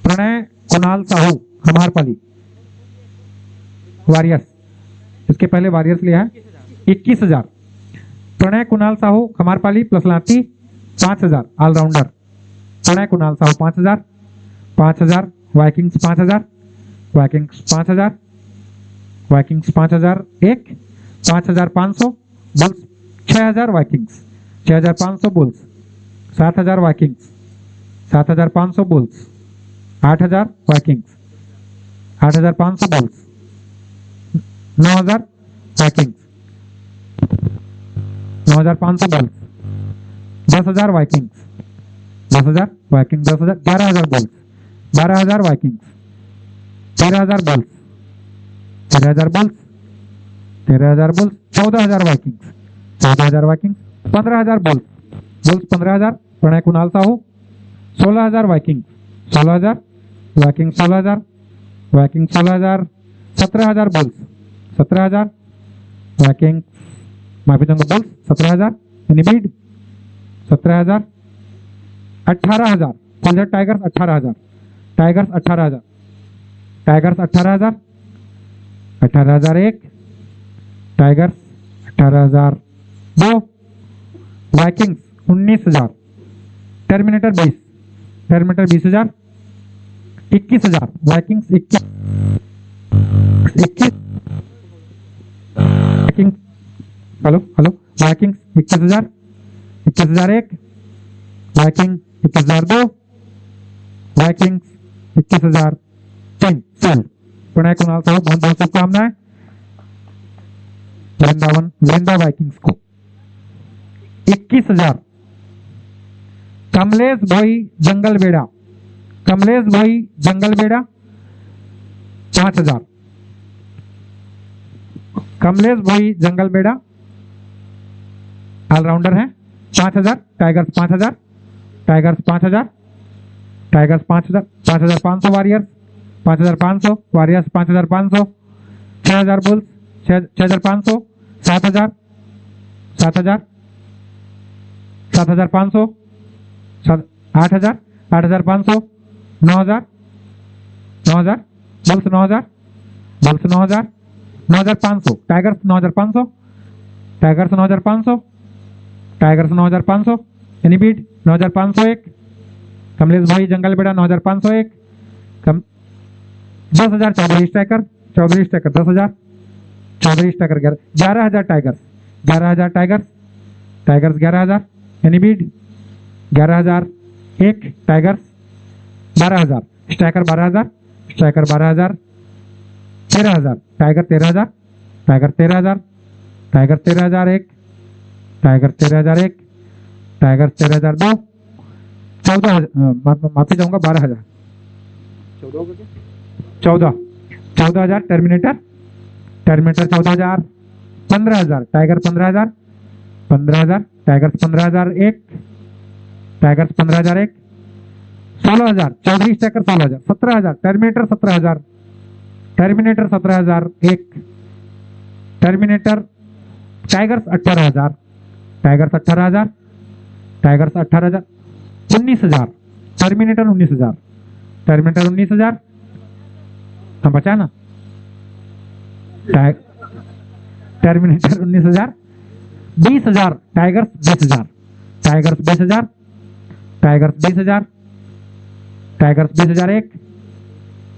Pranay Kunal Sahu Khamarpali Warriors इसके पहले Warriors लिया है 21,000 प्रणय कुणाल साहू खमारपाली प्लस लाती 5,000 all rounder Pranay Kunal Sahu 5,000 5,000 Vikings 5,000 Vikings 5,000 Vikings 5,001 5,500 Bulls 6,000 Vikings 6,500 Bulls 7,000 Vikings, 7,500 bulls, 8,000 Vikings, 8,500 Bulls, 9,000 Vikings, 9,500 Bulls, 10,000 Vikings, 10,000 Viking, 10,000, 11,000 bulls, 12,000 Vikings, 13,000 bulls, 13,000 bulls, 13,000 bulls, 14,000 Vikings, 14,000 Vikings, 15,000 Bulls, Bulls 15,000, Pranay Kunal Sahu, 16,000 Vikings, 16,000 Vikings, 16,000 Viking, 16,000, 17,000 Bulls, 17,000 Viking, माफी चाहूंगा, Bulls 17,000, bid 17,000, 18,000 Phuljhar Tigers, 18,000 Tigers, 18,000 Tigers, 18,000, 18,000 एक Tigers, 18,000 दो Vikings, 19,000 Terminator 20, Terminator 20,000, 21,000 Vikings, 21 Vikings, hello hello Vikings, 21,000, 21,000 एक Viking, 21,000 दो Vikings, 21,000 तीन cell. Pranay Kunal साहब बहुत बहुत शुभकामनाएं वृंदावन वृंदा वाइकिंग्स को। 21,000 कमलेश भाई जंगल बेड़ा, कमलेश भाई जंगल बेड़ा 5,000, कमलेश भाई जंगल बेड़ा ऑलराउंडर हैं, 5,000 Tigers, 5,000 Tigers, 5,000 Tigers, 5,000, 5,500 Warriors, 5,500 Warriors, 5,500, 6,000 bulls, 6,500, 7,000 7,000 7,500, 8,000 8,500, 9,000 9,000 bulls, 9,000 bulls, 9,000 9,500 Tigers, 9,500 Tigers, 9,500 Tigers, 9,500 any bid 9,500 एक कमलेश भाई जंगल बेड़ा, 9,500 एक कम 10,000 Chaudhary striker, Chaudhary Striker 10,000 Chaudhary Striker 11,000 tigers, 11,000 Tigers, Tigers 11,000 any bid 11,000 एक Tigers, 12,000 Striker, 12,000 Striker, 12,000 13,000 tiger, 13,000 tiger, 13,000 tiger, 13,000 एक टाइगर, 13,000 एक टाइगर, 13,000 दो 14,000 माफी चाहूंगा 12,000 14,000 टर्मिनेटर, टर्मिनेटर 14,000 15,000 टाइगर, 15,000 15,000 टाइगर्स, 15,000 एक टाइगर्स, 15,000 एक 16,000 चौधरी स्ट्राइकर, 16,000 17,000 टर्मिनेटर, 17,000 टर्मिनेटर, 17,000 एक terminator, tigers 18,000 Tigers, 18,000 Tigers, 18,000 19,000 terminator, 19,000 terminator, 19,000 हम बचा ना terminator 19,000 20,000 tigers, 20,000 tigers, 20,000 tigers, 20,000 tigers, 20,000 एक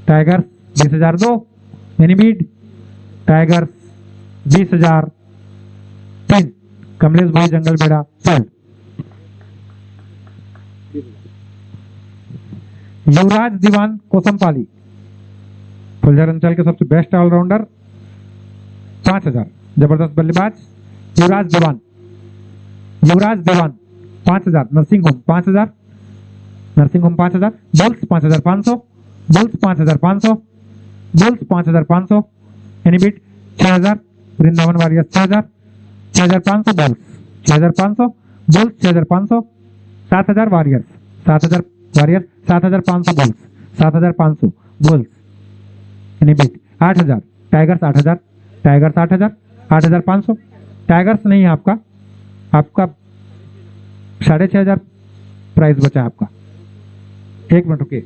टाइगर्स, 20,000 दो यानी बीट टाइगर्स, 20,000 तीन कमलेश भाई जंगल बेड़ा सेल। युवराज दीवान कोसमपाली फुलझर अंचल के सबसे बेस्ट ऑलराउंडर, 5,000 जबरदस्त बल्लेबाज Yuvraj Diwan, Yuvraj Diwan 5,000 Nursing Home, 5,000 Nursing Home, 5,000 Bulls, 5,500 bulls, 5,500 bulls, 5,500 any bid 6,000 Vrindavan Warriors, 6,000 6,500 bulls, 6,500 bulls, 6,500 7,000 Warriors, 7,000 Warriors, 7,500 Bulls, 7,500 Bulls any bid 8,000 Tigers, 8,000 Tigers, 8,000 8,500 Tigers नहीं है आपका, आपका 6,500 प्राइस बचा है आपका। एक मिनट रुकिए,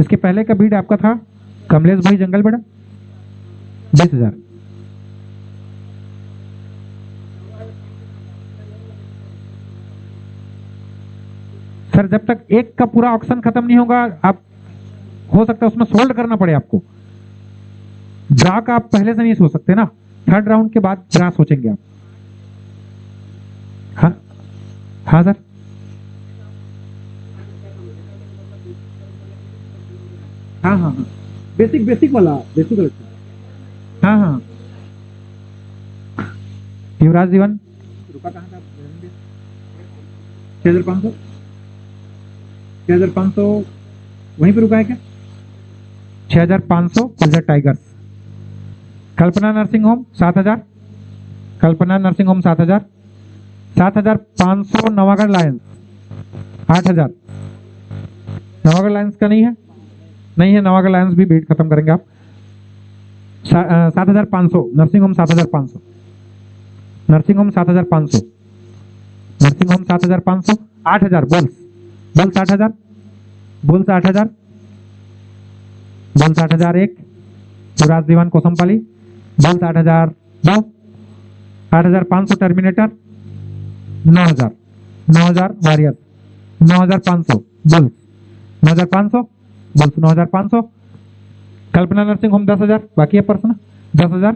इसके पहले का बीट आपका था कमलेश भाई जंगल बेड़ा 20,000। सर जब तक एक का पूरा ऑक्शन खत्म नहीं होगा, आप हो सकता है उसमें सोल्ड करना पड़े आपको। ड्रा का आप पहले से नहीं सोच सकते ना, थर्ड राउंड के बाद ड्रा सोचेंगे आप। हाँ हाँ सर, हाँ हाँ हाँ, बेसिक वाला हाँ हाँ। युवराज जीवन रुका कहाँ था? 6500 6500 वहीं पे रुका है क्या? 6500 गुजर tigers. Kalpana nursing home 7000, Kalpana nursing home 7000, 7500 Navagarh lions 8000। Navagarh lions का नहीं है, नहीं है नवागढ़ लायंस भी बीट खत्म करेंगे आप। 7500 nursing home 7500, nursing home 7500, nursing home 7500। 8000 bulls, bulls 8000, bulls 8000, bulls 8000 एक। युवराज दीवान कोसमपाली बुल्स 8000 दो। 8500 terminator, 9000, 9000 warriors, 9500 bulls, 9500 bulls, 9500। Kalpana nursing home 10,000, बाकी है person 10,000,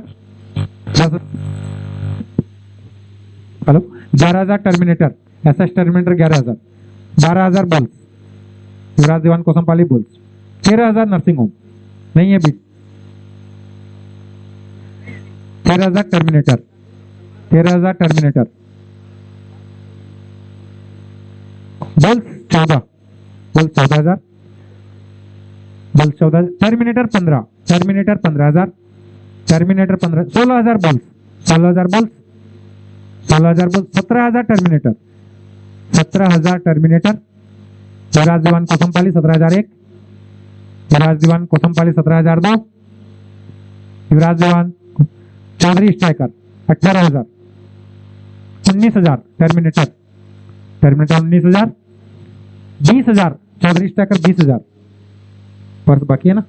10। Hello 11,000 terminator, SS terminator 11,000, 12,000 bulls, Yuvraj Diwan Kosampali bulls. 13,000 nursing home नहीं है bid, 13,000 terminator, 13,000 terminator. Bulls 14, bulls 14,000, bulls 14,000। Terminator 15, terminator 15,000, terminator 15, 16,000 bulls, 16,000 bulls, 16,000 bulls. 17,000 terminator, 17,000 terminator. Yuvraj Diwan Kosampali 17,001, Yuvraj Diwan Kosampali 17,002, Yuvraj Diwan Chaudhary striker 18,000, 19,000 terminator, terminator 19,000, 20,000 Chaudhary striker 20,000। Purse बाकी है ना,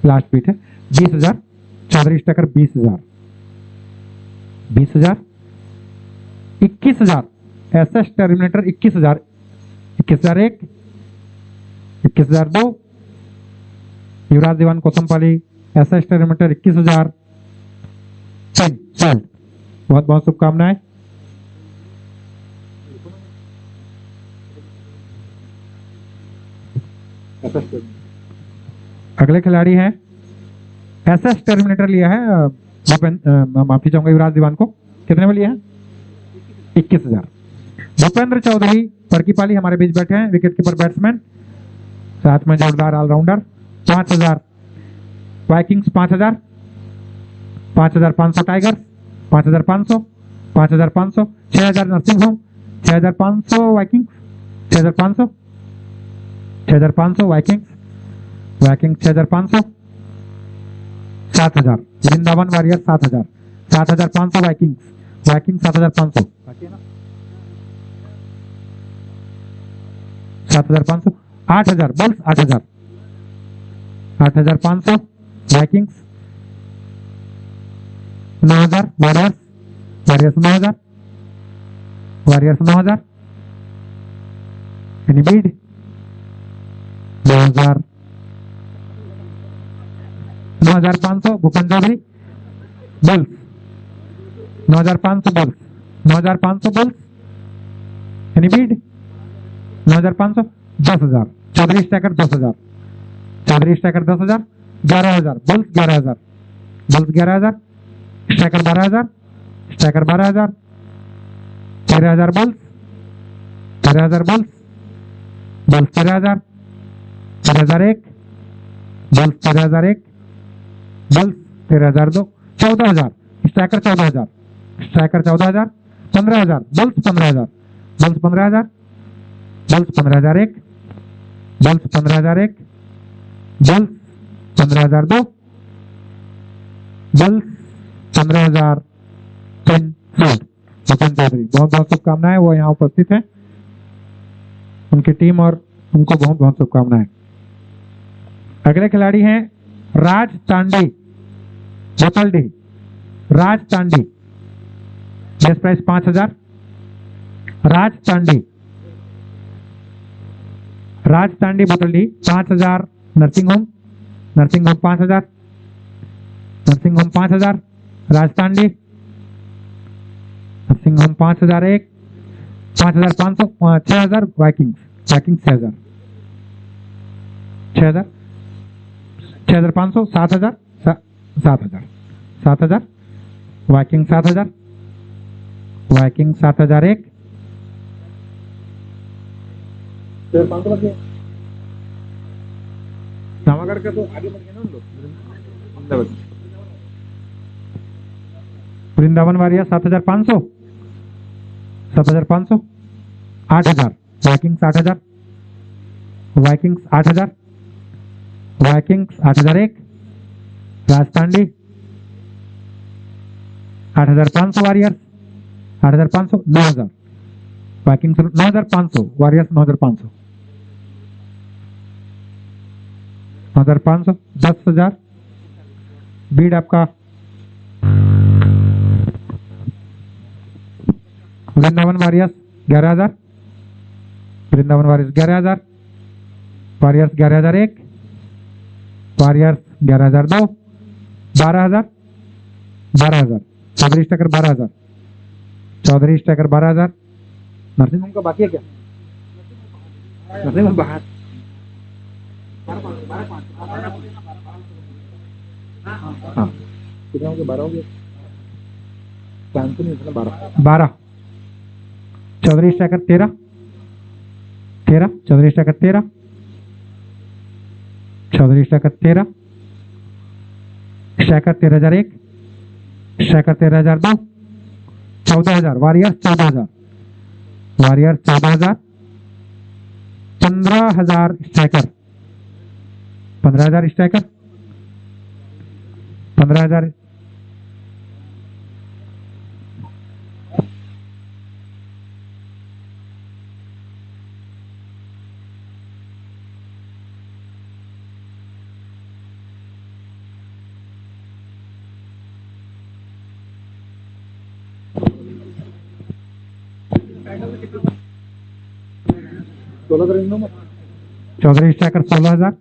last bid है। 20,000 Chaudhary striker 20,000, 20,000। 21,000 SS terminator 21,000, 21,001, 21,002। Yuvraj Diwan Kosampali SS terminator 21,000। बहुत बहुत शुभकामनाएं। अगले खिलाड़ी हैं, एसएस टर्मिनेटर लिया है, माफी चाहूंगा युवराज दीवान को, कितने में लिया है? 21,000। भूपेंद्र चौधरी परकीपाली हमारे बीच बैठे हैं, विकेट कीपर बैट्समैन, साथ में जोरदार all rounder. 5,000 Vikings, 5,000, 5,500 Tigers, 5,500, 5,500। 6,000 Nursing Home, 6,500 Vikings, 6,500, 6,500 Vikings, Viking 6,500। 7,000 Vrindavan Warriors 7,000, 7,500 Vikings, Viking 7,500, 7,500। 8,000 Bulls, 8,000, 8,500 Vikings. 9,000 Warriors, Warriors 9,000, Warriors 9,000। Any bid? 2,000, 9,500 Bhupendra Chaudhary Bulls, 9,500 Bulls, 9,500 Bulls. Any bid? 9,500। 10,000 Chaudhary Striker 10,000, Chaudhary Striker 10,000। 11,000 bulls, 11,000 bulls, 11,000। Striker 12,000, Striker 12,000। 13,000 bulls, 13,000 Bulls, Bulls 13,000। 13,001 Bulls, 13,001 Bulls, 13,002। 14,000 Striker 14,000, Striker 14,000। 15,000 Bulls, 15,000 Bulls, 15,000 Bulls, 15,001 Bulls, 15,001 Bulls, 15,002 Bulls, 15,003 Bhupendra Chaudhary. बहुत बहुत शुभकामनाएं, वो यहाँ उपस्थित हैं, उनकी team और उनको बहुत बहुत शुभकामनाएं। अगले खिलाड़ी हैं Raj Tandi Botaldi, Raj Tandi, base price 5,000। Raj Tandi, Raj Tandi Botaldi 5,000। Nursing home, nursing home 5,000। Nursing home 5000, राजस्थान डी nursing home 5001, 5500, 6000, vikings 6000, 6000, 6500, 7000, 7000, 7000, viking 7000, viking 7001, जमा करके तो आगे बढ़ गए ना उन लोग। Vrindavan warrior 7500, 7500, 8000, vikings 8000, vikings 8000, vikings 8001, राजस्थान डी 8500, वारियर्स 8500, 9000, वाइकिंग्स 9500, वारियर्स 9500, 9500, 10,000, बीड आपका Vrindavan warriors 11000, Vrindavan warriors 11000, warriors 11001, warriors 11002, 12000, 12000, Chaudhary striker 12000, Chaudhary striker 12000। Nursing home का बाकी है क्या? नर्सिंग होम बाहर हाँ कितने होंगे? 12 होंगे, 12, Chaudhary Striker 13, Chaudhary Striker 13, Chaudhary Striker 13, Striker 13001, Striker 13002, 14000, Warriors 14000, Warriors 14000, 15000 Striker, 15000 Striker, 15000, Chaudhary Striker 16000,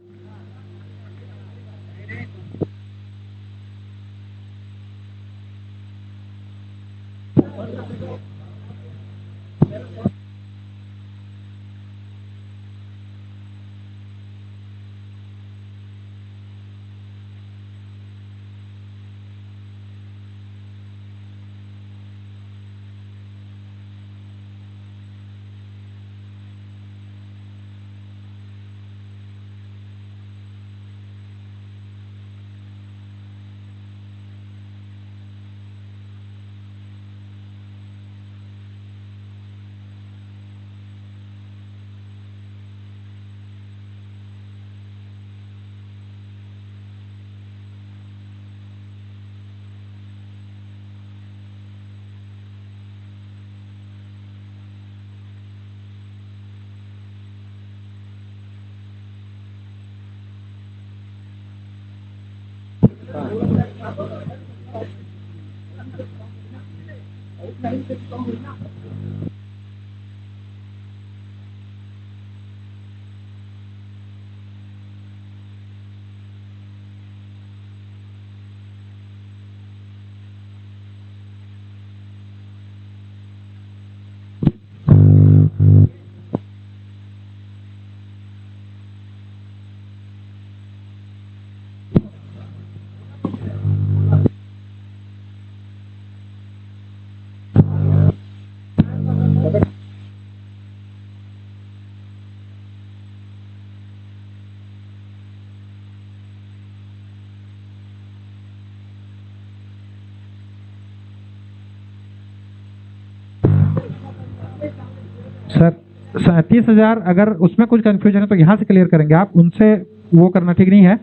sir 37,000 अगर उसमें कुछ कंफ्यूजन है तो यहाँ से क्लियर करेंगे आप, उनसे वो करना ठीक नहीं है।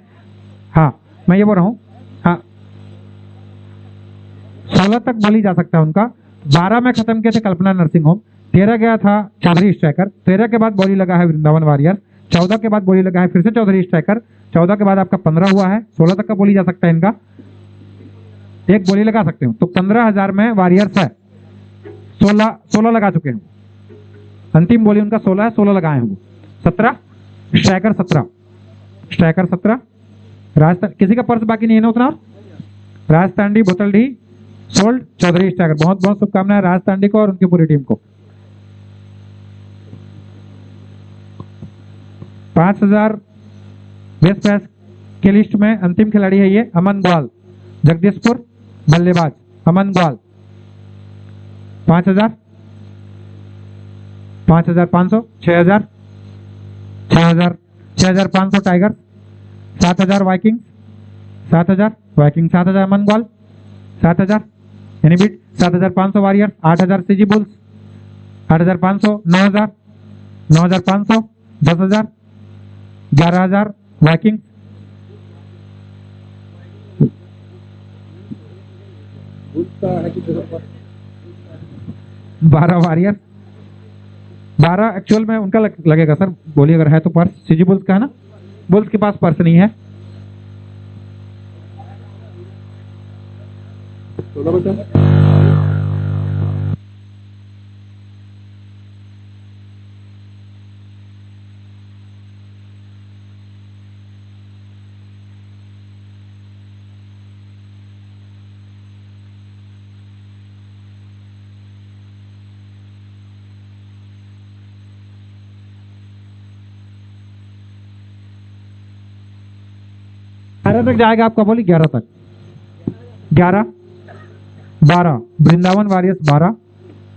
हाँ मैं ये बोल रहा हूँ, हाँ 16 तक बोली जा सकता है उनका। 12 में खत्म किए थे कल्पना नर्सिंग होम, 13 गया था चौधरी स्ट्राइकर, 13 के बाद बोली लगा है वृंदावन वारियर, 14 के बाद बोली लगा है फिर से चौधरी स्ट्राइकर, 14 के बाद आपका 15 हुआ है, 16 तक का बोली जा सकता है इनका, एक बोली लगा सकते हो। तो 15,000 में वारियर्स है, 16 लगा चुके हैं, अंतिम बोली उनका 16 है, 16 लगाए हैं वो। 17 स्ट्राइकर 17, स्ट्राइकर 17, राजस्थान किसी का पर्स बाकी नहीं है ना उतना? राजतांडी भुतलडी सोल्ड चौधरी स्टागर। बहुत बहुत शुभकामनाएं राजतांडी को और उनकी पूरी टीम को। 5000 बेस्ट प्राइस के लिस्ट में अंतिम खिलाड़ी है ये अमन ग्वाल, जगदीशपुर बल्लेबाज अमन ग्वाल। 5000, 5500, 6000, 6000, 6500 टाइगर, 7000 वाइकिंग, 7000 वाइकिंग, 7000 अमन ग्वाल, 7000 एनीबिट, 7500 warriors, 8000 CG bulls, 8500, 9000, 9500, 10000, 11000 Viking, 12 warriors, 12 actual में उनका लगेगा सर, बोलिए अगर है तो पर्स, सीजी बुल्स का है ना, बुल्स के पास पर्स नहीं है। 16 बचा। तक जाएगा आपका, बोली 11 तक, 11, 12 वृंदावन वॉरियर्स, 12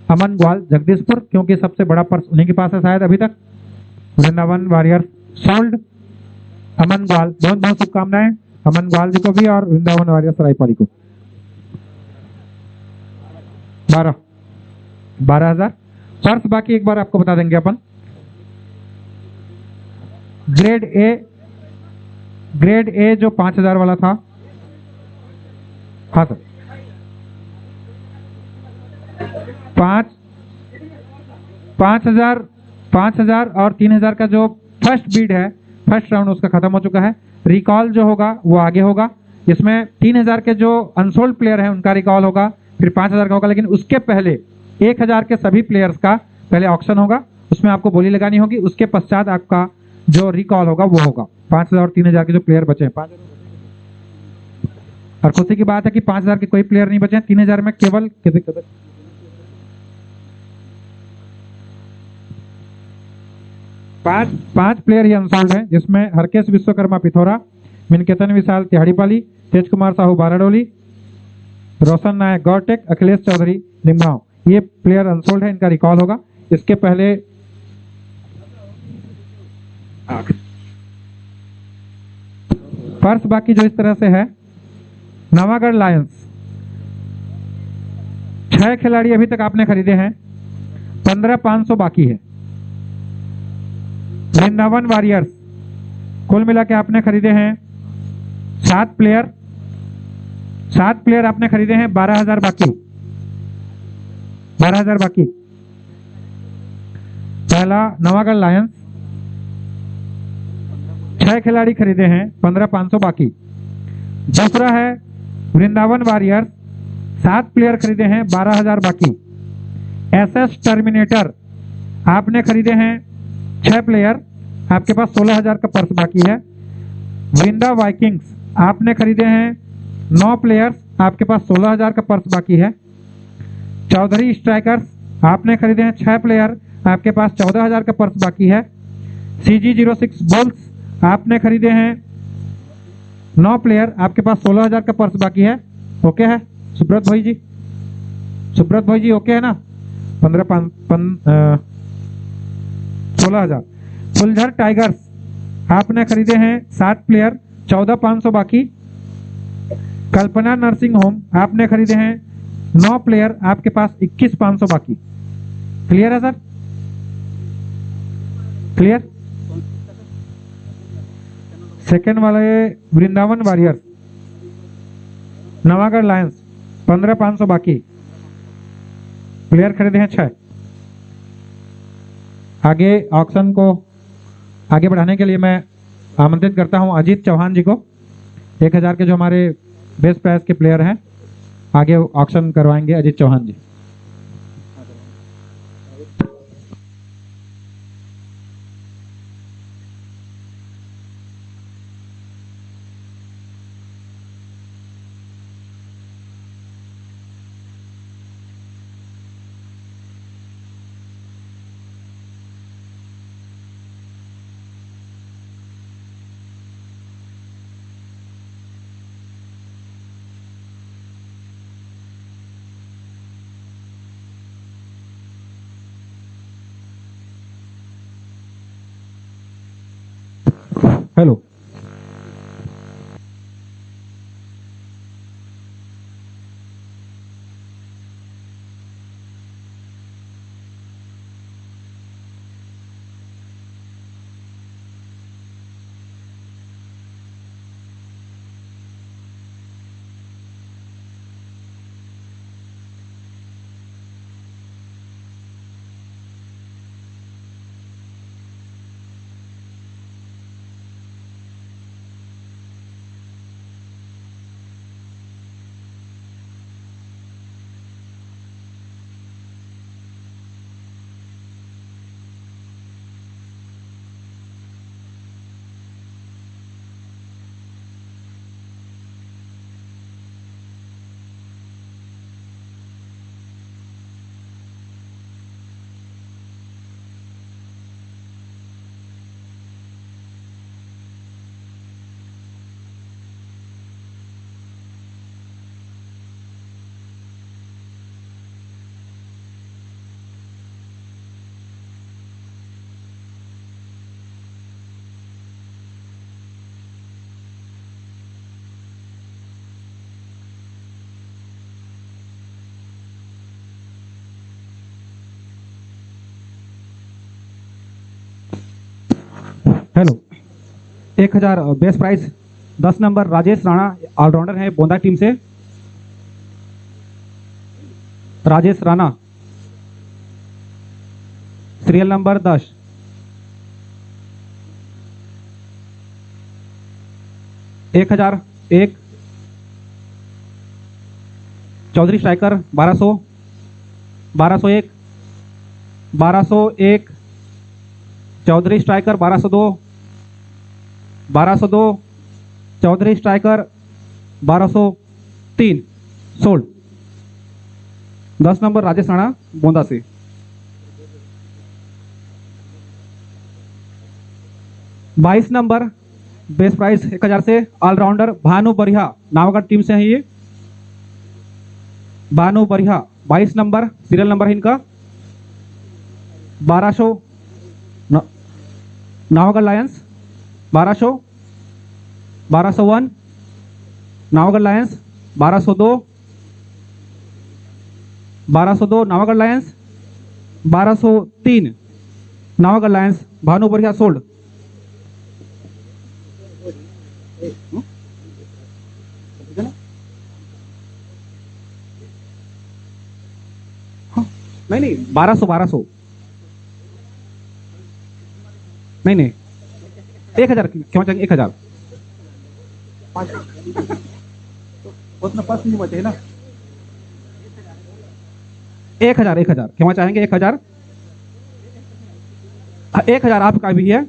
अमन ग्वाल जगदीशपुर, क्योंकि सबसे बड़ा पर्स उन्हीं के पास है शायद अभी तक। वृंदावन वॉरियर्स सोल्ड, अमन ग्वाल, बहुत बहुत शुभकामनाएं अमन ग्वाल जी को भी और वृंदावन वॉरियर्स रायपाली को। 12,000 पर्स बाकी एक बार आपको बता देंगे अपन। ग्रेड ए जो 5000 वाला था, हाँ सर, 5000 और 3000 का जो फर्स्ट बीड है, फर्स्ट राउंड उसका खत्म हो चुका है। रिकॉल जो होगा वो आगे होगा। इसमें 3000 के जो अनसोल्ड प्लेयर हैं उनका रिकॉल होगा, फिर 5000 का होगा, लेकिन उसके पहले 1000 के सभी प्लेयर्स का पहले ऑक्शन होगा, उसमें आपको बोली लगानी होगी, उसके पश्चात आपका जो रिकॉल होगा वो होगा। 5000 और 3000 के जो प्लेयर बचे हैं, और खुशी की बात है कि 5000 के कोई प्लेयर नहीं बचे हैं। 3000 में केवल पांच प्लेयर ही अनसोल्ड हैं, जिसमें हरकेश विश्वकर्मा पिथौरा, मिनकेतन विशाल तिहाड़ीपाली, तेज कुमार साहू बाराडोली, रोशन नायक गौरटेक, अखिलेश चौधरी निमगांव, ये प्लेयर अनसोल्ड है, इनका रिकॉल होगा। इसके पहले पर्स बाकी जो इस तरह से है, नवागढ़ लायंस 6 खिलाड़ी अभी तक आपने खरीदे हैं, 15,500 बाकी है। वृंदावन वॉरियर्स कुल मिला के आपने खरीदे हैं 7 प्लेयर आपने खरीदे हैं, 12,000 बाकी, 12,000 बाकी। पहला नवागढ़ लायंस 6 खिलाड़ी खरीदे हैं, 15,500 बाकी। दूसरा है वृंदावन वॉरियर्स 7 प्लेयर खरीदे हैं, 12,000 बाकी। एसएस टर्मिनेटर आपने खरीदे हैं 6 प्लेयर, आपके पास 16,000 का पर्स बाकी है। वृंदा वाइकिंग्स आपने खरीदे हैं 9 प्लेयर्स, आपके पास 16,000 का पर्स बाकी है। चौधरी स्ट्राइकर्स आपने खरीदे हैं 6 प्लेयर, आपके पास 14,000 का पर्स बाकी है। CG06 बुल्स आपने खरीदे हैं 9 प्लेयर, आपके पास 16,000 का पर्स बाकी है। ओके है सुब्रत भाई जी, सुब्रत भाई जी ओके है ना? 16,000। फुलझर टाइगर्स आपने खरीदे हैं 7 प्लेयर, 14,500 बाकी। कल्पना नर्सिंग होम आपने खरीदे हैं 9 प्लेयर, आपके पास 21,500 बाकी। क्लियर है सर? क्लियर? सेकेंड वाले वृंदावन वॉरियर्स नवागढ़ लायंस 15,500 बाकी, प्लेयर खरीदे हैं 6। आगे ऑक्शन को आगे बढ़ाने के लिए मैं आमंत्रित करता हूं अजीत चौहान जी को, 1000 के जो हमारे बेस्ट प्राइस के प्लेयर हैं, आगे ऑक्शन करवाएंगे Ajit Chauhan ji. Hello. Hello. 1000 best price. 10 number Rajesh Rana allrounder है बोंदा टीम से। Rajesh Rana, serial number 10। 1001। Chaudhary striker 1200। 1201। 1201। Chaudhary striker 1202। 1202। Chaudhary striker 1203। Sold. 10 number Rajesh Rana Bonda से। बाईस नंबर बेस्ट प्राइस 1000 से ऑलराउंडर भानु बरिहा नावगढ़ टीम से है ये। Bhanu Bariha 22 number serial number है इनका 1200। नावगढ़ lions 1200। 1201। Navagarh lions 1202। 1202 Navagarh lions. 1203 Navagarh lions Bhanu Bariha sold. नहीं 1200 नहीं 1000 क्यों चाहिए 1000 उतना पास नहीं बचे ना 1000 क्यों चाहेंगे 1000 1000 आपका भी है।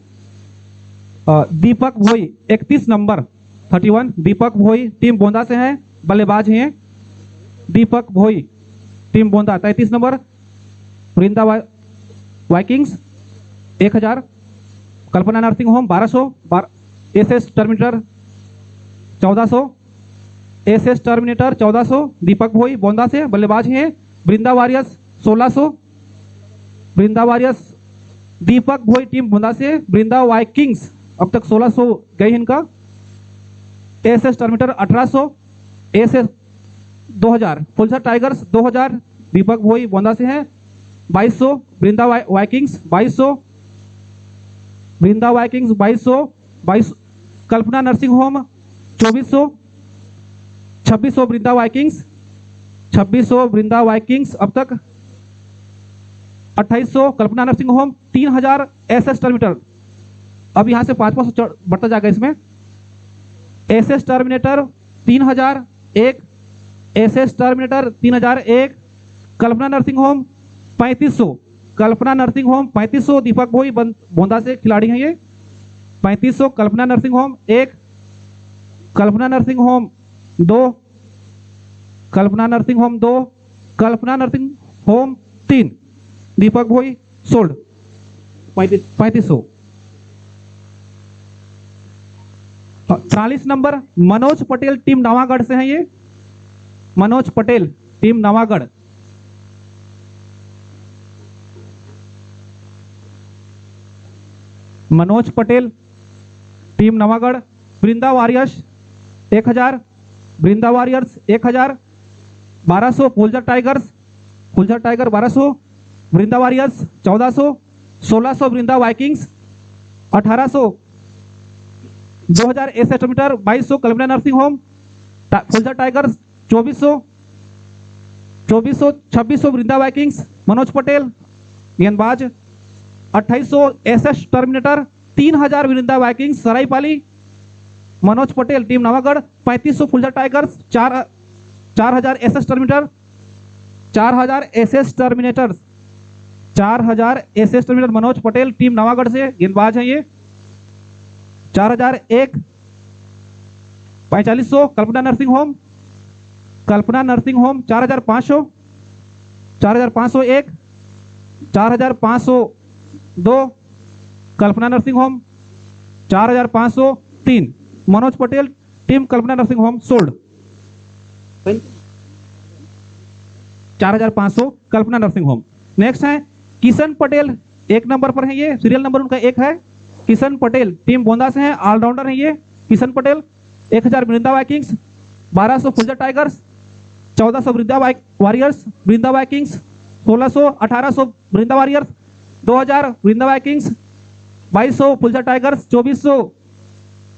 दीपक भोई 31 नंबर 31 दीपक भोई टीम बोंदा से है बल्लेबाज हैं। Deepak Bhoi team Bonda 33 number Vrinda Vikings 1000। Kalpana nursing home 1200। SS terminator 1400। SS terminator 1400 Deepak Bhoi Bonda से बल्लेबाज हैं। Vrinda warriors 1600। Vrinda warriors Deepak Bhoi team Bonda से। वृंदा वाइकिंग्स अब तक 1600 गए इनका। SS terminator 1800। SS 2000 Phuljhar tigers 2000 Deepak Bhoi Bonda से हैं 2200। Vrinda vikings 2200। Vrinda vikings 2200। Kalpana nursing home 2400। 2600 Vrinda vikings. 2600 Vrinda vikings अब तक। 2800 Kalpana nursing home. 3000 SS terminator अब यहां से 500 बढ़ता जाएगा इसमें। SS terminator 3001। SS terminator 3001। Kalpana nursing home 3500। Kalpana nursing home 3500 Deepak Bhoi Bonda से खिलाड़ी हैं ये। 3500 Kalpana nursing home 1। Kalpana nursing home 2। Kalpana nursing home 2। Kalpana nursing home 3 Deepak Bhoi sold 3500। 40 number Manoj Patel team Navagarh से हैं ये। Manoj Patel team Navagarh. Manoj Patel team Navagarh. Vrinda warriors 1000, Vrinda warriors 1000। 1200 Phuljhar tiger 1200। Vrinda warriors 1400। 1600 Vrinda vikings. 1800 2000 S meter. 2200 Kalpana nursing home Phuljhar tigers. 2400 2600 Vrinda vikings Manoj Patel गेंदबाज। 2800 SS terminator. 3000 Vrinda vikings Saraipali Manoj Patel team Navagarh. 3500 Phuljhar tigers. 4000 SS terminator. 4000 SS terminator 4000 SS terminator Manoj Patel team Navagarh से गेंदबाज है ये। 4001 4500 Kalpana nursing home 4500। 4501 4502 Kalpana nursing home. 4503 Manoj Patel team Kalpana nursing home sold. 4500 Kalpana nursing home. Next है Kishan Patel 1 number पर है ये, serial number उनका 1 है। किशन पटेल टीम बोंदा से हैं, ऑलराउंडर है ये Kishan Patel. 1000 Vrinda Vikings. 1200 Phuljhar tigers. 1400 Vrinda warriors Vrinda vikings. 1600 1800 Vrinda warriors. 2000 Vrinda vikings. 2200 Phuljhar tigers. 2400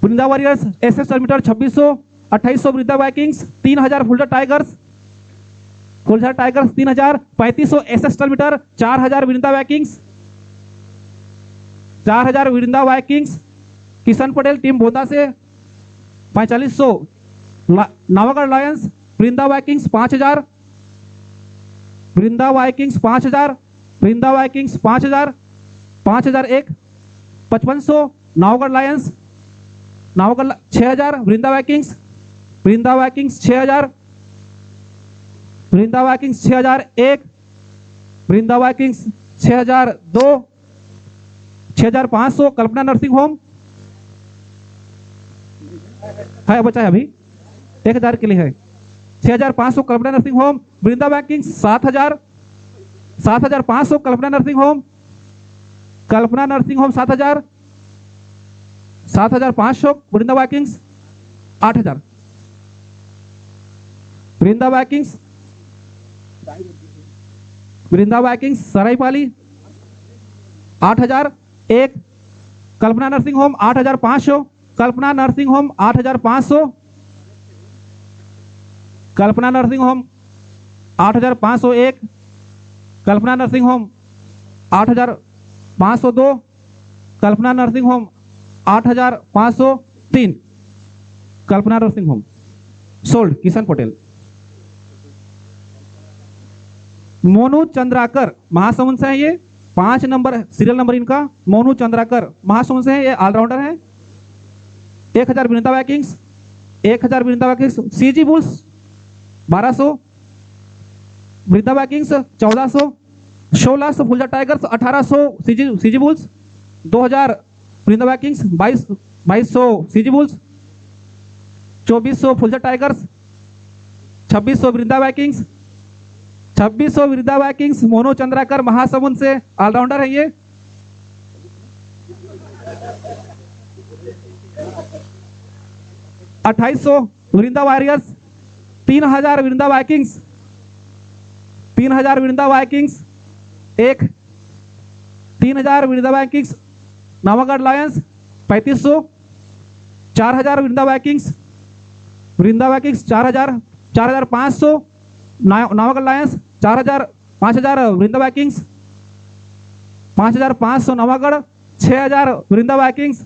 Vrinda warriors SS terminator. 2600 2800 Vrinda Vikings. 3000 Phuljhar tigers 3000। 3500 SS terminator. 4000 Vrinda vikings. 4000 Vrinda vikings Kishan Patel team Bonda से। 4500 Navagarh lions Vrinda vikings. 5000 Vrinda vikings. 5000 Vrinda vikings. 5000। 5001 5500 Navagarh Lions 6000 Vrinda Vikings 6000। Vrinda vikings 6001 Vrinda vikings 6002। 6500 Kalpana nursing home है, बचा है अभी 1000 के लिए है। 6500 Kalpana nursing home. Vrinda vikings 7000। 7500 Kalpana nursing home 7000। 7500 Vrinda vikings 8000। Vrinda vikings Saraipali 8000। 1 Kalpana nursing home 8500। Kalpana nursing home 8500। Kalpana nursing home 8501 Kalpana nursing home 8502 Kalpana nursing home 8503 Kalpana nursing home sold Kishan Patel. Monu Chandrakar Mahasamund से है ये 5 नंबर सीरियल नंबर इनका। मोनू चंद्राकर महासमुंद से है ये, ऑलराउंडर है। 1000 Vrinda Vikings 1000 Vrinda vikings. CG bulls 1200 Vrinda Vikings 1400। 1600 Phuljhar tigers 1800 CG bulls. 2000 Vrinda vikings 2200 CG bulls. 2400 Phuljhar tigers. 2600 Vrinda vikings 2600 Vrinda vikings. Monu Chandrakar Mahasamund से allrounder है ये। $2800 Vrinda warriors. 3000 Vrinda Vikings 3000 Vrinda Vikings. 3000 Vrinda vikings Navagarh Lions 3500। 4000 Vrinda vikings 4000। 4500 Navagarh Lions 4000। 5000 Vrinda Vikings 5500 Navagarh. 6000 Vrinda Vikings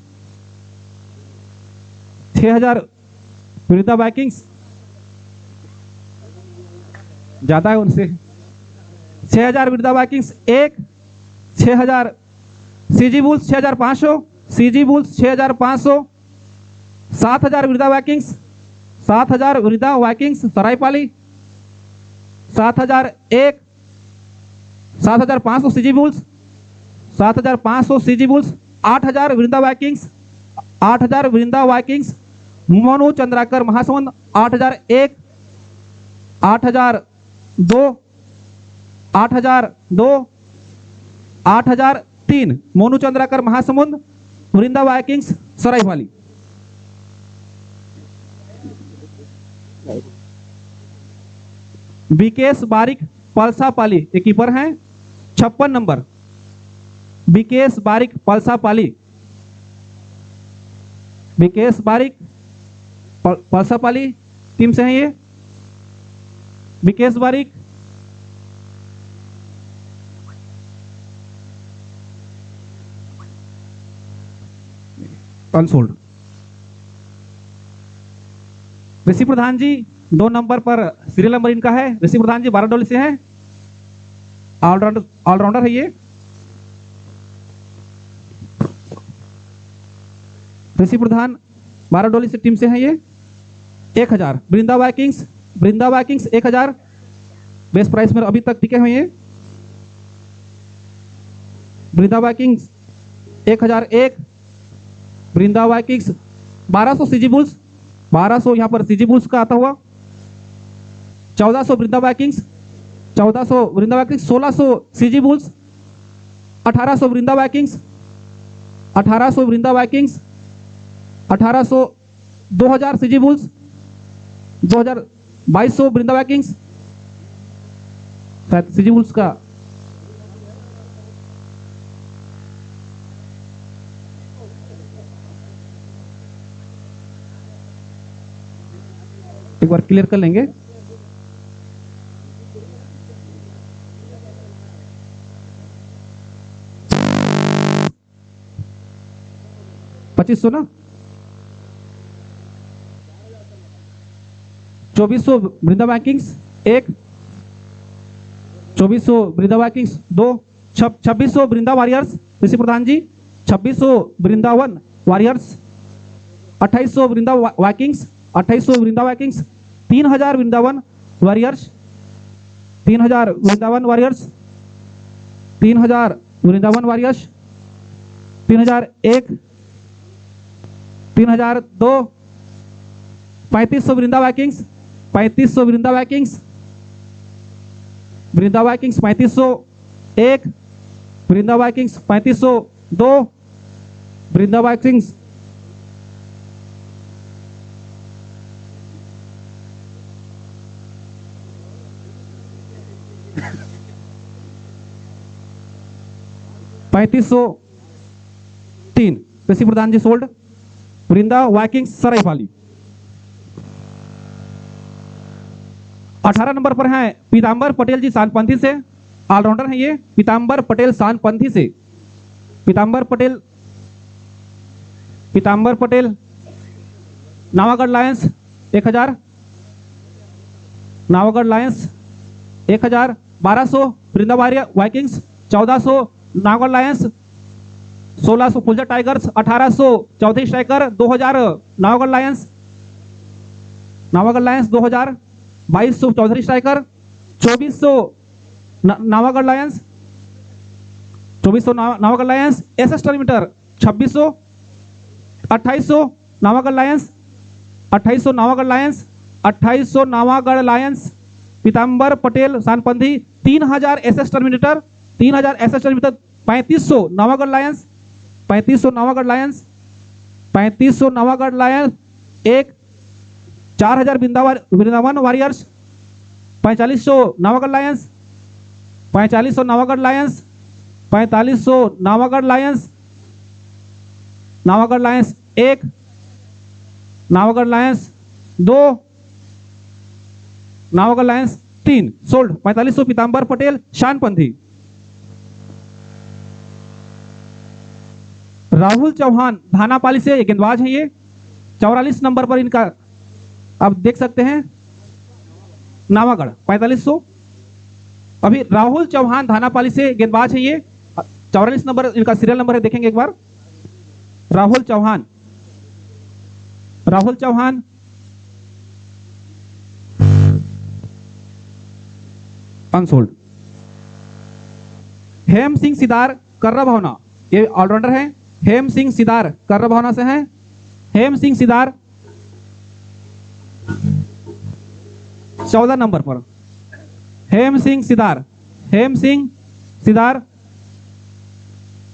6000 Vrinda vikings ज्यादा है उनसे। 6000 Vrinda Vikings 6000 CG bulls 6500 CG bulls 6500। 7000 Vrinda vikings 7000 Vrinda vikings Saraipali. 7001 7500 CG bulls 7500 CG bulls. 8000 Vrinda vikings 8000 Vrinda vikings. Monu Chandrakar Mahasamund 8001 8002 8002 8003 Monu Chandrakar Mahasamund Vrinda vikings Saraipali. Vikesh Barik Palsapali ये keeper हैं 56 number. Vikesh Barik Palsapali, Vikesh Barik Palsa पाली team से हैं ये। विकेश बारिक अनसोल्ड। ऋषि प्रधान जी 2 नंबर पर serial number इनका है। ऋषि प्रधान जी बाराडोली से हैं, ऑलराउंडर है ये। ऋषि प्रधान बाराडोली से टीम से हैं ये। 1000 Vrinda vikings, Vrinda Vikings 1000 best price में अभी तक टिके हुए हैं। वृंदा वाइकिंग्स 1001, वृंदा वाइकिंग्स 1200 सीजी बुल्स, 1200 यहाँ पर सीजी बुल्स का आता हुआ। 1400 Vrinda Vikings, 1400 Vrinda vikings, 1600 CG bulls, 1800 वृंदा वाइकिंग्स, 1800 वृंदा vikings, 1800 2000 CG bulls, 2000 2200 Vrinda Vikings, शायद सीजी बुल्स का एक बार क्लियर कर लेंगे। $2500 ना, 2400 Vrinda Vikings 1, 2400 Vrinda vikings 2, 2600 Vrinda warriors Rishi Pradhan ji, 2600 Vrindavan warriors, 2800 Vrinda vikings, 2800 Vrinda Vikings, 3000 Vrindavan warriors, 3000 Vrindavan warriors, 3000 Vrindavan warriors, 3001, 3002, 3500 Vrinda vikings, 3500 Vrinda vikings, Vrinda vikings 3501, Vrinda vikings 3502, Vrinda vikings 3503 Rishi Pradhan ji sold. Vrinda vikings Saraipali 18 number पर हैं पीताम्बर पटेल जी सानपंथी से, ऑलराउंडर हैं ये। पीताम्बर पटेल सानपंथी से, Pitambar Patel, Pitambar Patel Navagarh lions 1000, Navagarh lions 1000, 1200 Vrinda Vikings, 1400 Navagarh Lions, 1600 Phuljhar tigers, 1800 Chaudhary striker, 2000 Navagarh Lions, Navagarh lions 2000, 2200 Chaudhary striker, 2400 Navagarh lions, 2400 Navagarh lions, SS terminator 2600, 2800 Navagarh lions, 2800 Navagarh lions, 2800 Navagarh lions, Pitambar Patel Sanpanthi 3000 SS terminator, 3000 SS terminator, 3500 Navagarh lions, 3500 Navagarh lions, 3500 Navagarh Lions 1, 4000 Vrindavan Warriors, 4500 Navagarh Lions, 4500 Navagarh Lions, 4500 Navagarh Lions, Navagarh Lions 1, Navagarh Lions 2, Navagarh Lions 3 sold. 4500 Pitambar Patel Shanpanthi. Rahul Chauhan Dhanapali से गेंदबाज हैं ये, 44 number पर इनका आप देख सकते हैं नावागढ़ 4500। अभी राहुल चौहान धानापाली से गेंदबाज हैं ये, 44 नंबर इनका सीरियल नंबर है, देखेंगे एक बार। राहुल चौहान, राहुल चौहान अनसोल्ड। हेम सिंह सिदार कर्रा भावना ये ऑलराउंडर हैं। हेम सिंह सिदार कर्रा भावना से हैं। हेम सिंह सिदार 14 नंबर पर हेम सिंह सिदार, हेम सिंह सिदार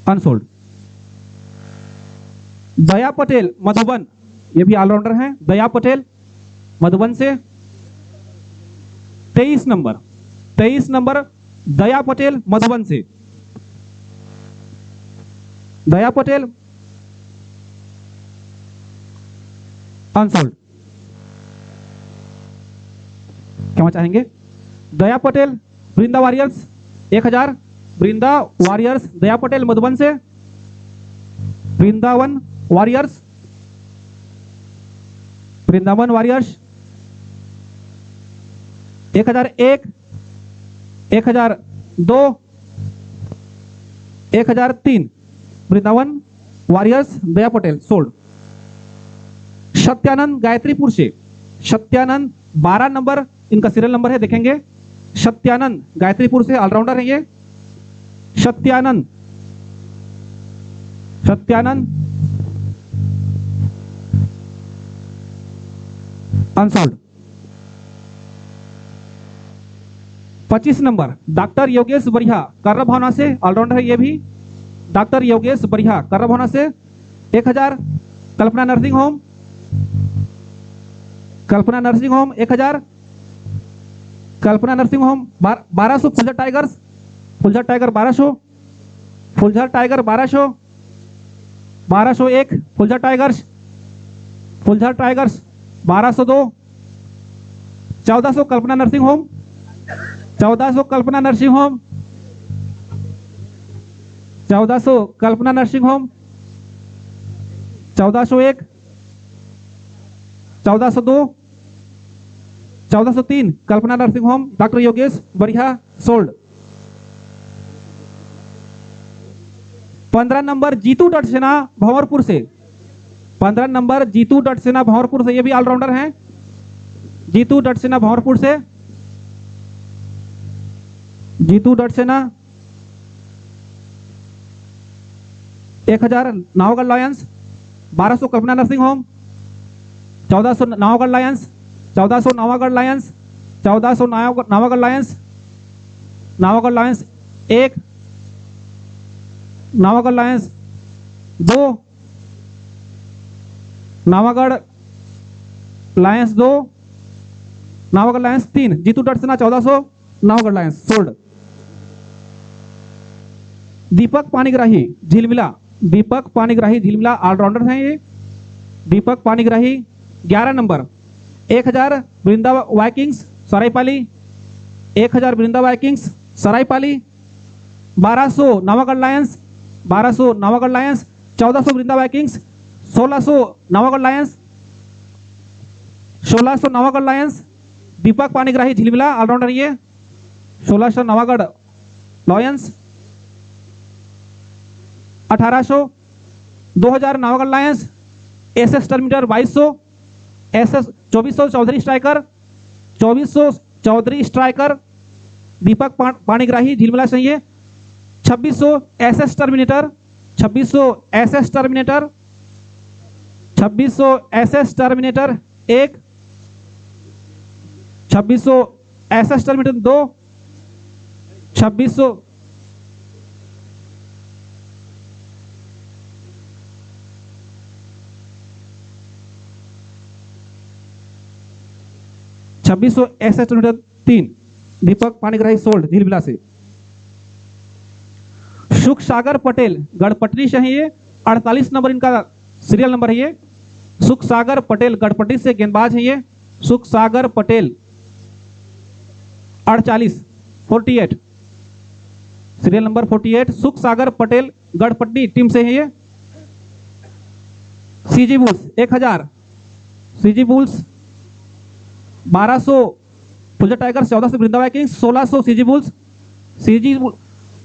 अनसोल्ड। दया पटेल मधुबन ये भी ऑलराउंडर हैं। दया पटेल मधुबन से 23 नंबर दया पटेल मधुबन से। दया पटेल अनसोल्ड। क्या चाहेंगे? दया पटेल वृंदा वॉरियर्स 1000। वृंदा वॉरियर्स दया पटेल मधुबन से। Vrindavan warriors 1001, 1002, 1003 Vrindavan warriors Daya Patel sold. Satyanand Gayatripur से। सत्यानंद 12 नंबर इनका सीरियल नंबर है, देखेंगे। सत्यानंद गायत्रीपुर से ऑलराउंडर है ये। Satyanand unsold. 25 number doctor Yogesh Bariha Karr Bhawna से ऑलराउंडर है ये भी। डॉक्टर योगेश बरिहा कर्र भावना से 1000। Kalpana nursing home 1000। Kalpana nursing home 1200 Phuljhar tiger 1200। Phuljhar tiger 1200। 1201 Phuljhar tigers 1202। 1400 Kalpana nursing home 1400 Kalpana nursing home 1400 Kalpana nursing home 1401 1402 1403 Kalpana nursing home doctor Yogesh Bariha sold. 15 number Jitu Dat Sena Bhanwarpur से। 15 नंबर जीतू डट सेना भंवरपुर से, ये भी ऑलराउंडर हैं। जीतू डट सेना भंवरपुर से। Jitu Dat Sena 1000 Navagarh lions 1200 Kalpana nursing home 1400 Navagarh lions 1400 Navagarh lions 1400 Navagarh lions 1 Navagarh Lions 2 Navagarh Lions 2 Navagarh Lions 3 Jitu Dat Sena 1400 Navagarh lions sold. Deepak Panigrahi Jhilmila all rounder हैं ये। Deepak Panigrahi 11 number 1000 Vrinda vikings Saraipali 1000 Vrinda vikings Saraipali. 1200 Navagarh Lions 1400 Vrinda vikings 1600 Navagarh lions Deepak Panigrahi Jhilmila all rounder ये। 1600 Navagarh lions 1800 2000 Navagarh lions SS terminator 2200 SS 2400 Chaudhary striker Deepak Panigrahi Jhilmila से ये। 2600 SS terminator 2600 SS terminator 1 2600 SS terminator 2 2600 SS terminator 3 Deepak Panigrahi sold Jhilmila से। सुख सागर पटेल गढ़पटरी से है ये। 48 number इनका सीरियल नंबर है ये। सुख सागर पटेल गढ़पटरी से गेंदबाज है ये। सुख सागर पटेल 48 सीरियल नंबर 48 सुख सागर पटेल गढ़पटरी टीम से है ये। CG bulls 1000 CG bulls 1200 Phuljhar tigers 1400 Vrinda vikings 1600 CG bulls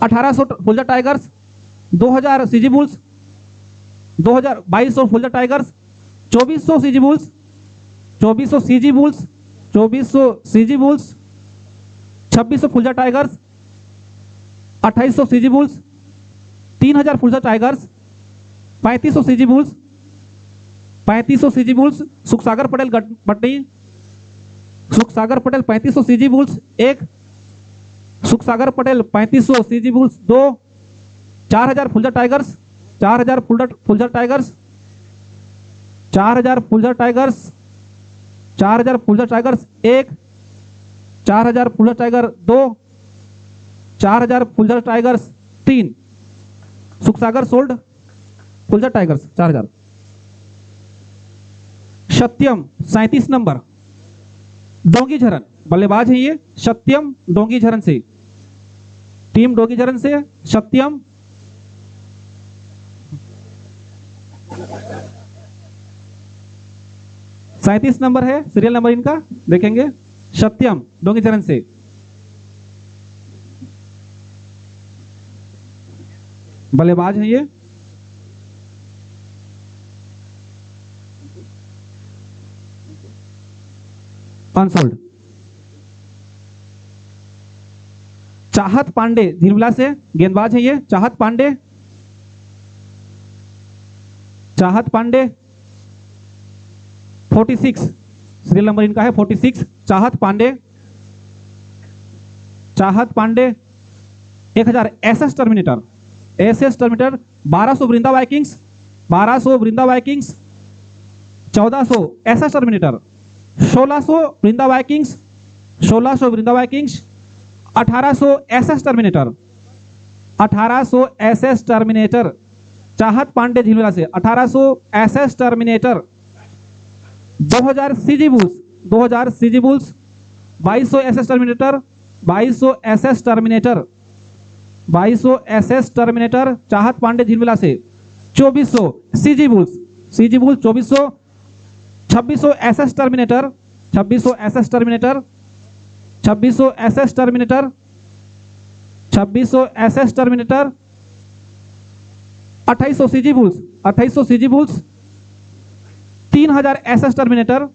1800 Phuljhar tigers 2000 CG bulls 2200 Phuljhar tigers 2400 CG bulls 2400 CG bulls 2600 Phuljhar tigers 2800 CG bulls 3000 Phuljhar tigers 3500 CG bulls Sukhsagar Patel Garhpatti Sukhsagar Patel 3500 CG bulls 1 Sukhsagar Patel 3500 CG bulls 2 4000 Phuljhar tigers 4000 Phuljhar tigers 4000 Phuljhar tigers 4000 Phuljhar Tigers 1 4000 Fuller tiger 2, 4000 Fuller tigers 3, Sukhsagar sold Fuller tigers 4000। सत्यम 37 number डोंगी झरन, बल्लेबाज है ये, सत्यम डोंगी झरन से, team डोंगी झरन से सत्यम। सैंतीस number है सीरियल नंबर इनका, देखेंगे सत्यम डोंगी झरन से। बल्लेबाज है ये, अनसोल्ड। चाहत पांडे झिलमिला से, गेंदबाज है ये, चाहत पांडे, चाहत पांडे 46 सीरियल नंबर इनका है 46, Chahat Pandey, Chahat Pandey 1000 SS terminator, SS terminator 1200 Vrinda Vikings, 1200 Vrinda Vikings, 1400 SS terminator, 1600 Vrinda vikings, 1600 Vrinda vikings, 1800 SS terminator, 1800 SS terminator, Chahat Pandey Jhilmila से 1800 SS terminator, 2000 CG bulls, 2000 CG bulls, 2200 SS terminator, 2200 SS terminator, 2200 SS terminator, Chahat Pandey Jhilmila से 2400 CG bulls, CG bulls 2400, 2600 SS terminator, 2600 SS terminator, 2600 SS terminator, 2600 SS terminator, 2800 CG bulls, 2800 CG bulls, 3000 SS terminator,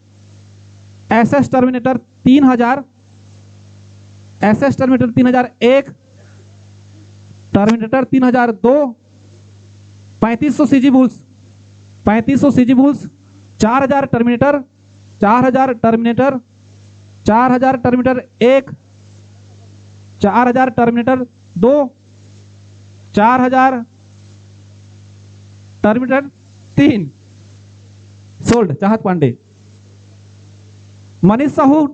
SS terminator 3000, SS terminator 3001, terminator 3002, 3500 CG bulls, 3500 CG bulls, 4000 terminator, 4000 terminator, 4000 terminator 1, 4000 terminator 2, 4000 terminator 3, sold चाहत पांडे। मनीष साहू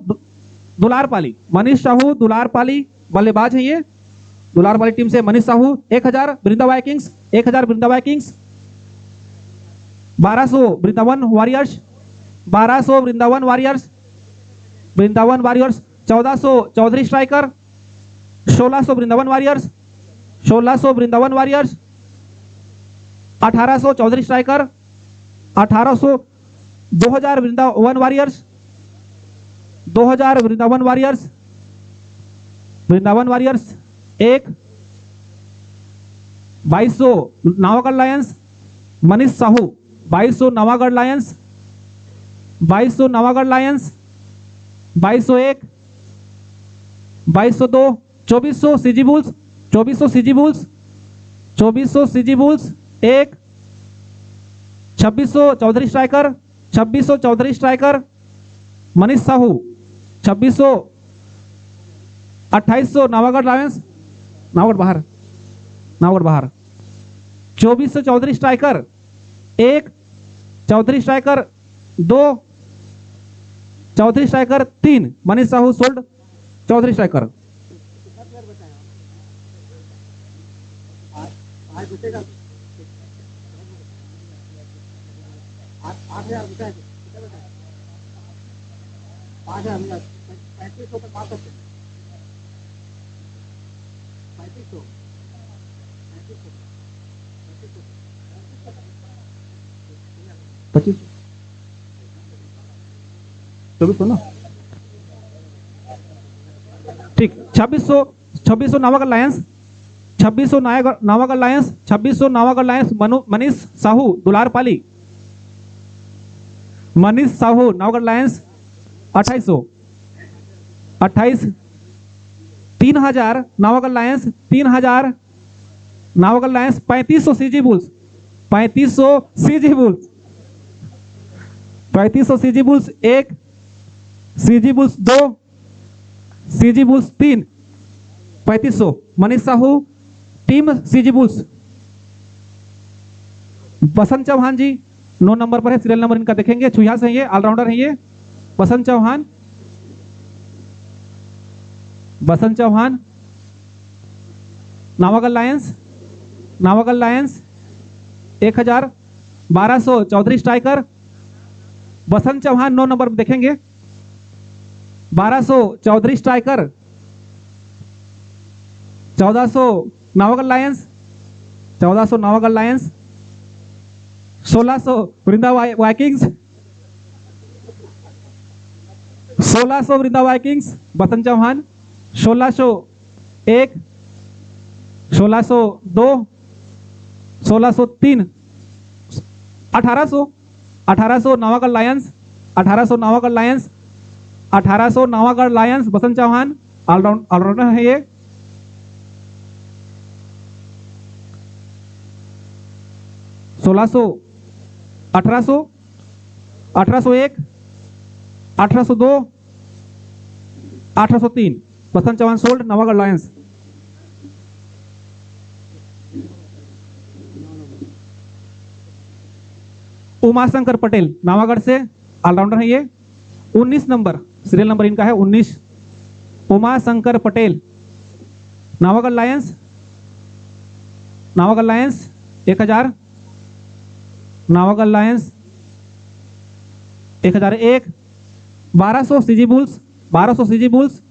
दुलारपाली, मनीष साहू दुलारपाली बल्लेबाज है ये, Dularpali team से Manish Sahu 1000 Vrinda Vikings, 1000 Vrinda Vikings, 1200 Vrindavan warriors, 1200 Vrindavan warriors, Vrindavan warriors, 1400 Chaudhary striker, 1600 Vrindavan warriors, 1600 Vrindavan warriors, 1800 Chaudhary striker, 1800, 2000 Vrindavan warriors, 2000 Vrindavan warriors, Vrindavan warriors 1, 2200 Navagarh lions, Manish Sahu 2200 Navagarh lions, 2200 Navagarh lions, 2201, 2202, 2400 CG bulls, 2400 CG bulls, 2400 CG bulls 1, 2600 Chaudhary striker, 2600 Chaudhary striker, Manish Sahu 2600, 2800 Navagarh lions, Navagarh बाहर, नावगढ़ बाहर, 2400 Chaudhary striker 1, Chaudhary striker 2, Chaudhary striker 3, Manish Sahu sold Chaudhary striker. ना ठीक, 2600 Navagarh lions, 2600 Navagarh lions, 2600 Navagarh lions, Manish Sahu Dularpali, Manish Sahu Navagarh lions 2800, 3000 Navagarh lions, 3000 Navagarh lions, 3500 CG bulls, 3500 CG bulls, 3500 CG bulls 1, CG bulls 2, CG bulls 3, 3500 Manish Sahu team CG bulls. Basant Chauhan ji 9 number पर है, serial number इनका देखेंगे, छुया से ये ऑलराउंडर है ये, Basant Chauhan Basant Chauhan, Navagarh Lions, Navagarh lions 1000, 1200 Chaudhary striker, Basant Chauhan 9 number में देखेंगे, 1200 Chaudhary striker, 1400 Navagarh Lions, 1400 Navagarh Lions, 1600 Vrinda vikings, 1600 Vrinda vikings, Basant Chauhan, 1601, 1602, 1603, 1800, 1800 Navagarh lions, 1800 Navagarh lions, 1800 Navagarh lions, Basant Chauhan all rounder है ये। 1600, 1800, 1801, 1802, 1803 बसंत चौहान सोल्ड, नावागढ़ लायंस। उमाशंकर पटेल नावागढ़ से ऑलराउंडर है ये, 19 नंबर सीरियल नंबर इनका है 19। Umashankar Patel, Navagarh Lions, Navagarh lions 1000, Navagarh lions 1001, 1200 CG bulls, 1200 CG bulls,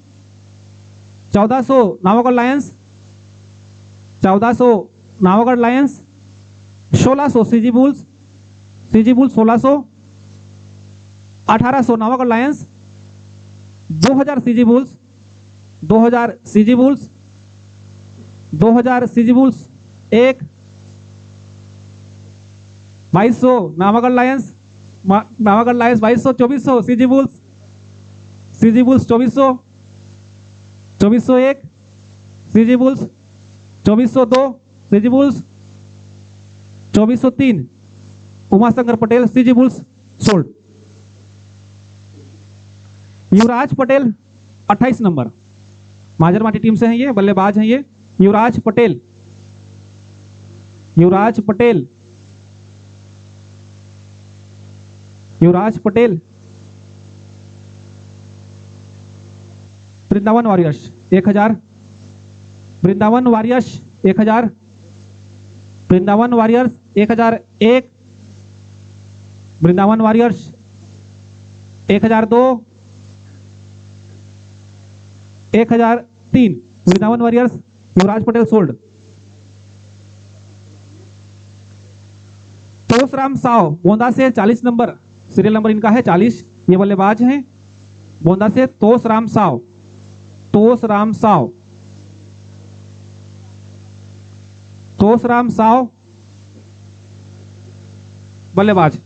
1400 Navagarh Lions, 1400 Navagarh Lions, 1600 CG bulls, CG bulls 1600, 1800 Navagarh lions, 2000 CG bulls, 2000 CG bulls, 2000 CG bulls 1, 2200 Navagarh Lions, Navagarh lions 2200, 2400 CG bulls, CG bulls 2400, 2401 CG bulls, 2402 CG bulls, 2403 Umashankar Patel CG bulls sold. युवराज Patel 28 number Majarmati team से हैं ये, बल्लेबाज हैं ये। Yuvraj Patel, Yuvraj Patel, Yuvraj Patel Vrindavan warriors 1000, Vrindavan warriors 1000, Vrindavan warriors 1001, Vrindavan warriors 1002, 1003 Vrindavan warriors Yuvraj Patel sold. Tosram Sao Bonda से 40 number serial number इनका है 40, ये बल्लेबाज हैं बोंदा से। तोसराम साव, तोसराम साव, तोसराम साव बल्लेबाज,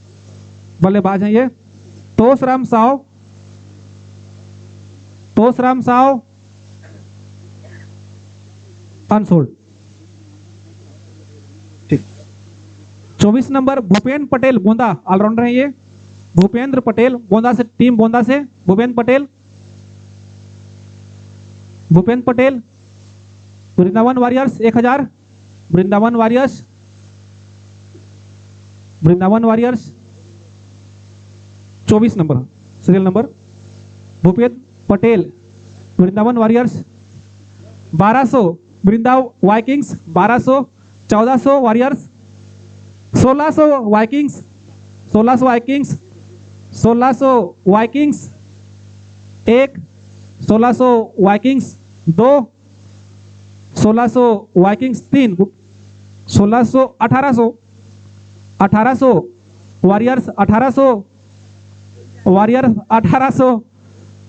बल्लेबाज हैं ये। तोसराम साव, तोसराम साव अनसोल्ड। ठीक। 24 नंबर भूपेंद्र पटेल बोंदा ऑलराउंडर हैं ये। भूपेंद्र पटेल बोंदा से, टीम बोंदा से Bhupendra Patel, Bhupendra Patel Vrindavan warriors 1000, Vrindavan warriors, Vrindavan warriors 24 number serial number. Bhupendra Patel Vrindavan warriors 1200 Vrinda Vikings, 1200, 1400 warriors, 1600 Vikings, 1600 Vikings, 1600 vikings 1, 1600 vikings 2, 1600 vikings 3, 1600, 1800, 1800 warriors, 1800 warriors 1800,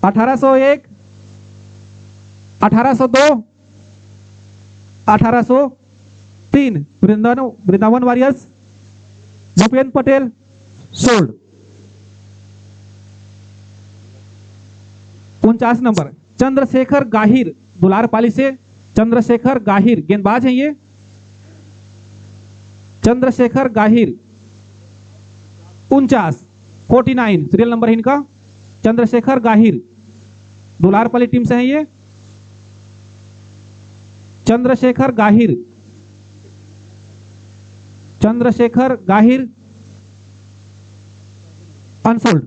1801, 1802, 1803 Vrindavan warriors Bhupendra Patel sold. 49 number Chandrashekhar Gahir Dularpali से, चंद्रशेखर गाहिर गेंदबाज हैं ये। चंद्रशेखर गाहिर 49 सीरियल नंबर है इनका। चंद्रशेखर गाहिर दुलारपाली टीम से हैं ये। चंद्रशेखर गाहिर, चंद्रशेखर गाहिर अनसोल्ड।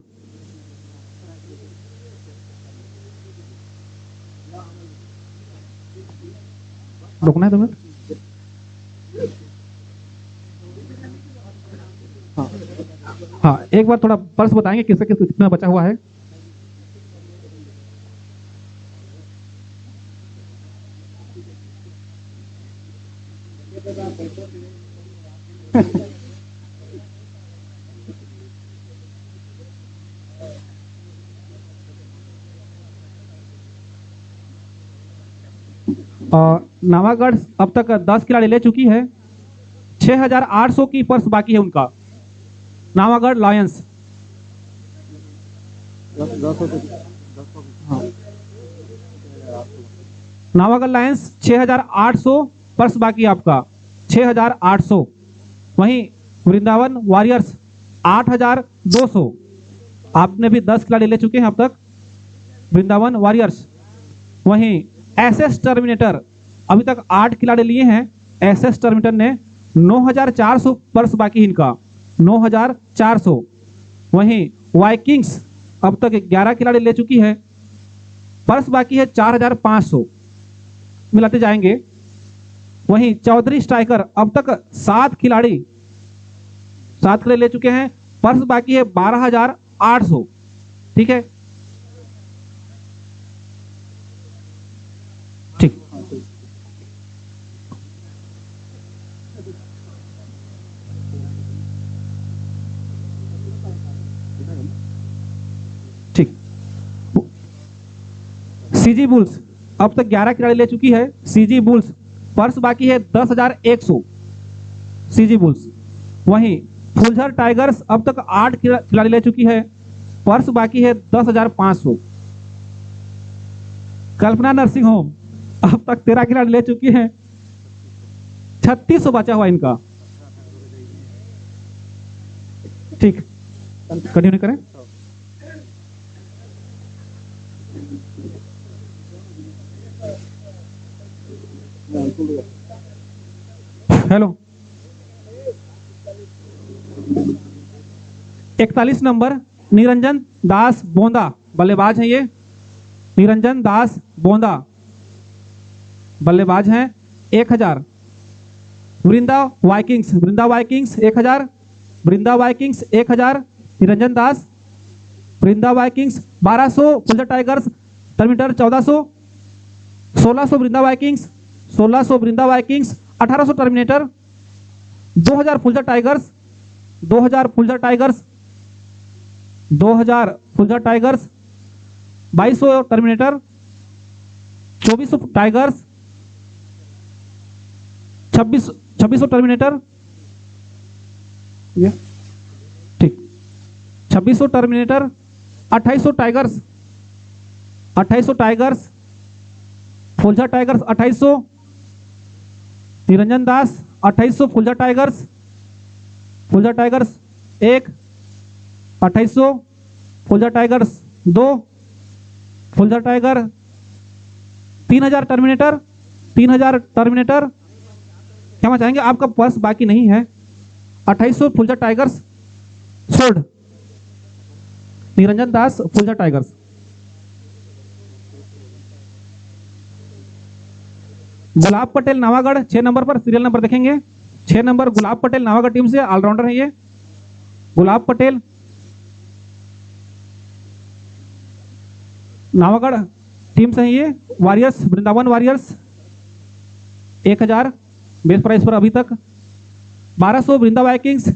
रुकना है तुम्हें। हाँ, एक बार थोड़ा पर्स बताएंगे किससे कितना बचा हुआ है। नावागढ़ अब तक 10 खिलाड़ी ले चुकी है। 6800 की पर्स बाकी है उनका। Navagarh Lions. Navagarh Lions 6800 purse बाकी है आपका, 6800। वहीं वृंदावन वॉरियर्स 8200। आपने भी 10 खिलाड़ी ले चुके हैं अब तक, वृंदावन वॉरियर्स। वहीं एसएस टर्मिनेटर अभी तक 8 खिलाड़ी लिए हैं। एसएस टर्मिनेटर ने 9400 पर्स बाकी इनका, 9400। वहीं वाइकिंग्स अब तक 11 खिलाड़ी ले चुकी है, पर्स बाकी है 4500, मिलाते जाएंगे। वहीं चौधरी स्ट्राइकर अब तक 7 खिलाड़ी ले चुके हैं, पर्स बाकी है 12800। ठीक है, ठीक। ठीक। सीजी बुल्स अब तक 11 खिलाड़ी ले चुकी है। सीजी बुल्स पर्स बाकी है 10100, सीजी बुल्स। वहीं फुलझर टाइगर्स अब तक 8 खिलाड़ी ले चुकी है, पर्स बाकी है 10500। कल्पना नर्सिंग होम अब तक 13 खिलाड़ी ले चुकी है, 3600 बचा हुआ इनका। ठीक, कंटिन्यू करें। हेलो, 41 नंबर निरंजन दास बोंदा बल्लेबाज हैं। ये निरंजन दास बोंदा बल्लेबाज हैं, 1000। Vrinda Vikings 1000, Vrinda Vikings 1000, Niranjan Das. Vrinda Vikings 1200, Phuljhar tigers terminator 1400, 1600 Vrinda vikings, 1600 Vrinda vikings, 1800 terminator, 2000 Phuljhar tigers, 2000 Phuljhar tigers, 2000 Phuljhar tigers, 2200 terminator, 2400 tigers, 2600 terminator. ठीक, 2600 terminator, 2800 tigers, 2800 tigers, Phuljhar tigers 2800, Niranjan Das 2800 Phuljhar Tigers, 1, 2800 Phuljhar tigers 2, Phuljhar tiger 3000 Terminator, 3000 terminator. क्षमा चाहेंगे, आपका पर्स बाकी नहीं है। 2800 Phuljhar tigers sold, Niranjan Das Phuljhar tigers. गुलाब पटेल नावागढ़ 6 नंबर पर, सीरियल नंबर देखेंगे 6 नंबर गुलाब Patel Nawagarh team से, ऑलराउंडर है ये गुलाब पटेल। नावागढ़ टीम से है ये। Warriors Vrindavan warriors 1000 base price पर अभी तक। 1200 Vrinda Vikings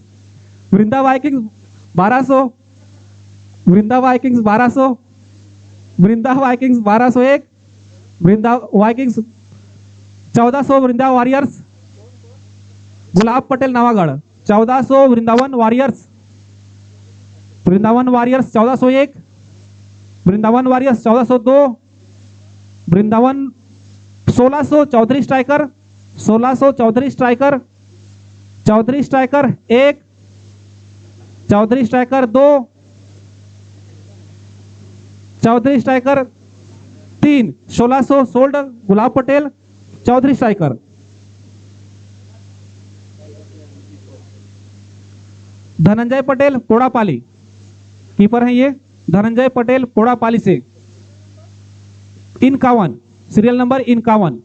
1200, Vrinda Vikings 1200, Vrinda vikings 1201, Vrinda Vikings 1400 Vrinda warriors. Gulab Patel Navagarh 1400 Vrindavan warriors, Vrindavan warriors 1401, Vrindavan warriors 1402, Vrindavan 1600 Chaudhary striker, 1600 Chaudhary striker, Chaudhary striker 1, Chaudhary striker 2, Chaudhary striker 3, 1600 sold Gulab Patel Chaudhary striker. Dhananjay Patel Podapali keeper हैं ये, धनंजय पटेल पोड़ापाली से 51, serial number 51,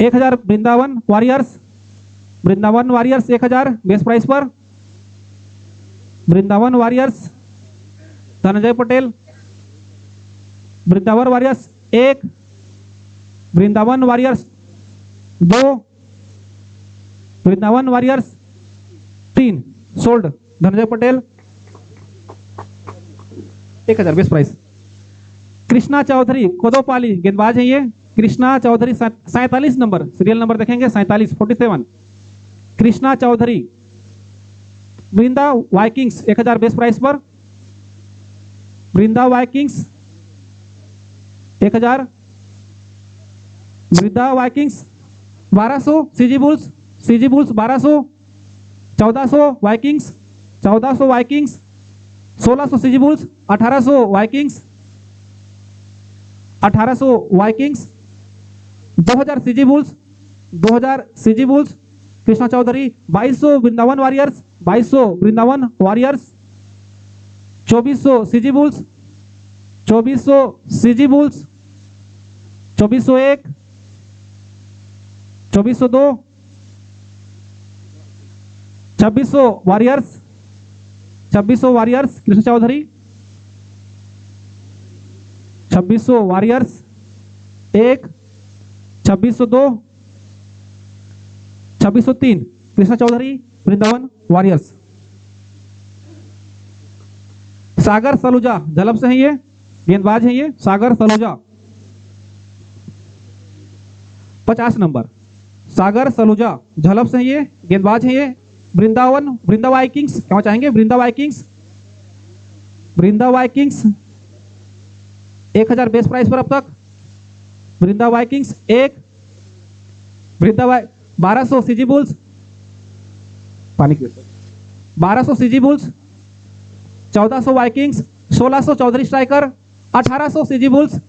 1000 Vrindavan warriors, Vrindavan warriors 1000 best price पर। Vrindavan warriors Dhananjay Patel, Vrindavan warriors 1, Vrindavan warriors 2, Vrindavan warriors 3 sold. Dhananjay Patel 1000 best price. Krishna Chaudhary Kodopali गेंदबाज है ये, Krishna Chaudhary 47 number, serial number देखेंगे 47 Krishna Chaudhary. Vrinda Vikings 1000 best price पर। Vrinda Vikings 1000, Vrinda Vikings 1200, CG bulls 1200, 1400 vikings 1400 Vikings, 1600 CG bulls, 1800 vikings 1800 vikings, 2000 CG bulls 2000 CG bulls. Krishna Chaudhary 2200 Vrindavan warriors 2200 Vrindavan Warriors, 2400 CG bulls 2400 CG bulls, 2401, 2402, 2600 warriors 2600 warriors Krishna Chaudhary, 2600 warriors 1, 2602, 2603 Krishna Chaudhary Vrindavan warriors. Sagar Saluja Jhalap से है ये, गेंदबाज है ये सागर सलूजा 50 नंबर, सागर सलूजा झलप से है ये, गेंदबाज है ये। वृंदा वाइकिंग्स क्या चाहेंगे, वृंदा वाइकिंग्स 1000 बेस्ट प्राइस पर अब तक। वृंदा वाइकिंग्स 1, 1200 सीजी बुल्स, पानी की 1200 CG bulls, 1400 Vikings, 1600 Chaudhary striker, 1800 CG bulls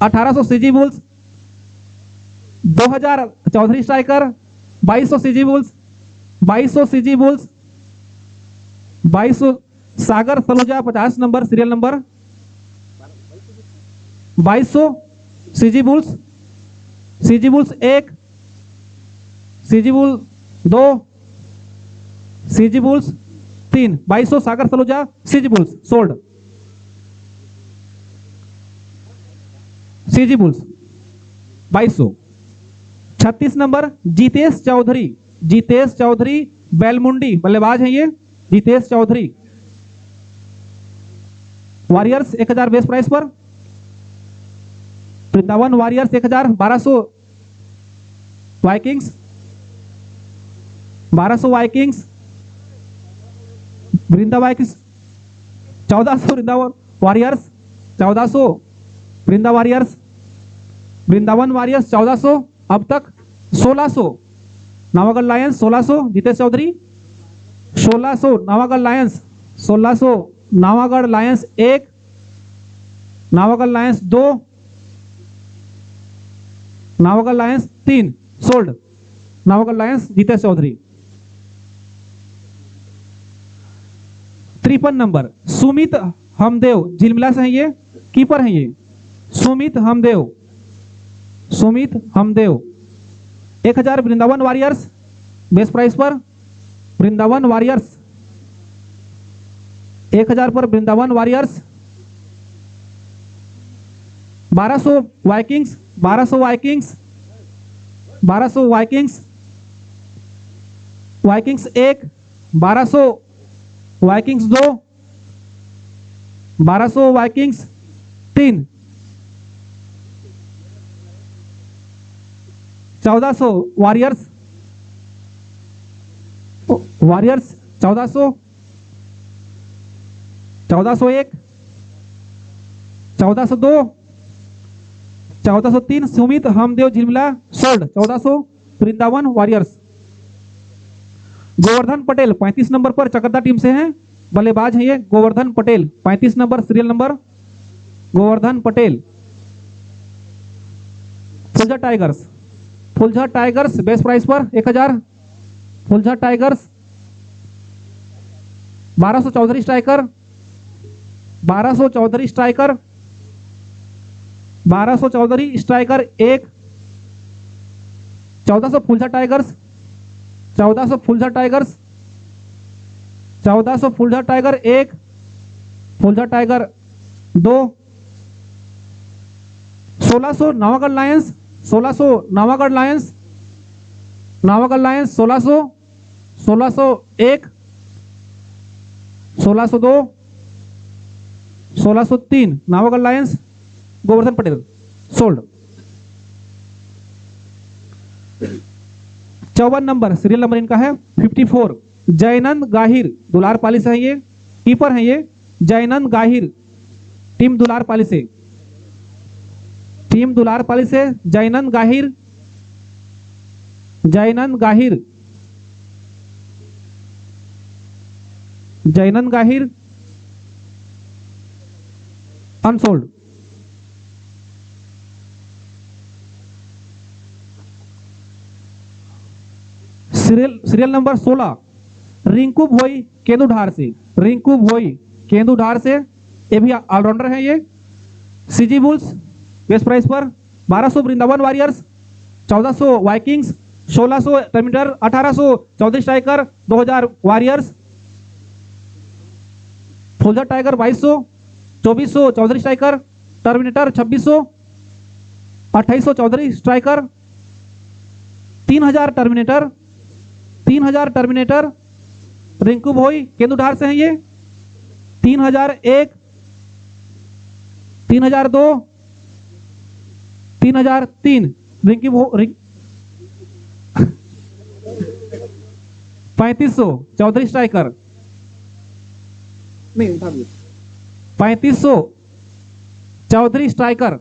1800 CG bulls, 2000 Chaudhary striker, 2200 CG bulls 2200 CG bulls, 2200 Sagar Saluja 50 number, serial number 2200 CG bulls 1, CG bull 2, CG bulls 3, 2200 Sagar Saluja CG bulls sold. CG bulls 2200। 36 number Jitesh Chaudhary Belmundi बल्लेबाज है ये, Jitesh Chaudhary warriors 1000 best price पर। Vrindavan warriors 1000, 1200 Vikings 1200 Vikings, Vrinda Vikings 1400 Vrindavan warriors 1400 Vrinda Warriors, Vrindavan warriors 1400 अब तक। 1600 Navagarh Lions 1600 Jitesh Chaudhary, 1600 Navagarh Lions 1600 Navagarh Lions 1, Navagarh Lions 2, Navagarh Lions 3 sold. Navagarh Lions Jitesh Chaudhary. 53 number Sumit Hamdev Jhilmila से है ये, keeper है ये Sumit Hamdev 1000 Vrindavan Warriors best price पर। वृंदावन वॉरियर्स 1000 पर Vrindavan warriors. 1200 Vikings 1200 Vikings 1200 Vikings, Vikings 1, 1200 Vikings 2, 1200 Vikings 3, 1400 Warriors 1400, 1401, 1402, 1403 Sumit Hamdev Jhilmila sold. 1400 Vrindavan Warriors. Govardhan Patel 35 number पर चकरदा टीम से हैं, बल्लेबाज है ये Govardhan Patel 35 number, serial number Govardhan Patel. Phuljhar Tigers best price पर 1000। Phuljhar Tigers 1200 Chaudhary striker 1200 Chaudhary striker 1200 Chaudhary striker 1, 1400 Phuljha Tigers, 1400 Phuljha Tigers, 1400 Phuljha Tiger 1, Phuljha Tiger 2, 1600 Navagarh Lions, 1600 Navagarh Lions, Navagarh Lions 1600, 1601, 1602, 1603 Navagarh Lions Govardhan Patel sold. 54 number serial number इनका है 54, जयनंद गाहिर दुलार पाली से है ये, कीपर है ये जयनंद गाहिर, टीम दुलार पाली से, टीम दुलार पाली से Jaynand Gahir, Jaynand Gahir, Jaynand Gahir unsold. Serial number 16, Rinku Bhoi Kendudhar से, रिंकू भोई केंदुधार से, ये भी ऑलराउंडर है ये। सीजी बुल्स बेस्ट प्राइस पर 1200 Vrindavan warriors, 1400 Vikings, 1600 Terminator, 1800 Chaudhary striker, 2000 Warriors, Phuljha Tiger 2200, 2400 Chaudhary Striker, Terminator 2600, 2800 Chaudhary Striker, 3000 Terminator, 3000 Terminator, Rinku Bhoi Kendudhar से हैं ये। 3001, 3002, 3003 Rinki Bho 3500 Chaudhary Striker, 3500 Chaudhary striker,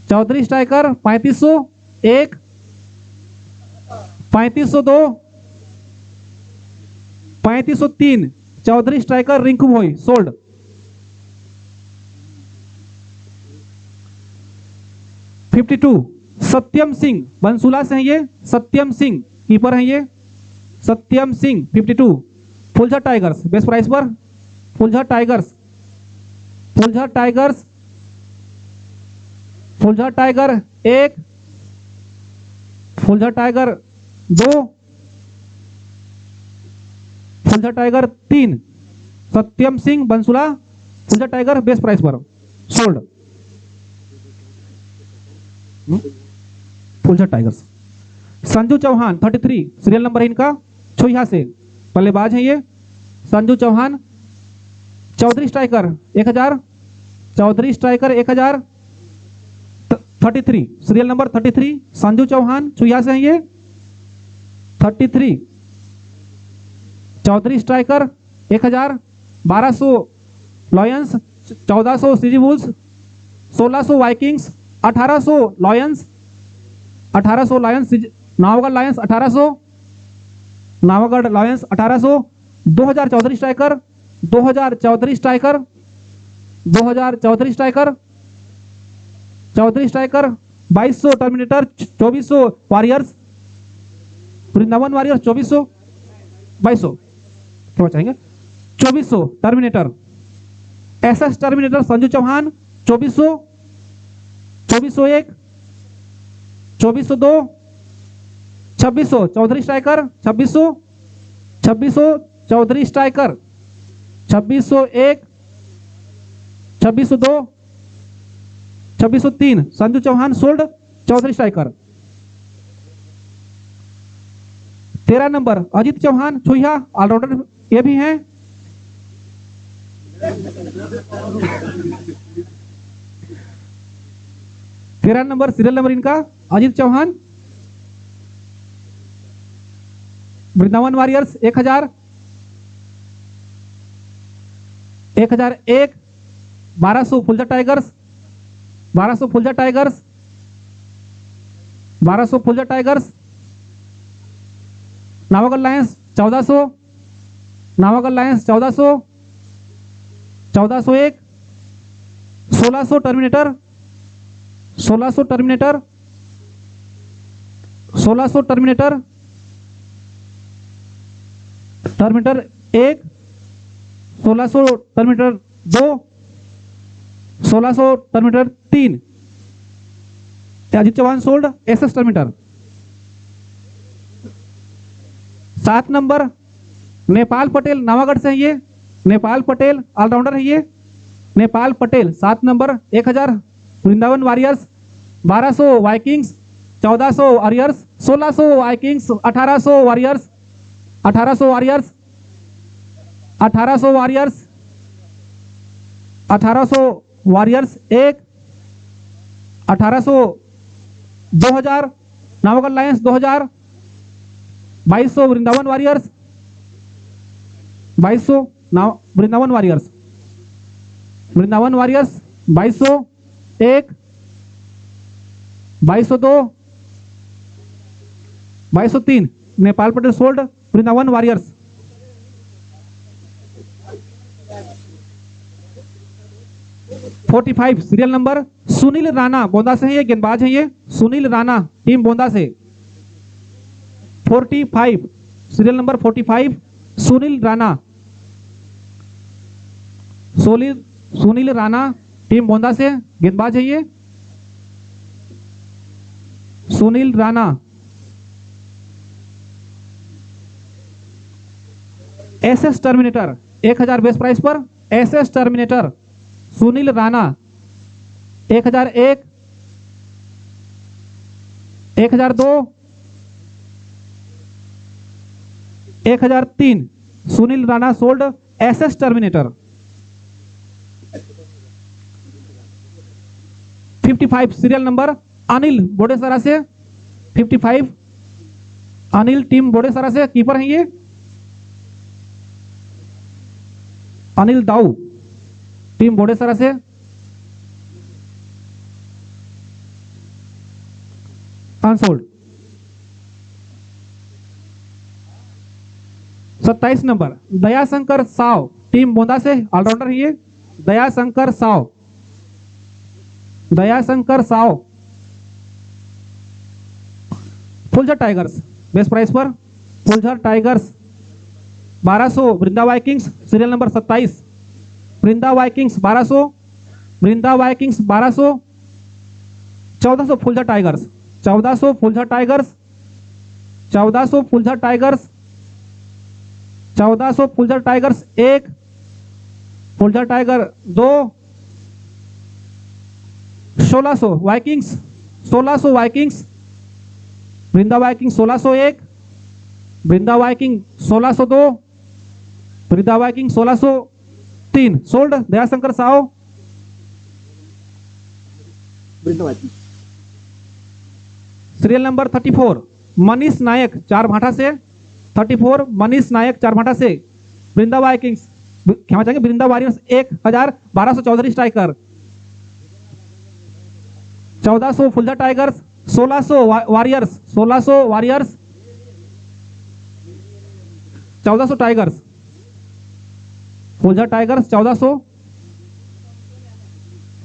Chaudhary Striker 3501, 3502, 3503 Chaudhary Striker Rinku Bhoi sold. 52 Satyam Singh Bansula से हैं ये, सत्यम सिंह कीपर हैं ये, Satyam Singh 52 Phuljha Tigers best price पर, Phuljha Tigers, Phuljha Tigers, Phuljha Tiger 1, Phuljha Tiger 2, Phuljha Tiger 3, Satyam Singh Bansula Phuljha Tiger best price पर sold. Phuljha Tigers. Sanju Chauhan 33 serial number है इनका, छोइहा से बल्लेबाज है ये। Sanju Chauhan Chaudhary striker 1000, Chaudhary striker 1000, 33 serial number 33 Sanju Chauhan Choiha से है ये। 33 Chaudhary striker 1000, 1200 Lions, 1400 CG bulls, 1600 Vikings, 1800 Lions, 1800 Lions, Navagarh Lions 1800, Navagarh Lions 1800, 2000 Chaudhary striker, 2000 Chaudhary striker, 2000 Chaudhary striker, Chaudhary striker 2200 terminator, 2400 Warriors, Vrindavan Warriors 2400, 2200 क्या चाहेंगे 2400 Terminator, SS Terminator Sanju Chauhan 2400, 2401, 2402, 2600 Chaudhary striker 2600, 2600 Chaudhary Striker, 2601, 2602, 2603 Sanju Chauhan sold Chaudhary Striker. 13 number Ajit Chauhan Choiha allrounder ये भी हैं। तेरह नंबर सीरियल नंबर इनका Ajit Chauhan, Vrindavan warriors 1000, 1001, 1200 Phuljha Tigers, 1200 Phuljha Tigers, 1200 Phuljha Tigers, Navagarh Lions 1400, Navagarh Lions 1400, 1401, 1600 Terminator, 1600 Terminator, 1600 Terminator, Terminator 1, 1600 Terminator 2, 1600 Terminator 3, Ajit Chauhan sold SS Terminator 7 number Nepal Patel Navagarh से है ये। नेपाल पटेल ऑलराउंडर है ये। Nepal Patel 7 number 1000 Vrindavan warriors, 1200 Vikings, 1400 warriors, 1600 Vikings, 1800 warriors, 1800 warriors, 1800 warriors, 1800 Warriors 1, 1800 2000 Navagarh Lions 2000, 2200 Vrindavan warriors, 2200 Vrindavan warriors, Vrindavan warriors 2200 1, 2202, 2203 Nepal Patel sold Vrindavan Warriors. (45) serial number Sunil Rana Bonda से है ये, गेंदबाज है ये। सुनील राणा टीम बोंदा से। 45 serial number 45 Sunil Rana, Sunil Rana team Bonda से, गेंदबाज है ये। Sunil Rana. SS Terminator 1000 base price पर। SS Terminator Sunil Rana 1001, 1002, 1003 Sunil Rana sold SS Terminator. 55 serial number Anil Bodesara से। 55 अनिल टीम बोडेसरा से, कीपर हैं ये। अनिल दाऊ टीम बोडेसरा से। Unsold. 27 number Dayashankar Sao team Bonda से, ऑलराउंडर है ये। Dayashankar Sao, Dayashankar Sao Phuljhar Tigers base price पर। Phuljhar Tigers 1200 Vrinda Vikings serial number 27। Vrinda Vikings 1200, Vrinda Vikings 1200, 1400 Phuljhar tigers, 1400 Phuljhar tigers, 1400 Phuljhar tigers, 1400 Phuljhar Tigers 1, Phuljhar Tiger 2, 1600 Vikings, 1600 Vikings, Vrinda Viking 1601, Vrinda Viking 1602, Vrinda Viking 1603 sold Dayashankar Sao. Serial number 34 Manish Nayak चार भाटा से। 34 मनीष नायक चार भाटा से। वृंदा वाइकिंग्स क्या चाहेंगे, Vrinda warriors 1000 1200 Chaudhary striker, 1400 Phuljhar Tigers, 1600 Warriors, 1600 Warriors, 1400 Tigers, Phuljhar tigers 1400,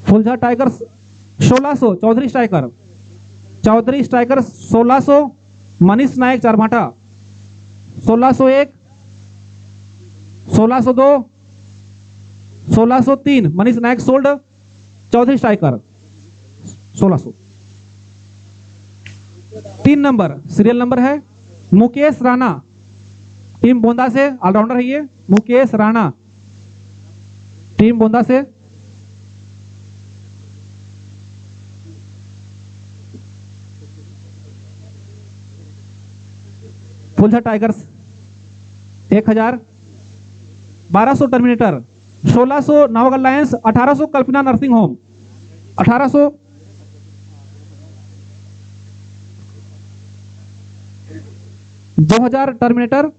Phuljhar Tigers 1600 Chaudhary striker, Chaudhary striker 1600 Manish Nayak Charbhata, 1601, 1602, 1603 Manish Nayak sold Chaudhary striker 1600। 3 number serial number है Mukesh Rana team Bonda से, ऑलराउंडर है ये। मुकेश राणा टीम बोंदा से। Phuljhar Tigers 1000, 1200 Terminator, 1600 Navagarh Lions, 1800 Kalpana nursing home, 1800 2000 Terminator,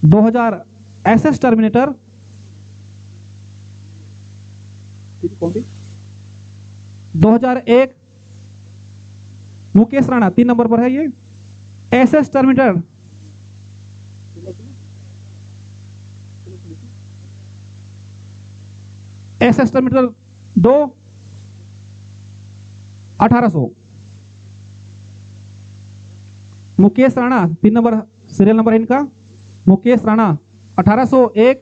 2000 SS Terminator, 2001 Mukesh Rana 3 number पर है ये। SS terminator SS terminator 2, 1800 Mukesh Rana 3 number serial number है इनका। Mukesh Rana 1801,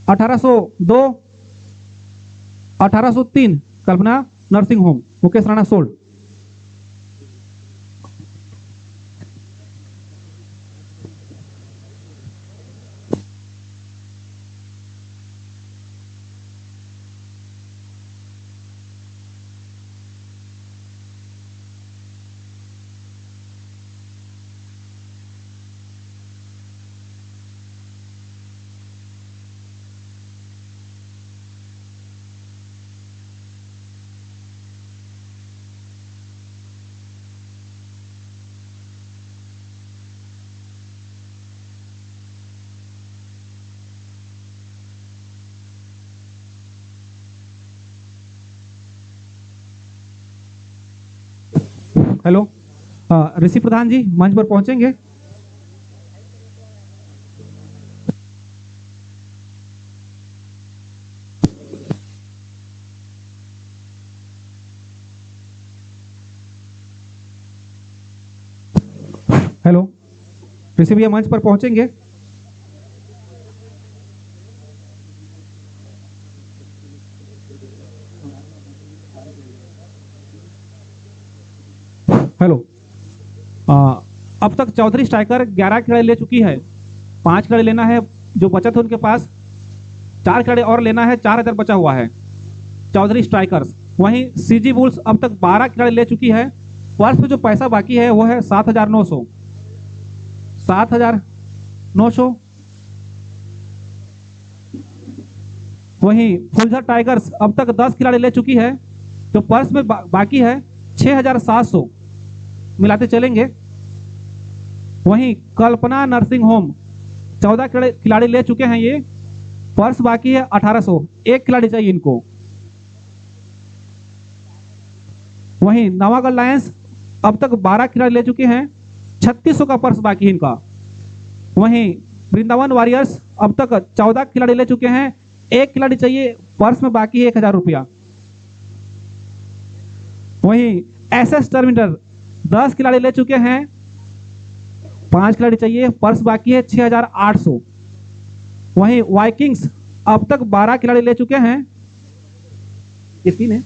1802, 1803 Kalpana nursing home, Mukesh Rana sold. Hello, Rishi Pradhan ji मंच पर पहुंचेंगे। हेलो, ऋषि भैया मंच पर पहुंचेंगे। हेलो, अब तक चौधरी स्ट्राइकर 11 खिलाड़ी ले चुकी है। 5 खिलाड़ी लेना है जो बचत है उनके पास। 4 खिलाड़ी और लेना है, 4000 बचा हुआ है चौधरी स्ट्राइकर्स। वहीं सीजी बुल्स अब तक 12 खिलाड़ी ले चुकी है। पर्स में जो पैसा बाकी है वो है 7900। 7900। वहीं फुलझर टाइगर्स अब तक 10 खिलाड़ी ले चुकी है। जो पर्स में बाकी है 6700 मिलाते चलेंगे। वहीं कल्पना नर्सिंग होम 14 खिलाड़ी ले चुके हैं ये। पर्स बाकी है 1800। एक खिलाड़ी चाहिए इनको। वहीं नवागढ़ लायंस अब तक 12 खिलाड़ी ले चुके हैं। 3600 का पर्स बाकी है इनका। वहीं वृंदावन वॉरियर्स अब तक 14 खिलाड़ी ले चुके हैं। एक खिलाड़ी चाहिए, पर्स में बाकी है 1000 रुपया। वहीं एसएस टर्मिनेटर 10 खिलाड़ी ले चुके हैं। 5 खिलाड़ी चाहिए, पर्स बाकी है 6800। वहीं वाइकिंग्स अब तक 12 खिलाड़ी ले चुके हैं। ये 3 है।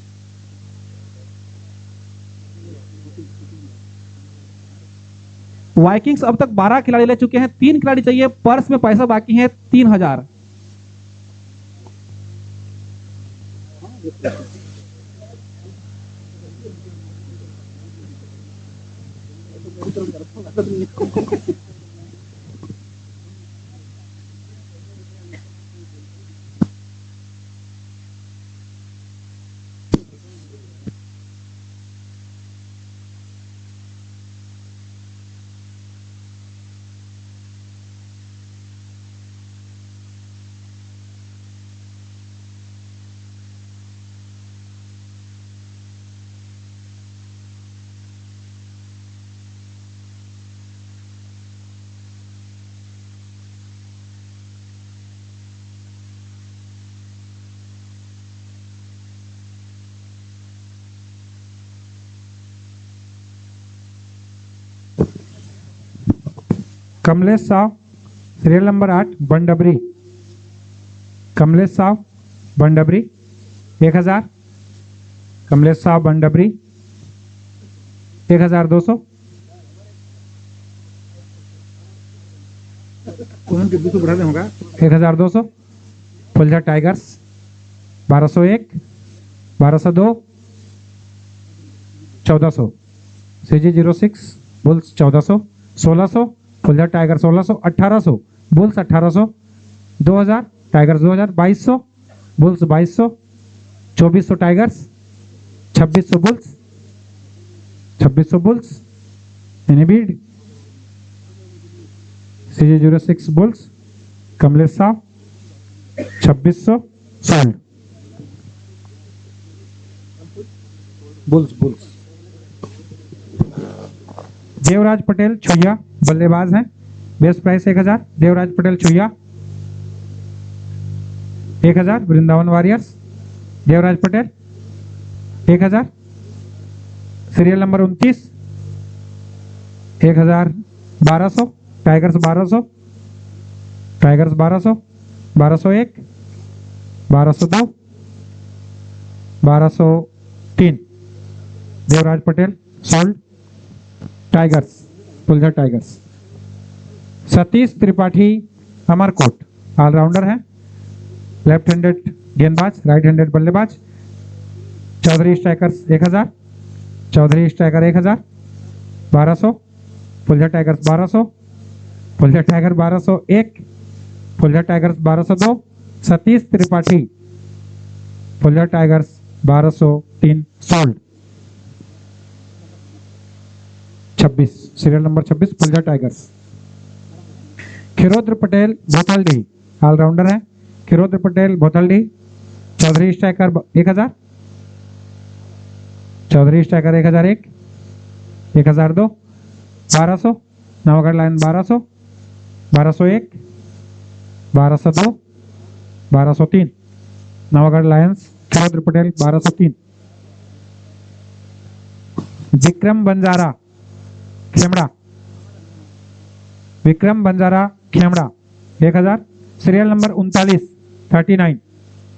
वाइकिंग्स अब तक 12 खिलाड़ी ले चुके हैं। 3 खिलाड़ी चाहिए, पर्स में पैसा बाकी है 3000। Kamlesh Sao serial number 8 Bandbari. कमलेश साव बंडबरी 1000। कमलेश साव बंडबरी 1200। के 200 बढ़ाने होगा। 1200। Phuljhar Tigers 1201, 1202, 1400। CG 06 Bulls 1400, 1600। Phuljhar Tiger 1600, 1800 Bulls 1800, 2000 Tigers 2000, 2200 Bulls 2200, 2400 tigers, 2600 Bulls, 2600 Bulls any bid. CG 06 Bulls Kamlesh Sao 2600 sold. Bulls Bulls. Devraj Patel Chhuya बल्लेबाज हैं। Best price 1000। Devraj Patel Chhuya 1000। Vrindavan Warriors Devraj Patel 1000। Serial number 29 1000। 1200 Tigers 1200, Tigers 1200, 1201, 1202, 1203। Devraj Patel sold. Tigers Phuljhar Tigers. Satish Tripathi Amarkot allrounder है। लेफ्ट हैंडेड गेंदबाज, right handed बल्लेबाज। Chaudhary Strikers 1000। Chaudhary striker 1000। 1200 Phuljhar Tigers 1200, Phuljhar Tiger 1201, Phuljhar tigers 1202। Satish Tripathi Phuljhar Tigers 1203 sold. 26 serial number 26 Phuljhar Tigers. Khirodra Patel Bhothaldi allrounder है। Khirodra Patel Bhothaldi. Chaudhary striker 1000। Chaudhary Striker 1001, 1002, 1200, Navagarh line 1200, 1201, 1202, 1203, Navagarh Lions Samudra Patel 1203, Vikram Banjara Khemda, Vikram Banjara Khemda 1000, serial number 39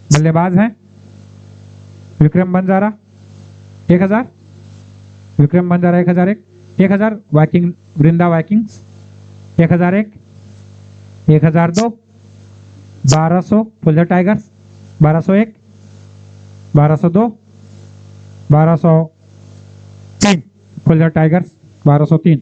बल्लेबाज हैं Vikram Banjara 1000, Vikram Banjara 1001, 1000 Viking Vrinda Vikings 1001, 1002, 1200 Phular Tigers 1201, 1202, 1203 Phular Tigers 1203।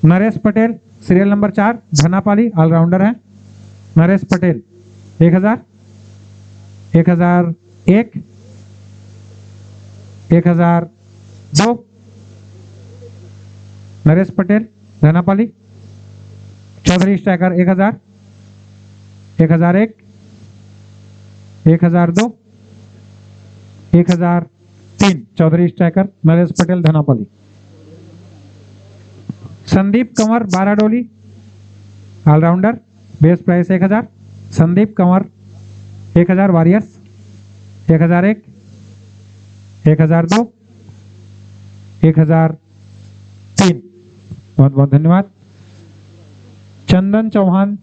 Naresh Patel serial number 4 Dhanapali allrounder हैं Naresh Patel 1000, 1001, 1002 Naresh Patel Dhanapali, Chaudhary striker 1000, 1001, 1002, 1003 Chaudhary Striker Naresh Patel Dhanapali. Sandeep Kanwar Baradoli allrounder base price 1000, Sandeep Kanwar 1000 Warriors 1001, 1002, 1003 बहुत बहुत धन्यवाद। Chandan Chauhan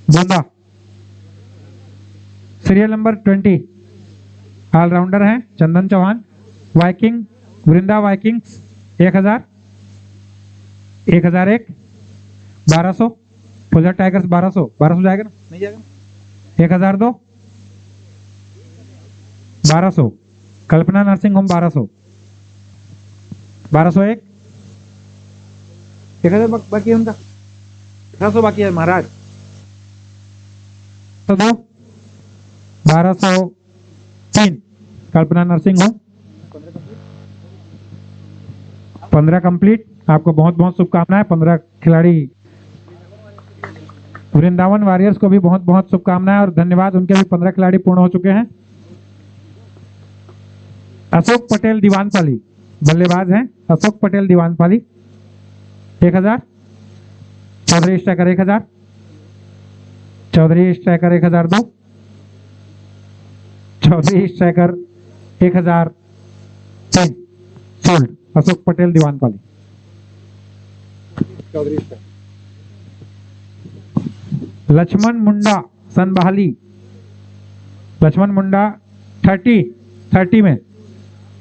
Gonda serial number 20 allrounder हैं Chandan Chauhan, Viking Vrinda Vikings 1000, 1001, 1200 Phular Tigers 1200 जाएगा ना नहीं जाएगा, 1002, 1200 कल्पना नर्सिंग होम 1200, 1201, 1000 बाकी है उनका 1800 बाकी है महाराज, 1202, 1203 कल्पना नर्सिंग होम 15 कंप्लीट। आपको बहुत बहुत शुभकामनाएं। 15 खिलाड़ी वृंदावन वॉरियर्स को भी बहुत बहुत शुभकामनाएं और धन्यवाद, उनके भी 15 खिलाड़ी पूर्ण हो चुके हैं। अशोक पटेल दीवानपाली बल्लेबाज हैं, Ashok Patel Diwanpali 1000, Chaudhary striker 1000, Chaudhary Striker 1002, Chaudhary Striker 1003 sold Ashok Patel Diwanpali. Laxman Munda Sanbahali, Laxman Munda 30 में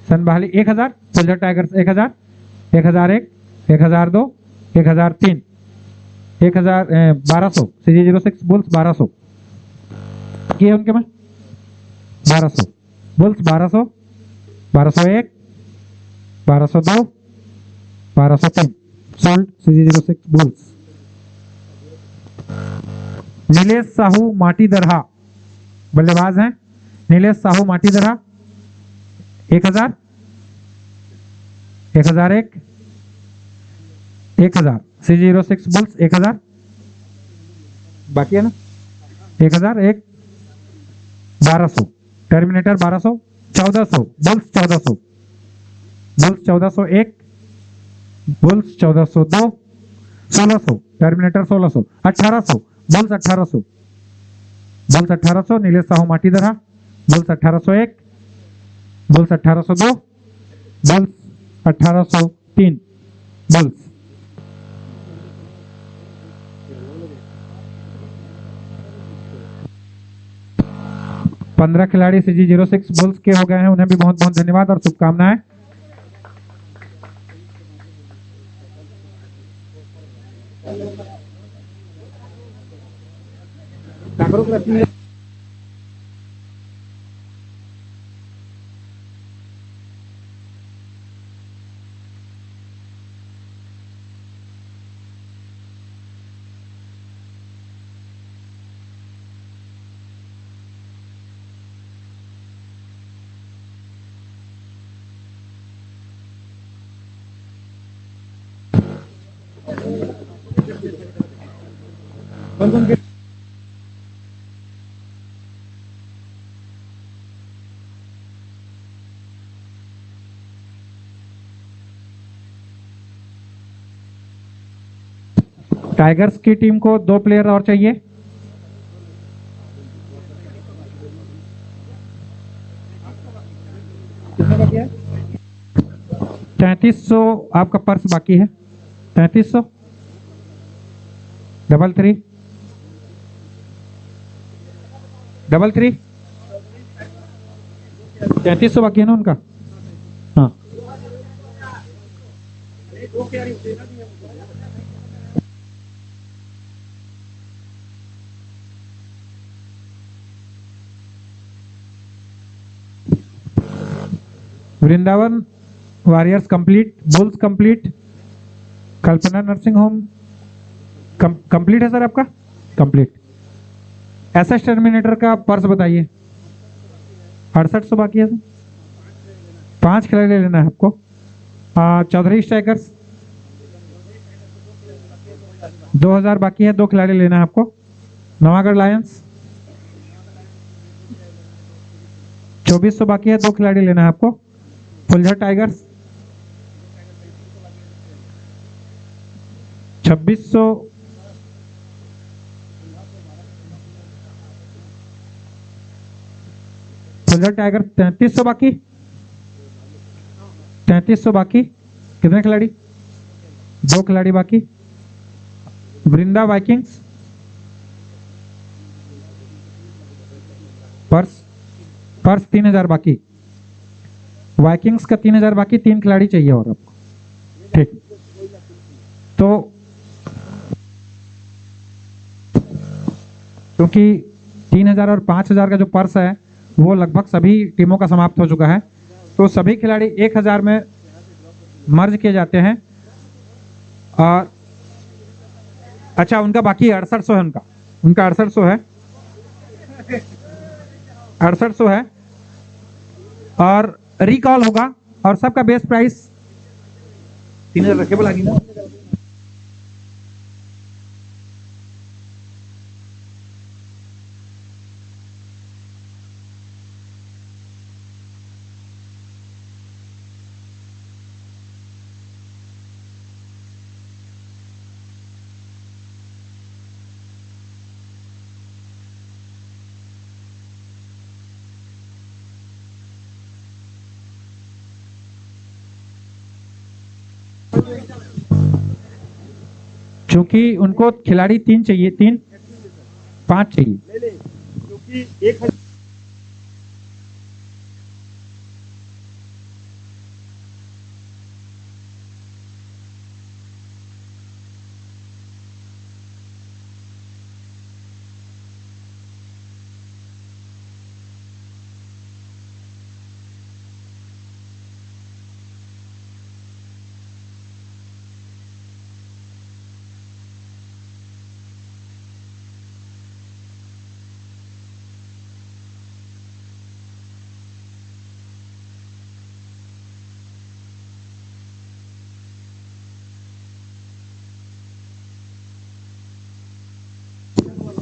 सनबहाली 1000, फुलर टाइगर्स 1000, 1001, 1002, 1003, 1200 CG06 बुल्स 1200 किए उनके में 1200 Bulls 1200, 1201, 1202, 1203 sold CG06 Bulls. Nilesh Sahu Matidarha बल्लेबाज हैं, नीलेश साहू माटीदरहा 1000, 1001, 1000 CG06 बुल्स 1000 बाकी है ना, 1001, 1200 Terminator 1200, 1400 Bulls 1400, Bulls 1401, Bulls 1402, 1600 Terminator 1600, 1800 Bulls 1800, Bulls 1800 Nilesh Sahu Matidarha, Bulls 1801, Bulls 1802, Bulls 1803 Bulls. पंद्रह खिलाड़ी CG06 बुल्स के हो गए हैं, उन्हें भी बहुत बहुत धन्यवाद और शुभकामनाएं। टाइगर्स की टीम को 2 प्लेयर और चाहिए। कितना बाकी है? 3300 आपका पर्स बाकी है। 3300 33 33 3300 बाकी है ना उनका। हाँ Vrindavan Warriors complete, Bulls complete, Kalpana nursing home complete है सर आपका, कंप्लीट। एसएस टर्मिनेटर का पर्स बताइए। 6800 बाकी है सर। 5 खिलाड़ी लेना है आपको। चौधरी स्ट्राइकर्स 2000 बाकी है, 2 खिलाड़ी लेना है आपको। नवागढ़ लायंस 2400 बाकी है, 2 खिलाड़ी लेना है आपको। फुलझर टाइगर्स 2600 फुलझर टाइगर्स 3300 बाकी। 3300 बाकी। कितने खिलाड़ी? 2 खिलाड़ी बाकी। वृंदा वाइकिंग्स पर्स 3000 बाकी। वाइकिंग्स का 3000 बाकी, 3 खिलाड़ी चाहिए और आपको। ठीक, तो क्योंकि 3000 और 5000 का जो पर्स है वो लगभग सभी टीमों का समाप्त हो चुका है, तो सभी खिलाड़ी 1000 में मर्ज किए जाते हैं। और अच्छा, उनका बाकी 6800 है, उनका 6800 है, 6800 है और रिकॉल होगा और सबका बेस प्राइस 3000 रखेबल आगे ना। क्योंकि उनको खिलाड़ी 3 चाहिए, 5 चाहिए। क्योंकि 1000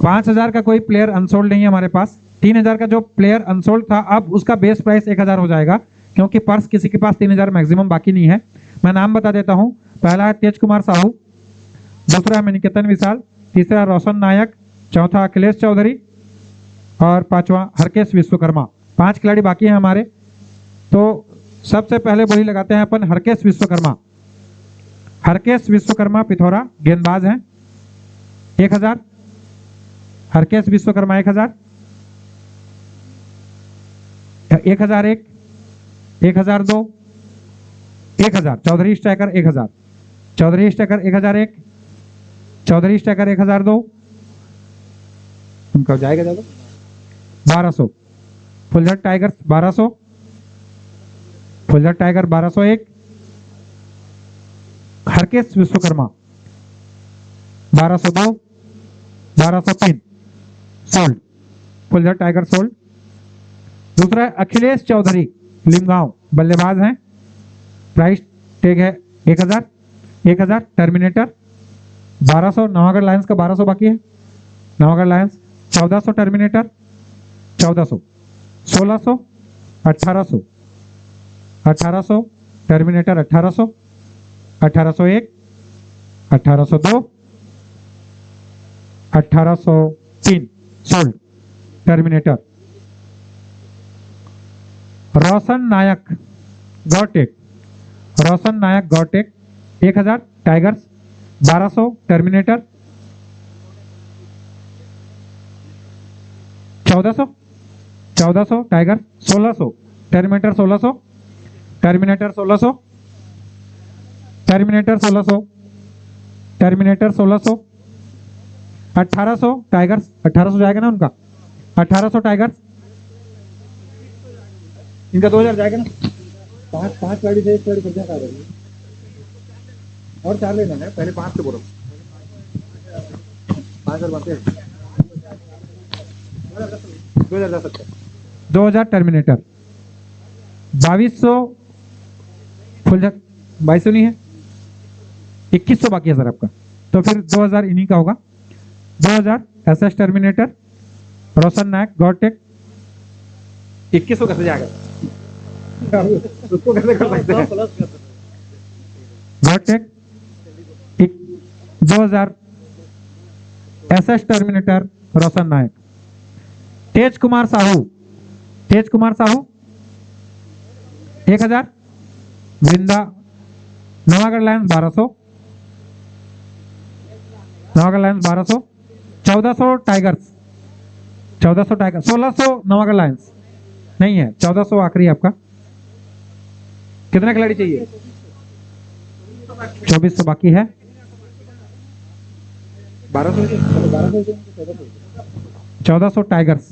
5000 का कोई प्लेयर अनसोल्ड नहीं है हमारे पास। 3000 का जो प्लेयर अनसोल्ड था, अब उसका बेस प्राइस 1000 हो जाएगा, क्योंकि पर्स किसी के पास 3000 मैक्सिमम बाकी नहीं है। मैं नाम बता देता हूं। पहला है तेज कुमार साहू, दूसरा है निकेतन विशाल, तीसरा रोशन नायक, चौथा अखिलेश चौधरी और 5वां हरकेश विश्वकर्मा। 5 खिलाड़ी बाकी हैं हमारे। तो सबसे पहले बोली लगाते हैं अपन हरकेश विश्वकर्मा। हरकेश विश्वकर्मा पिथौरा गेंदबाज हैं। 1000 Harkesh Vishwakarma, 1000 1001 1002 1000 Chaudhary striker 1000 Chaudhary Striker 1001 Chaudhary Striker 1002 उनका जाएगा ज्यादा 1200 Phuljhar Tigers 1200 Phuljhar Tiger 1201 Harkesh Vishwakarma 1202 1203 sold Phuljhar Tiger sold. दूसरा अखिलेश चौधरी लिमगांव बल्लेबाज हैं। प्राइस टैग है 1000 टर्मिनेटर 1200 नवागढ़ लायंस का 1200 बाकी है। Navagarh Lions 1400 Terminator 1400 1600 1800 Terminator 1800 1801 1802 1803 sold. Terminator. Roshan Nayak Gautek, Roshan Nayak Gautek 1000। Tigers 1200। Terminator 1400 Tiger 1600। Terminator 1600। Terminator 1600। Terminator 1600। Terminator 1600। 1800 Tigers, 1800 जाएगा ना उनका, 1800 टाइगर्स, इनका 2000 जाएगा ना। पांच गाड़ी से एक गाड़ी खर्चा कर रही है और 4 लेना है, पहले 5 से बोलो, 5000 बातें 2000 टर्मिनेटर। 2200 फुल जग, 2200 नहीं है, 2100 बाकी है सर आपका, तो फिर 2000 इन्हीं का होगा। 2000 एसएस टर्मिनेटर रोशन नायक गौटेक 2100 कैसे जाएगा उसको कैसे कर सकते हैं। Gautek 2000 SS Terminator Roshan Nayak. Tej Kumar Sahu, Tej Kumar Sahu 1000। Vrinda Navagarh Lions 1200, Navagarh Lions 1200। 1400 tigers, 1400 Tiger, 1600 Navagarh Lions नहीं है, 1400 आखिरी आपका। कितना खिलाड़ी चाहिए? 2400 बाकी है। 1400 tigers,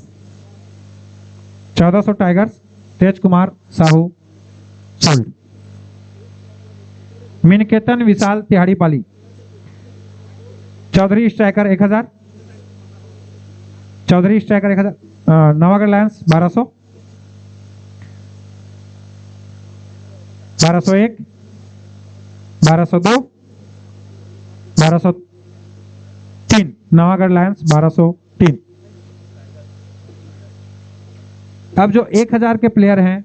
1400 tigers Tej Kumar Sahu sold. Minketan Vishal Tihari Pali Chaudhary striker 1000। Chaudhary striker 1000। Navagarh Lions 1200, 1201, 1202, 1203 Navagarh lions 1203। अब जो 1000 के प्लेयर हैं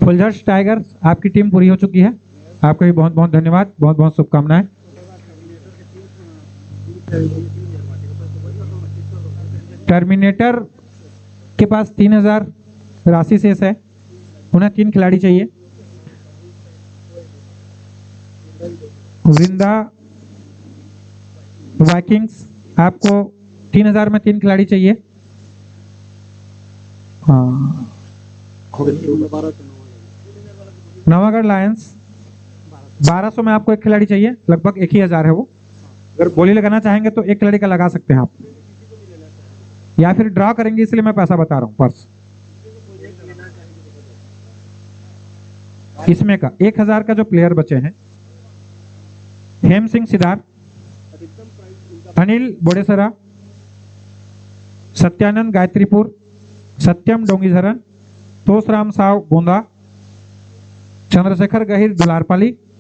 फुलझर्स टाइगर्स, आपकी टीम पूरी हो चुकी है, आपको भी बहुत बहुत धन्यवाद, बहुत बहुत शुभकामनाएं। टर्मिनेटर के पास 3000 राशि शेष है, उन्हें 3 खिलाड़ी चाहिए। वृंदा वाइकिंग्स, आपको 3000 में 3 खिलाड़ी चाहिए। हाँ, नवागढ़ लायंस 1200 में आपको 1 खिलाड़ी चाहिए, लगभग 1000 है वो। अगर बोली लगाना चाहेंगे तो 1 खिलाड़ी का लगा सकते हैं आप, या फिर ड्रॉ करेंगे, इसलिए मैं पैसा बता रहा हूं। पर्स इसमें का 1000 का जो प्लेयर बचे हैं, हेम सिंह सिद्धार्थ, अनिल बोडेसरा, सत्यानंद गायत्रीपुर, सत्यम डोंगीधरन, तोसराम साव गोंदा, चंद्रशेखर गहिर दुलारपाली,